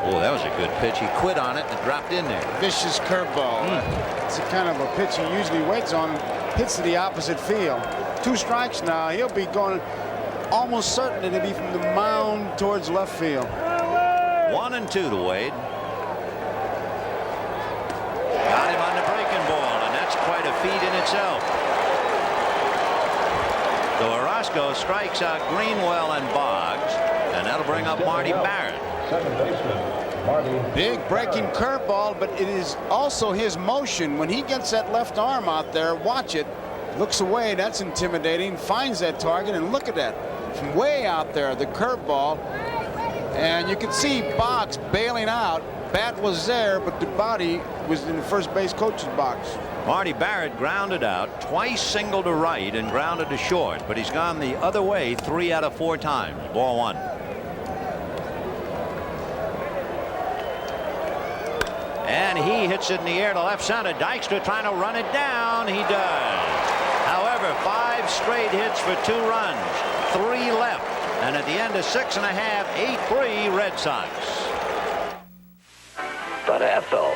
Oh, that was a good pitch. He quit on it and dropped in there. Vicious curveball. It's the kind of a pitch he usually waits on. Hits to the opposite field. 2 strikes now. He'll be going almost certain that he'll be from the mound towards left field. 1-2 to Wade. Got him on the breaking ball, and that's quite a feat in itself. So Orosco strikes out Greenwell and Boggs, and that'll bring up Marty Barrett. Second baseman, Marty. Big breaking curveball, but it is also his motion. When he gets that left arm out there, watch it. Looks away, that's intimidating. Finds that target, and look at that. From way out there, the curveball. And you can see Boggs bailing out. Bat was there, but the body was in the first base coach's box. Marty Barrett grounded out, twice singled to right and grounded to short, but he's gone the other way 3 out of 4 times. Ball 1. And he hits it in the air to left center. Dykstra trying to run it down. He does. However, 5 straight hits for 2 runs, 3 left, and at the end of 6½, 8-3 Red Sox. But Ethel,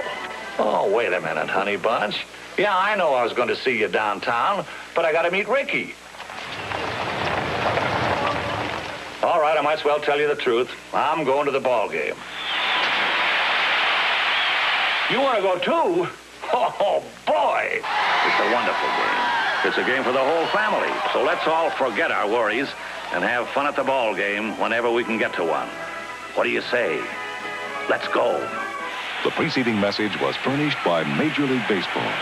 oh, wait a minute, honey bunch. Yeah, I know I was going to see you downtown, but I got to meet Ricky. All right, I might as well tell you the truth. I'm going to the ball game. You want to go too? Oh, boy. It's a wonderful game. It's a game for the whole family. So let's all forget our worries and have fun at the ball game whenever we can get to one. What do you say? Let's go. The preceding message was furnished by Major League Baseball.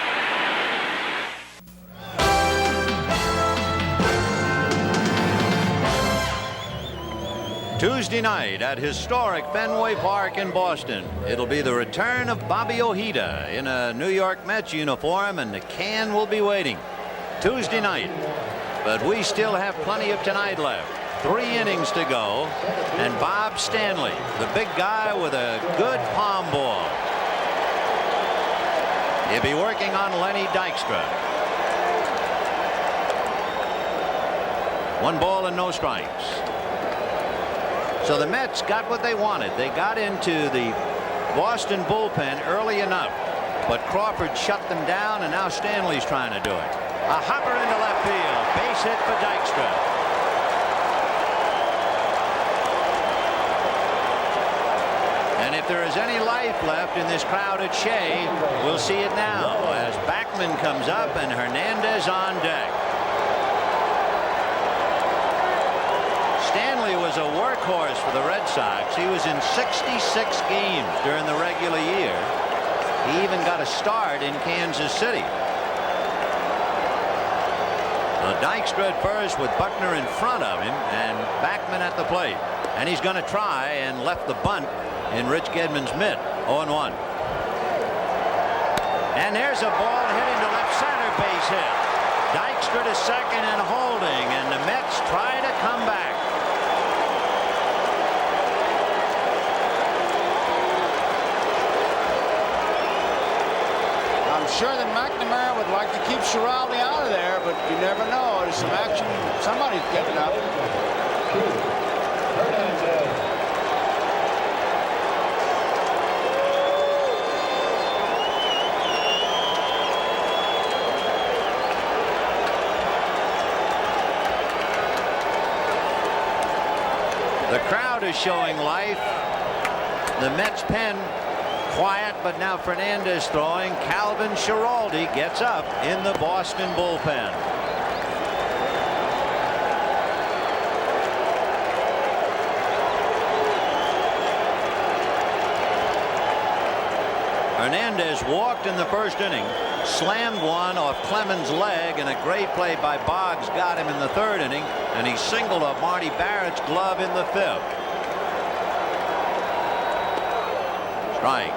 Tuesday night at historic Fenway Park in Boston. It'll be the return of Bobby Ojeda in a New York Mets uniform, and the can will be waiting. Tuesday night. But we still have plenty of tonight left. 3 innings to go, and Bob Stanley, the big guy with a good palm ball. He'll be working on Lenny Dykstra. 1 ball and no strikes. So the Mets got what they wanted. They got into the Boston bullpen early enough, but Crawford shut them down, and now Stanley's trying to do it. A hopper into left field. Base hit for Dykstra. And if there is any life left in this crowd at Shea, we'll see it now as Backman comes up and Hernandez on deck. Stanley was a workhorse for the Red Sox. He was in 66 games during the regular year. He even got a start in Kansas City. Dykstra at first with Buckner in front of him and Backman at the plate. And he's going to try and left the bunt in Rich Gedman's mitt. 0-1. And there's a ball hit into left center, base hit. Dykstra to second and holding, and the Mets try to come back. I'm sure that McNamara would like to keep Schiraldi out of there, but you never know. There's some action. Somebody's getting up. The crowd is showing life. The Mets pen quiet, but now Fernandez throwing. Calvin Schiraldi gets up in the Boston bullpen. Hernandez walked in the first inning, slammed one off Clemens' leg, and a great play by Boggs got him in the third inning, and he singled off Marty Barrett's glove in the fifth. Strike.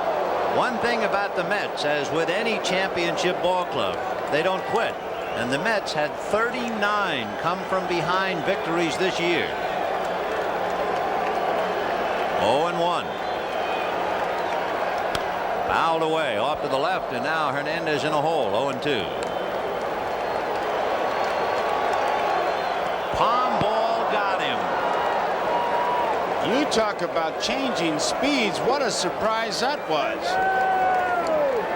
One thing about the Mets, as with any championship ball club, they don't quit. And the Mets had 39 come from behind victories this year. 0-1. Fouled away off to the left, and now Hernandez in a hole. 0-2. Palm ball got him. You talk about changing speeds. What a surprise that was.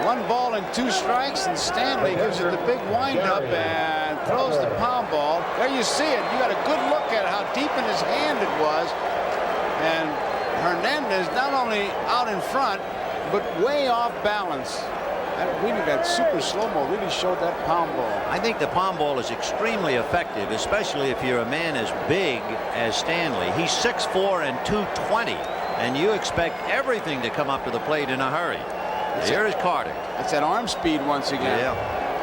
1 ball and 2 strikes, and Stanley gives it the big windup and throws the palm ball. There you see it. You got a good look at how deep in his hand it was. And Hernandez not only out in front, but way off balance. That super slow-mo really showed that palm ball. I think the palm ball is extremely effective, especially if you're a man as big as Stanley. He's 6'4" and 220, and you expect everything to come up to the plate in a hurry. Here is Carter. It's at arm speed once again. Yeah.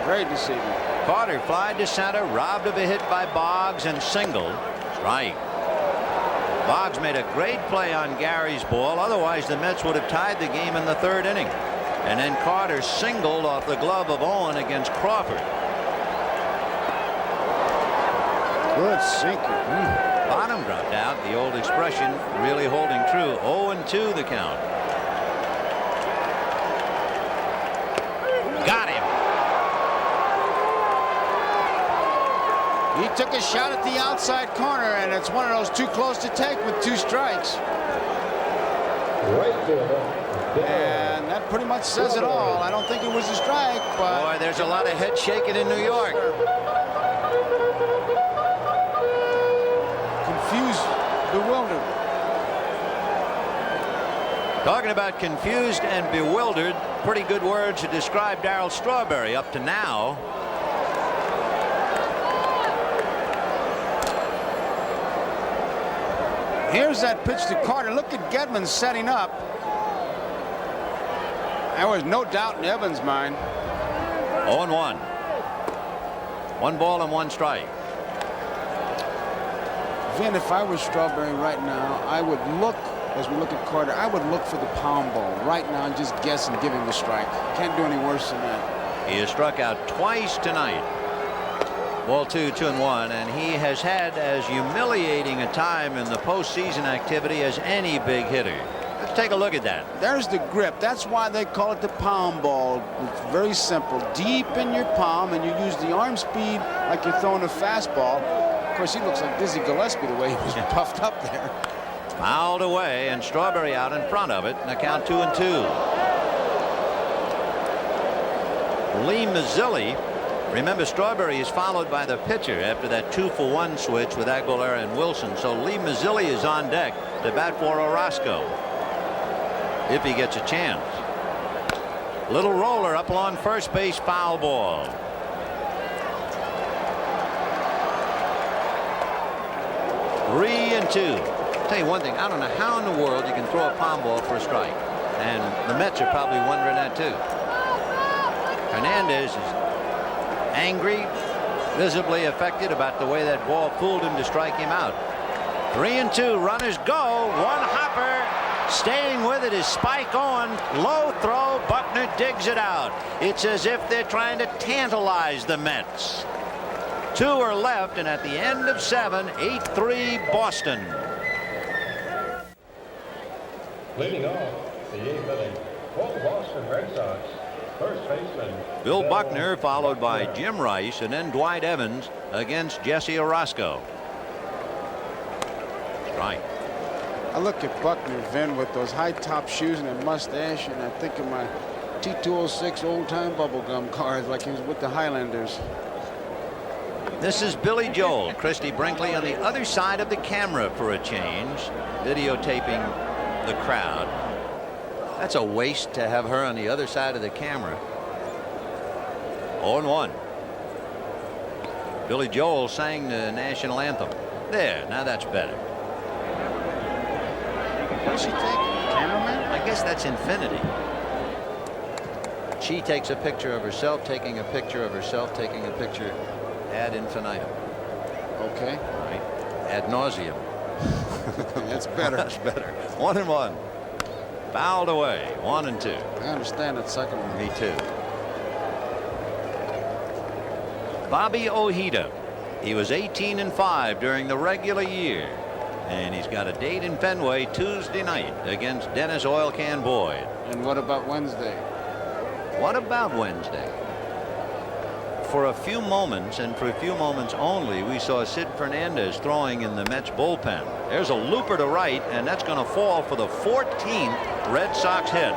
Very deceiving. Carter flied to center, robbed of a hit by Boggs, and singled. Strike. Boggs made a great play on Gary's ball. Otherwise, the Mets would have tied the game in the third inning. And then Carter singled off the glove of Owen against Crawford. Good sinker. Bottom dropped out. The old expression really holding true. 0-2 the count. Got him. He took a shot at the outside corner, and it's one of those too close to take with 2 strikes. And that pretty much says it all. I don't think it was a strike, but... Boy, there's a lot of head shaking in New York. Confused, bewildered. Talking about confused and bewildered, pretty good words to describe Darryl Strawberry up to now. Here's that pitch to Carter. Look at Gedman setting up. There was no doubt in Evans' mind. 0-1. 1 ball and 1 strike. Vin, if I was Strawberry right now, I would look, as we look at Carter, I would look for the palm ball right now and just guess and give him a strike. Can't do any worse than that. He has struck out twice tonight. Ball 2, 2-1, and he has had as humiliating a time in the postseason activity as any big hitter. take a look at that. There's the grip. That's why they call it the palm ball. It's very simple. Deep in your palm, and you use the arm speed like you're throwing a fastball. Of course, he looks like Dizzy Gillespie the way he was puffed up there. Fouled away, and Strawberry out in front of it, and a count 2-2. Lee Mazzilli. Remember, Strawberry is followed by the pitcher after that 2-for-1 switch with Aguilera and Wilson. So Lee Mazzilli is on deck to bat for Orozco if he gets a chance. Little roller up along first base, foul ball. Three and two. Tell you one thing, I don't know how in the world you can throw a palm ball for a strike, and the Mets are probably wondering that too. Hernandez is angry, visibly affected about the way that ball fooled him to strike him out. 3-2, runners go. One hopper, staying with it is Spike on. Low throw, Buckner digs it out. It's as if they're trying to tantalize the Mets. 2 are left, and at the end of 7, 8-3 Boston. Leading off the 8th inning for the Boston Red Sox, first baseman Bill Buckner, followed by Jim Rice, and then Dwight Evans against Jesse Orozco. Right. I look at Buckner, Vin, with those high-top shoes and that mustache, and I think of my T206 old-time bubblegum cards like he was with the Highlanders. This is Billy Joel. Christy Brinkley on the other side of the camera for a change, videotaping the crowd. That's a waste to have her on the other side of the camera. 0-1. Billy Joel sang the national anthem. There, now that's better. What's she taking? Cameraman? I guess that's infinity. She takes a picture of herself, taking a picture of herself, taking a picture ad infinitum. Okay. Right. Ad nauseum. That's better. That's better. 1-1. Fouled away. 1-2. I understand that second one. Me too. Bobby Ojeda. He was 18-5 during the regular year, and he's got a date in Fenway Tuesday night against Dennis Oil Can Boyd. And what about Wednesday? What about Wednesday? For a few moments, and for a few moments only, we saw Sid Fernandez throwing in the Mets bullpen. There's a looper to right, and that's going to fall for the 14th Red Sox hit.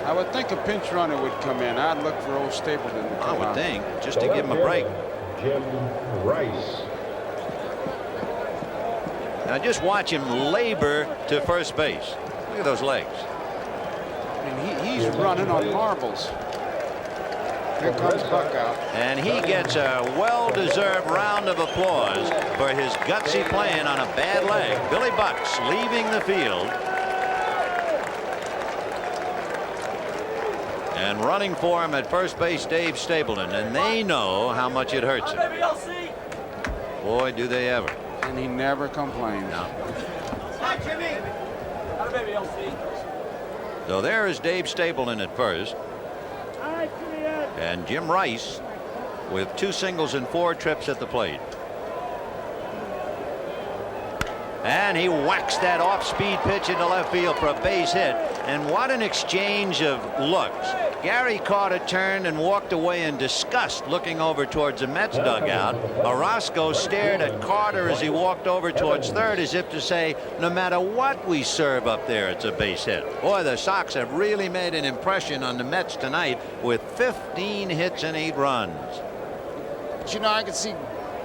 I would think a pinch runner would come in. I'd look for old Stapleton to come I would out. think, just to give him a break. Jim Rice. Now just watch him labor to first base. Look at those legs. I mean, he's running on marbles. Here comes Buck out. And he gets a well-deserved round of applause for his gutsy playing on a bad leg. Billy Bucks leaving the field. And running for him at first base, Dave Stapleton. And they know how much it hurts him. Boy, do they ever. And he never complains. No. So there is Dave Stapleton at first. And Jim Rice with 2 singles and 4 trips at the plate. And he whacks that off-speed pitch into left field for a base hit. And what an exchange of looks. Gary Carter turned and walked away in disgust, looking over towards the Mets dugout. Orozco stared at Carter as he walked over towards third, as if to say, no matter what we serve up there, it's a base hit. Boy, the Sox have really made an impression on the Mets tonight with 15 hits and 8 runs. But, you know, I could see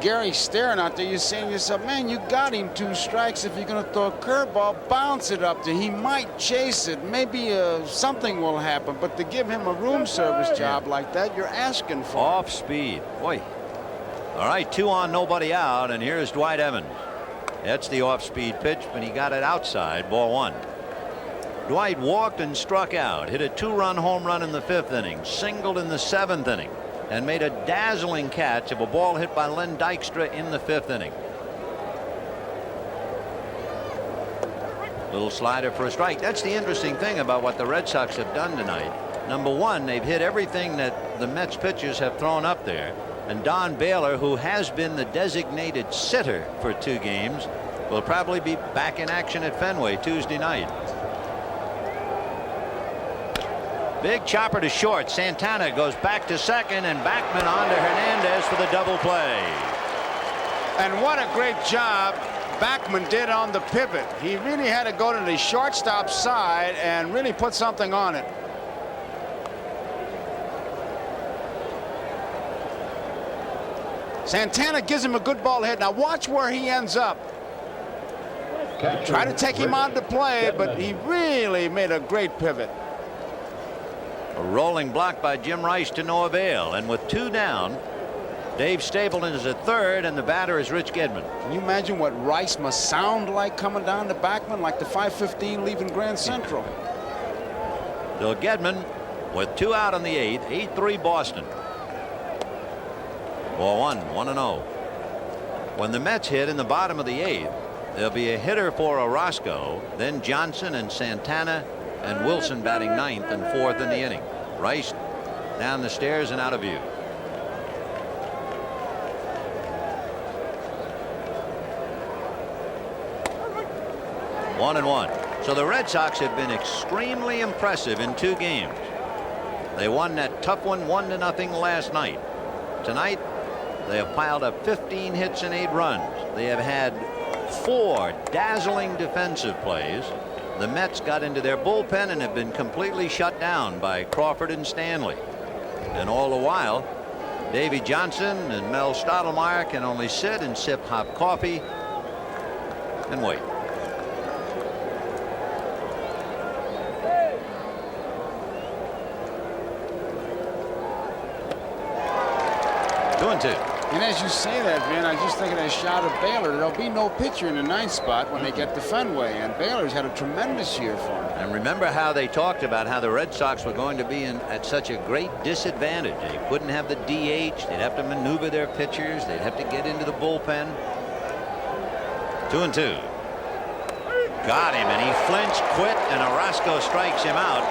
Gary staring out there. You're saying to yourself, man, you got him 2 strikes. If you're going to throw a curveball, bounce it up there. He might chase it. Maybe something will happen. But to give him a room service job like that, you're asking for off speed. Boy. All right, 2 on, nobody out. And here's Dwight Evans. That's the off-speed pitch, but he got it outside. Ball 1. Dwight walked and struck out. Hit a 2-run home run in the 5th inning. Singled in the 7th inning. And made a dazzling catch of a ball hit by Len Dykstra in the 5th inning. Little slider for a strike. That's the interesting thing about what the Red Sox have done tonight. Number one, they've hit everything that the Mets pitchers have thrown up there. And Don Baylor, who has been the designated sitter for 2 games, will probably be back in action at Fenway Tuesday night. Big chopper to short. Santana goes back to second, and Backman on to Hernandez for the double play. And what a great job Backman did on the pivot. He really had to go to the shortstop side and really put something on it. Santana gives him a good ball ahead. Now watch where he ends up. Try to take him out to play, but he really made a great pivot. A rolling block by Jim Rice to no avail, and with 2 down, Dave Stapleton is at third, and the batter is Rich Gedman. Can you imagine what Rice must sound like coming down to Backman, like the 5:15 leaving Grand Central? Bill Gedman with 2 out in the 8th, 8-3 Boston. Ball 1, 1-0. When the Mets hit in the bottom of the 8th, there'll be a hitter for Orozco, then Johnson and Santana and Wilson batting 9th and 4th in the inning. Rice down the stairs and out of view. One and one. So the Red Sox have been extremely impressive in 2 games. They won that tough one 1-0 last night. Tonight they have piled up 15 hits and 8 runs. They have had 4 dazzling defensive plays. The Mets got into their bullpen and have been completely shut down by Crawford and Stanley. And all the while, Davy Johnson and Mel Stottlemyre can only sit and sip hot coffee and wait. Two and two. And as you say that, man, I just think of that shot of Baylor. There'll be no pitcher in the 9th spot when they get to Fenway, and Baylor's had a tremendous year for him. And remember how they talked about how the Red Sox were going to be at such a great disadvantage. They couldn't have the DH. They'd have to maneuver their pitchers. They'd have to get into the bullpen. 2 and 2. Got him, and he flinched, quit, and Orozco strikes him out.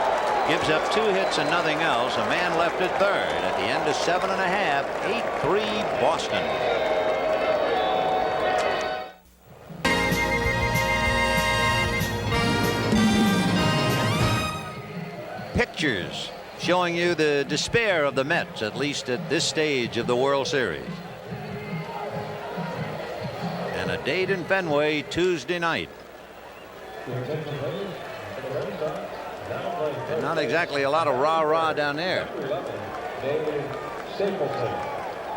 Gives up 2 hits and nothing else. A man left at third at the end of 7 1/2. 8-3 Boston. Pictures showing you the despair of the Mets, at least at this stage of the World Series. And a date in Fenway Tuesday night. Not exactly a lot of rah-rah down there.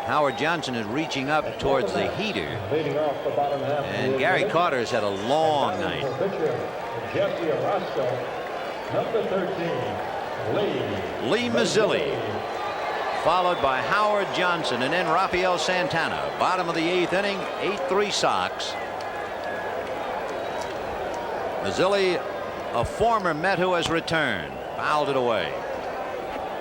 Howard Johnson is reaching up towards the heater. And Gary Carter's had a long night. Lee Mazzilli, followed by Howard Johnson, and then Rafael Santana. Bottom of the 8th inning, 8-3 Sox. Mazzilli, a former Met who has returned, fouled it away.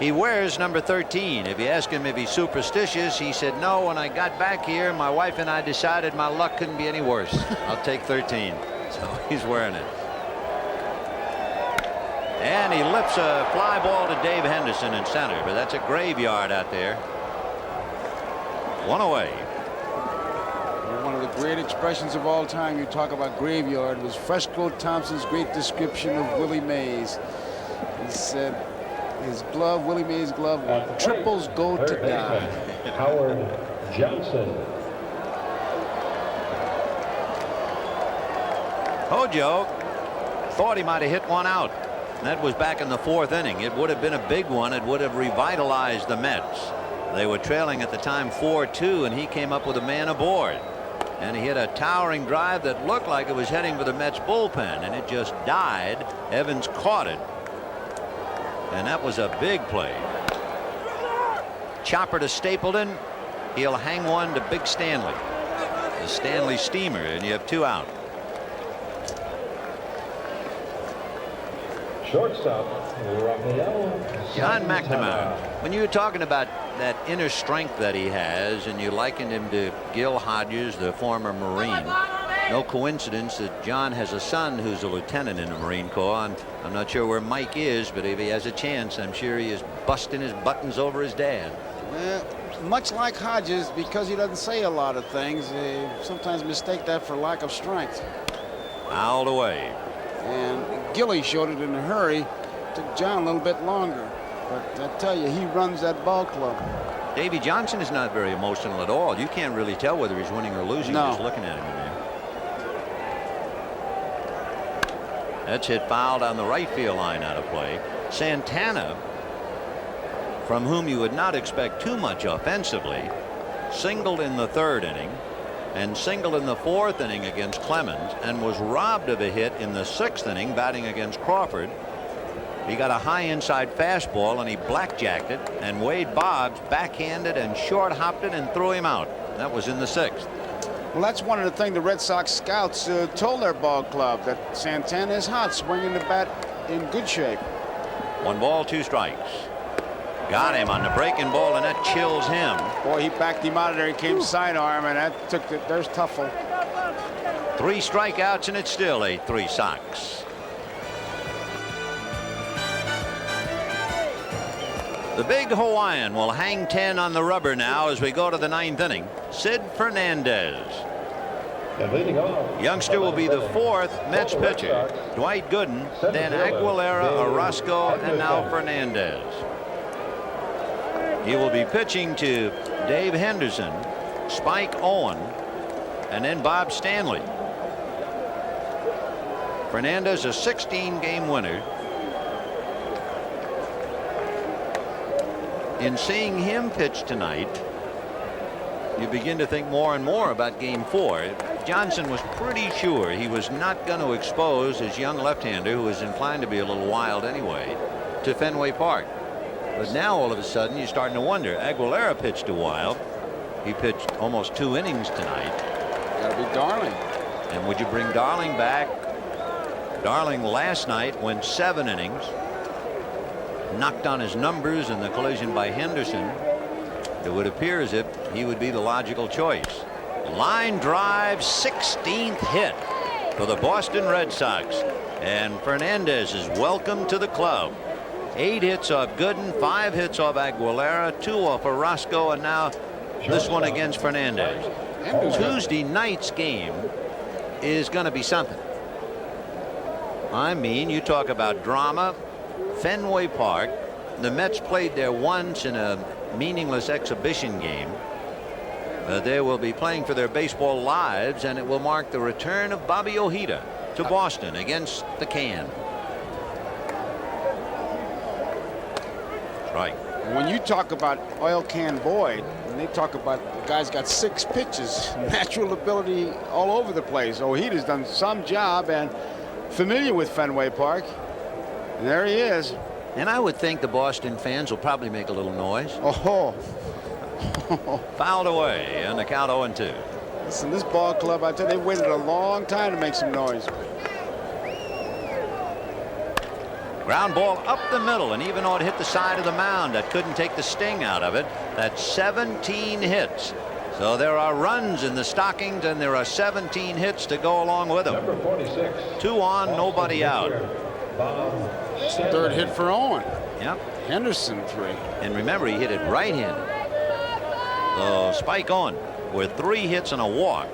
He wears number 13. If you ask him if he's superstitious, he said, no, when I got back here, my wife and I decided my luck couldn't be any worse. I'll take 13. So he's wearing it. And he lifts a fly ball to Dave Henderson in center, but that's a graveyard out there. 1 away. One of the great expressions of all time, you talk about graveyard, was Fresco Thompson's great description of Willie Mays. He said his glove, Willie Mays' glove, when triples go to die. Howard Johnson. Hojo thought he might have hit one out. That was back in the 4th inning. It would have been a big one. It would have revitalized the Mets. They were trailing at the time 4-2, and he came up with a man aboard. And he hit a towering drive that looked like it was heading for the Mets bullpen, and it just died. Evans caught it. And that was a big play. Chopper to Stapleton. He'll hang one to Big Stanley. The Stanley steamer, and you have 2 out. Shortstop, Rafael John McNamara. When you were talking about that inner strength that he has, and you likened him to Gil Hodges, the former Marine, no coincidence that John has a son who's a lieutenant in the Marine Corps. And I'm not sure where Mike is, but if he has a chance, I'm sure he is busting his buttons over his dad. Well, much like Hodges, because he doesn't say a lot of things, they sometimes mistake that for lack of strength. Fouled away. And Gilly showed it in a hurry. Took John a little bit longer. But I tell you, he runs that ball club. Davy Johnson is not very emotional at all. You can't really tell whether he's winning or losing just looking at him in there. That's hit fouled on the right field line out of play. Santana, from whom you would not expect too much offensively, singled in the 3rd inning and singled in the 4th inning against Clemens and was robbed of a hit in the 6th inning batting against Crawford. He got a high inside fastball and he blackjacked it, and Wade Boggs backhanded and short hopped it and threw him out. That was in the 6th. Well, that's one of the things the Red Sox scouts told their ball club, that Santana is hot, swinging the bat in good shape. 1 ball, 2 strikes. Got him on the breaking ball, and that chills him. Boy, he backed him out of there. He came sidearm, and that took it. There's Tuffle. 3 strikeouts, and it's still 8-3 Sox. The big Hawaiian will hang 10 on the rubber now as we go to the 9th inning. Sid Fernandez. Youngster will be the 4th Mets pitcher. Dwight Gooden, then Aguilera, Orozco, and now Fernandez. He will be pitching to Dave Henderson, Spike Owen, and then Bob Stanley. Fernandez, a 16-game winner. In seeing him pitch tonight, you begin to think more and more about Game 4. Johnson was pretty sure he was not going to expose his young left-hander, who was inclined to be a little wild anyway, to Fenway Park. But now all of a sudden you're starting to wonder. Aguilera pitched a while. He pitched almost 2 innings tonight. Got to be Darling. And would you bring Darling back? Darling last night went 7 innings. Knocked on his numbers in the collision by Henderson. It would appear as if he would be the logical choice. Line drive, 16th hit for the Boston Red Sox. And Fernandez is welcome to the club. 8 hits off Gooden, 5 hits off Aguilera, 2 off Orozco, and now this one against Fernandez. Tuesday night's game is going to be something. I mean, you talk about drama. Fenway Park. The Mets played there once in a meaningless exhibition game. They will be playing for their baseball lives, and it will mark the return of Bobby Ojeda to Boston against the Can. Right. When you talk about Oil Can Boyd, and they talk about the guy's got 6 pitches, natural ability all over the place. Ojeda's done some job and familiar with Fenway Park. And there he is. And I would think the Boston fans will probably make a little noise. Oh. Fouled away, and the count 0-2. Listen, this ball club, I tell you, they waited a long time to make some noise. Ground ball up the middle, and even though it hit the side of the mound, that couldn't take the sting out of it. That's 17 hits. So there are runs in the stockings, and there are 17 hits to go along with them. Number 46. 2 on, nobody out. It's the 3rd hit for Owen. Yep. Henderson 3. And remember, he hit it right-handed. Spike Owen with 3 hits and a walk.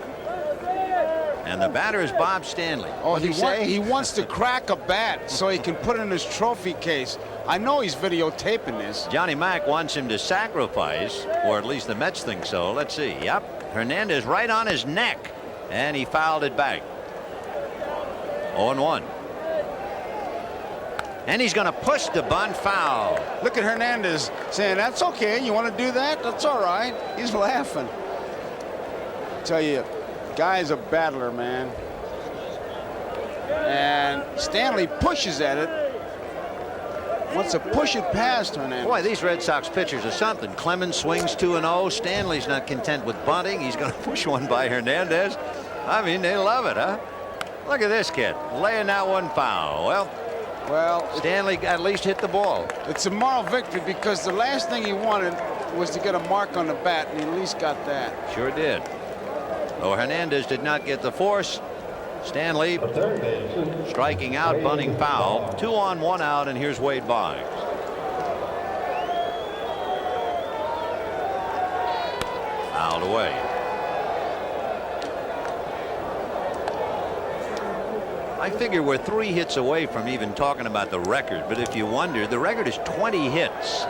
And the batter is Bob Stanley. Oh, he wants to crack a bat so he can put it in his trophy case. I know he's videotaping this. Johnny Mack wants him to sacrifice, or at least the Mets think so. Let's see. Yep. Hernandez right on his neck, and he fouled it back. 0-1. And he's going to push the bunt, foul. Look at Hernandez saying, that's okay. You want to do that? That's all right. He's laughing. I tell you, guy's a battler, man. And Stanley pushes at it. Wants to push it past Hernandez. Boy, these Red Sox pitchers are something. Clemens swings 2-0. Stanley's not content with bunting. He's going to push one by Hernandez. I mean, they love it, huh? Look at this kid laying that one foul. Well, Stanley at least hit the ball. It's a moral victory because the last thing he wanted was to get a mark on the bat, and he at least got that. Sure did. Though Hernandez did not get the force. Stanley striking out, bunting foul. 2 on, 1 out, and here's Wade Boggs. Fouled away. I figure we're 3 hits away from even talking about the record, but if you wonder, the record is 20 hits.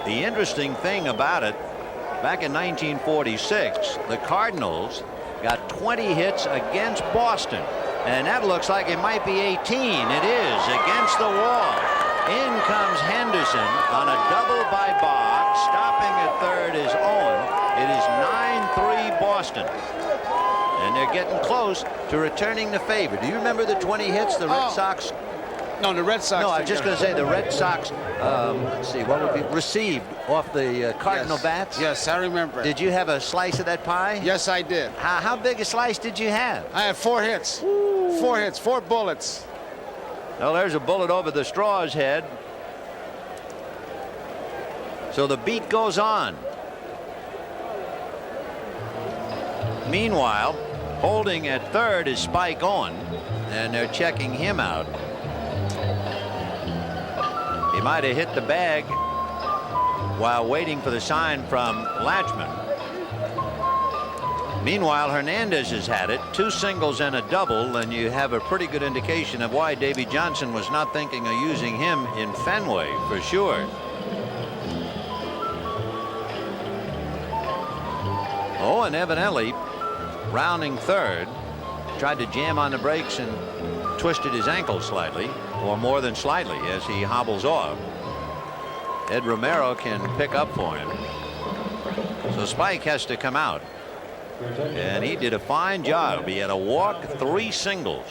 The interesting thing about it, back in 1946, the Cardinals got 20 hits against Boston, and that looks like it might be 18. It is, against the wall. In comes Henderson on a double by Bob. Stopping at third is Owen. It is 9-3 Boston. And they're getting close to returning the favor. Do you remember the 20 hits the Red Sox? No, the Red Sox. No, I was just going to say the Red Sox, let's see, what would be received off the Cardinal bats? Yes, I remember. Did you have a slice of that pie? Yes, I did. How big a slice did you have? I had 4 hits. Ooh. 4 hits, 4 bullets. Well, there's a bullet over the Straw's head. So the beat goes on. Meanwhile, holding at third is Spike Owen, and they're checking him out. He might have hit the bag while waiting for the sign from Latchman. Meanwhile, Hernandez has had it, 2 singles and a double, and you have a pretty good indication of why Davy Johnson was not thinking of using him in Fenway for sure. Owen evidently rounding third, tried to jam on the brakes and twisted his ankle slightly, or more than slightly, as he hobbles off. Ed Romero can pick up for him. So Spike has to come out. And he did a fine job. He had a walk, 3 singles.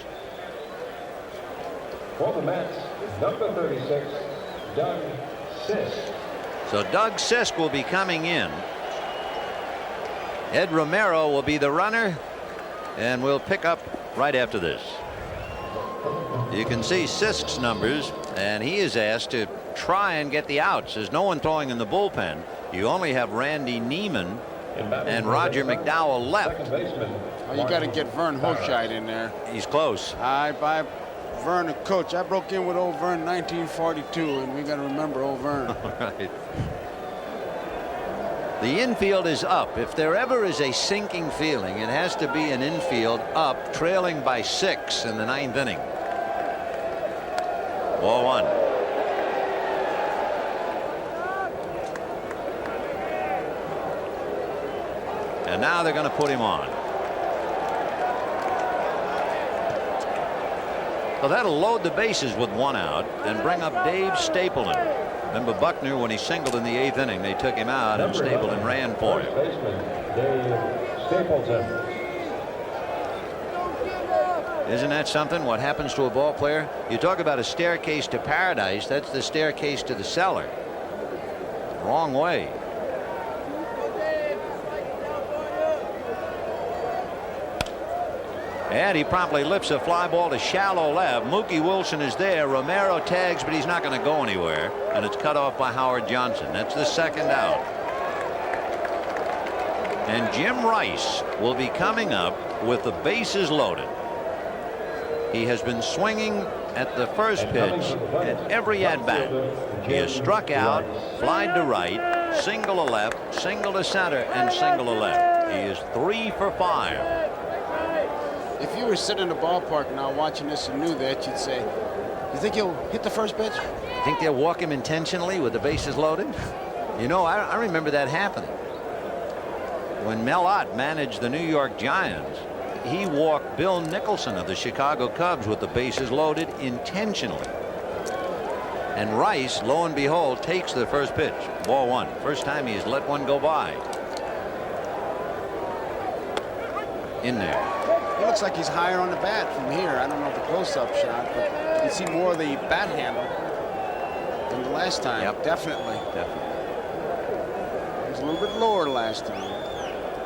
For the Mets, number 36, Doug Sisk. So Doug Sisk will be coming in. Ed Romero will be the runner, and we'll pick up right after this. You can see Sisk's numbers, and he is asked to try and get the outs. There's no one throwing in the bullpen. You only have Randy Neiman and Roger McDowell left. Oh, you got to get Vern Hochscheid in there. He's close. Vern, a coach. I broke in with old Vern in 1942, and we got to remember old Vern. Right. The infield is up. If there ever is a sinking feeling, it has to be an infield up, trailing by 6 in the 9th inning. Ball 1. And now they're going to put him on. So that'll load the bases with 1 out and bring up Dave Stapleton. Remember Buckner, when he singled in the 8th inning, they took him out and Stapleton ran for him. Dave Stapleton. Isn't that something? What happens to a ball player? You talk about a staircase to paradise. That's the staircase to the cellar. Wrong way. And he promptly lifts a fly ball to shallow left. Mookie Wilson is there. Romero tags, but he's not going to go anywhere. And it's cut off by Howard Johnson. That's the 2nd out. And Jim Rice will be coming up with the bases loaded. He has been swinging at the first pitch at every at-bat. He has struck out, flied to right, single to left, single to center, and single to left. He is 3 for 5. If you were sitting in the ballpark now watching this and knew that, you'd say, you think he'll hit the first pitch? Think they'll walk him intentionally with the bases loaded? You know, I remember that happening. When Mel Ott managed the New York Giants, he walked Bill Nicholson of the Chicago Cubs with the bases loaded intentionally. And Rice, lo and behold, takes the first pitch. Ball 1. First time he's let one go by. In there. He looks like he's higher on the bat from here. I don't know the close-up shot, but you can see more of the bat handle than the last time. Yep. Definitely. He was a little bit lower last time.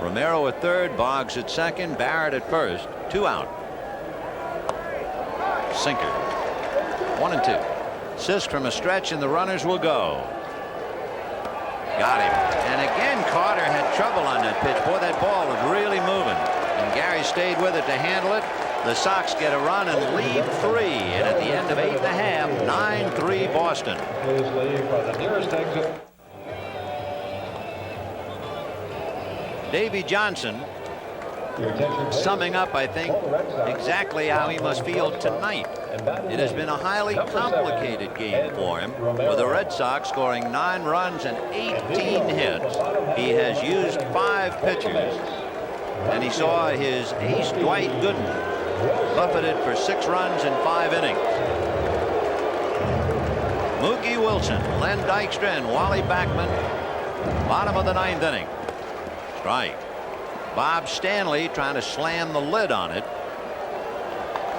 Romero at third, Boggs at second, Barrett at first. 2 out. Sinker. 1 and 2. Sisk from a stretch, and the runners will go. Got him. And again, Carter had trouble on that pitch. Boy, that ball was really moving. And Gary stayed with it to handle it. The Sox get a run and lead 3. And at the end of 8 1/2, 9-3 Boston. Please leave by the nearest exit. Davy Johnson summing up, I think, exactly how he must feel tonight. It has been a highly complicated game for him, with the Red Sox scoring 9 runs and 18 hits. He has used 5 pitchers, and he saw his ace, Dwight Gooden, buffeted for 6 runs in 5 innings. Mookie Wilson, Len Dykstra, and Wally Backman, bottom of the 9th inning. Strike. Bob Stanley trying to slam the lid on it.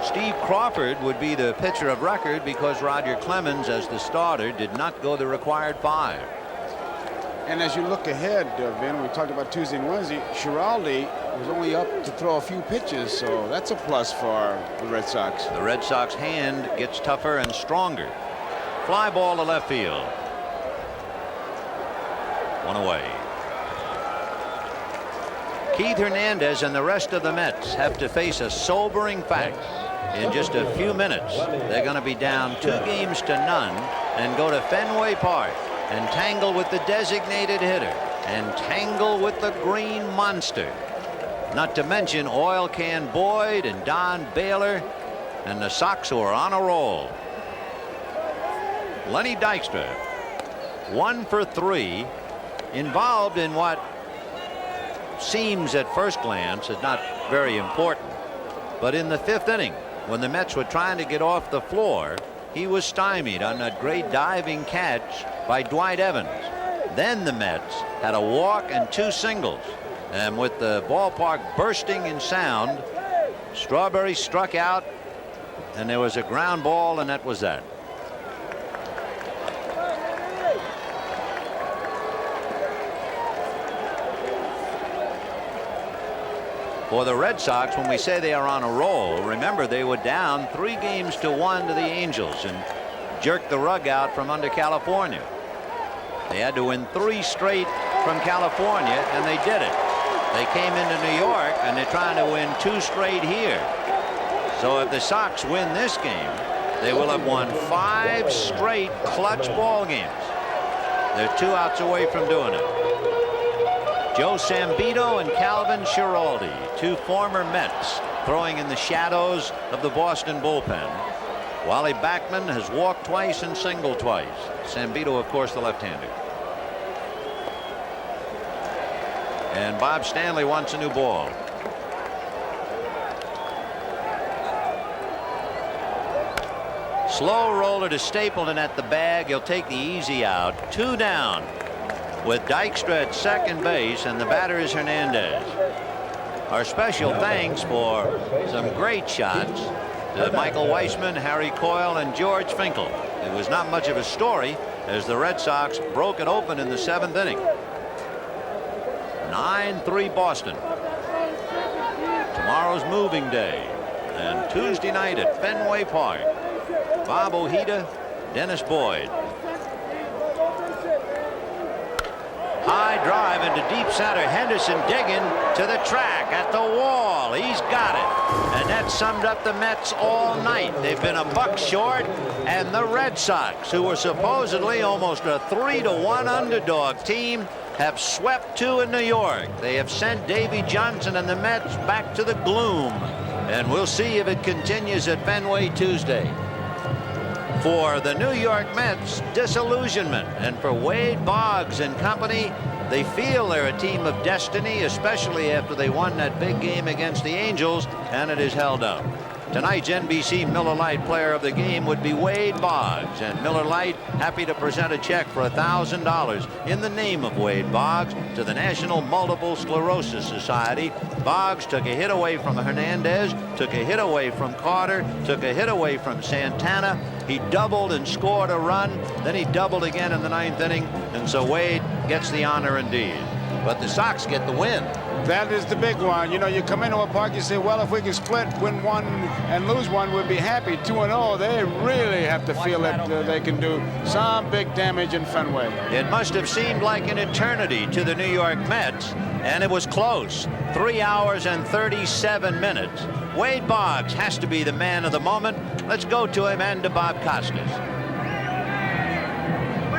Steve Crawford would be the pitcher of record because Roger Clemens, as the starter, did not go the required 5. And as you look ahead, Ben, we talked about Tuesday and Wednesday, Schiraldi was only up to throw a few pitches, so that's a plus for the Red Sox. The Red Sox hand gets tougher and stronger. Fly ball to left field. 1 away. Keith Hernandez and the rest of the Mets have to face a sobering fact. In just a few minutes, they're going to be down 2 games to none and go to Fenway Park and tangle with the designated hitter and tangle with the Green Monster. Not to mention Oil Can Boyd and Don Baylor and the Sox, who are on a roll. Lenny Dykstra, 1 for 3, involved in what seems at first glance is not very important, but in the 5th inning, when the Mets were trying to get off the floor, he was stymied on that great diving catch by Dwight Evans. Then the Mets had a walk and 2 singles, and with the ballpark bursting in sound, Strawberry struck out, and there was a ground ball, and that was that. For the Red Sox, when we say they are on a roll, remember they were down 3 games to 1 to the Angels and jerked the rug out from under California. They had to win 3 straight from California, and they did it. They came into New York, and they're trying to win 2 straight here. So if the Sox win this game, they will have won 5 straight clutch ball games. They're 2 outs away from doing it. Joe Sambito and Calvin Schiraldi, 2 former Mets, throwing in the shadows of the Boston bullpen. Wally Backman has walked twice and singled twice. Sambito, of course, the left-hander. And Bob Stanley wants a new ball. Slow roller to Stapleton at the bag. He'll take the easy out. 2 down, with Dykstra at second base, and the batter is Hernandez. Our special thanks for some great shots to Michael Weissman, Harry Coyle, and George Finkel. It was not much of a story as the Red Sox broke it open in the 7th inning. 9-3 Boston. Tomorrow's moving day, and Tuesday night at Fenway Park, Bob Ojeda, Dennis Boyd. High drive into deep center. Henderson digging to the track at the wall. He's got it. And that summed up the Mets all night. They've been a buck short, and the Red Sox, who were supposedly almost a 3-1 underdog team, have swept 2 in New York. They have sent Davy Johnson and the Mets back to the gloom. And we'll see if it continues at Fenway Tuesday. For the New York Mets, disillusionment, and for Wade Boggs and company, they feel they're a team of destiny, especially after they won that big game against the Angels, and it is held up. Tonight's NBC Miller Lite player of the game would be Wade Boggs, and Miller Lite happy to present a check for $1,000 in the name of Wade Boggs to the National Multiple Sclerosis Society. Boggs took a hit away from Hernandez, took a hit away from Carter, took a hit away from Santana. He doubled and scored a run, then he doubled again in the 9th inning, and so Wade gets the honor indeed. But the Sox get the win. That is the big one. You know, you come into a park, you say, well, if we can split, win 1 and lose 1, we'll be happy. 2-0, they really have to feel that they can do some big damage in Fenway. It must have seemed like an eternity to the New York Mets, and it was close. 3 hours and 37 minutes. Wade Boggs has to be the man of the moment. Let's go to him and to Bob Costas.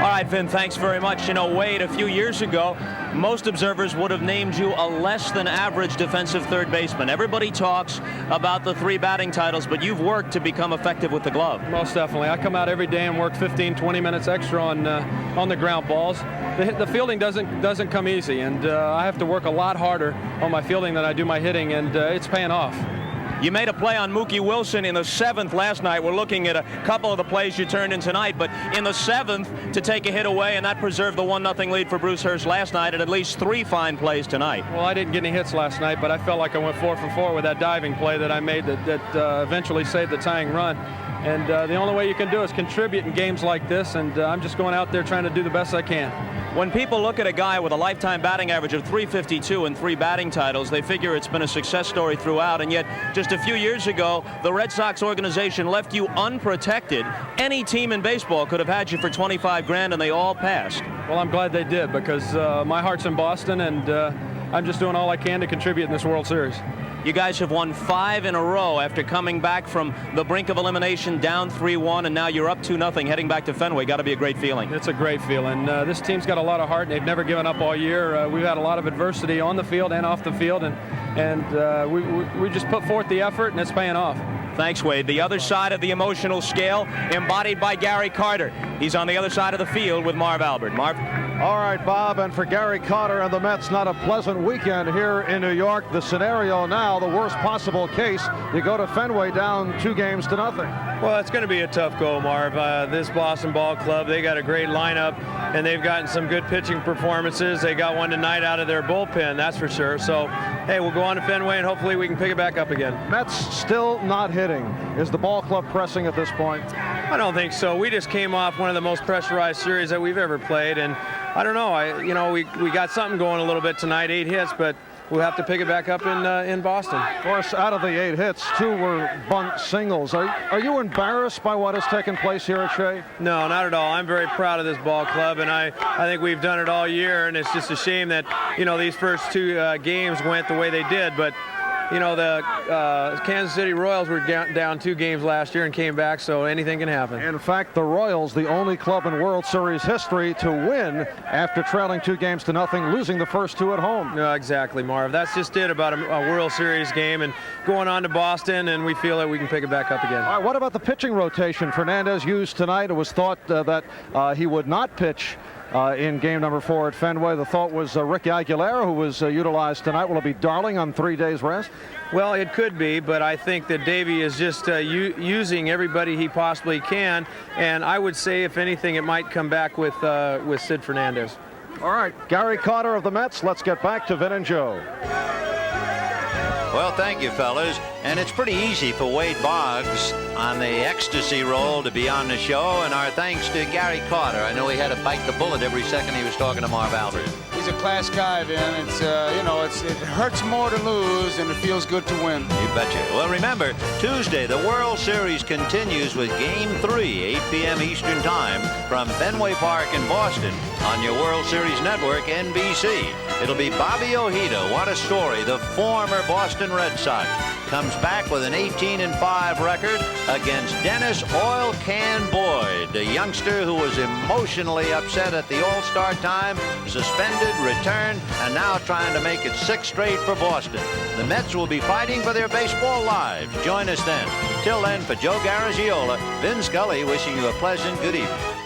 All right, Vin, thanks very much. You know, Wade, a few years ago, most observers would have named you a less than average defensive third baseman. Everybody talks about the 3 batting titles, but you've worked to become effective with the glove. Most definitely. I come out every day and work 15, 20 minutes extra on the ground balls. The fielding doesn't come easy, and I have to work a lot harder on my fielding than I do my hitting, and it's paying off. You made a play on Mookie Wilson in the 7th last night. We're looking at a couple of the plays you turned in tonight, but in the 7th to take a hit away, and that preserved the 1-0 lead for Bruce Hurst last night, and at least 3 fine plays tonight. Well, I didn't get any hits last night, but I felt like I went 4 for 4 with that diving play that I made that eventually saved the tying run. And the only way you can do is contribute in games like this, and I'm just going out there trying to do the best I can. When people look at a guy with a lifetime batting average of .352 and 3 batting titles, they figure it's been a success story throughout, and yet just a few years ago, the Red Sox organization left you unprotected. Any team in baseball could have had you for 25 grand, and they all passed. Well, I'm glad they did, because my heart's in Boston, and I'm just doing all I can to contribute in this World Series. You guys have won 5 in a row after coming back from the brink of elimination, down 3-1, and now you're up 2-0 heading back to Fenway. Got to be a great feeling. It's a great feeling. This team's got a lot of heart, and they've never given up all year. We've had a lot of adversity on the field and off the field, and we just put forth the effort, and it's paying off. Thanks, Wade. The other side of the emotional scale, embodied by Gary Carter. He's on the other side of the field with Marv Albert. Marv? All right, Bob, and for Gary Carter and the Mets, not a pleasant weekend here in New York. The scenario now, the worst possible case, you go to Fenway down 2-0. Well, it's going to be a tough go, Marv. This Boston Ball Club, they got a great lineup, and they've gotten some good pitching performances. They got one tonight out of their bullpen, that's for sure. So, hey, we'll go on to Fenway, and hopefully we can pick it back up again. Mets still not hitting. Is the ball club pressing at this point? I don't think so. We just came off one of the most pressurized series that we've ever played, and I don't know. We got something going a little bit tonight, 8 hits, but we'll have to pick it back up in Boston. Of course, out of the 8 hits, 2 were bunt singles. Are you embarrassed by what has taken place here at Shea? No, not at all. I'm very proud of this ball club, and I think we've done it all year, and it's just a shame that, these first 2 games went the way they did, but the Kansas City Royals were down 2 games last year and came back, so anything can happen. In fact, the Royals, the only club in World Series history to win after trailing 2-0, losing the first 2 at home. No, exactly, Marv. That's just it about a World Series game, and going on to Boston, and we feel that we can pick it back up again. All right, what about the pitching rotation Fernandez used tonight? It was thought that he would not pitch in game number 4 at Fenway. The thought was Ricky Aguilera, who was utilized tonight. Will it be Darling on 3 days rest? Well, it could be, but I think that Davey is just using everybody he possibly can, and I would say, if anything, it might come back with Sid Fernandez. All right, Gary Carter of the Mets. Let's get back to Vin and Joe. Well, thank you, fellas. And it's pretty easy for Wade Boggs on the ecstasy roll to be on the show. And our thanks to Gary Carter. I know he had to bite the bullet every second he was talking to Marv Albert. He's a class guy, Vin. It's it hurts more to lose than it feels good to win. You betcha. Well, remember, Tuesday, the World Series continues with Game 3, 8 p.m. Eastern Time from Fenway Park in Boston on your World Series network, NBC. It'll be Bobby Ojeda. What a story. The former Boston Red Sox comes back with an 18-5 record against Dennis Oil Can Boyd, a youngster who was emotionally upset at the All-Star time, suspended, returned, and now trying to make it 6 straight for Boston. The Mets will be fighting for their baseball lives. Join us then. Till then, for Joe Garagiola, Vin Scully wishing you a pleasant good evening.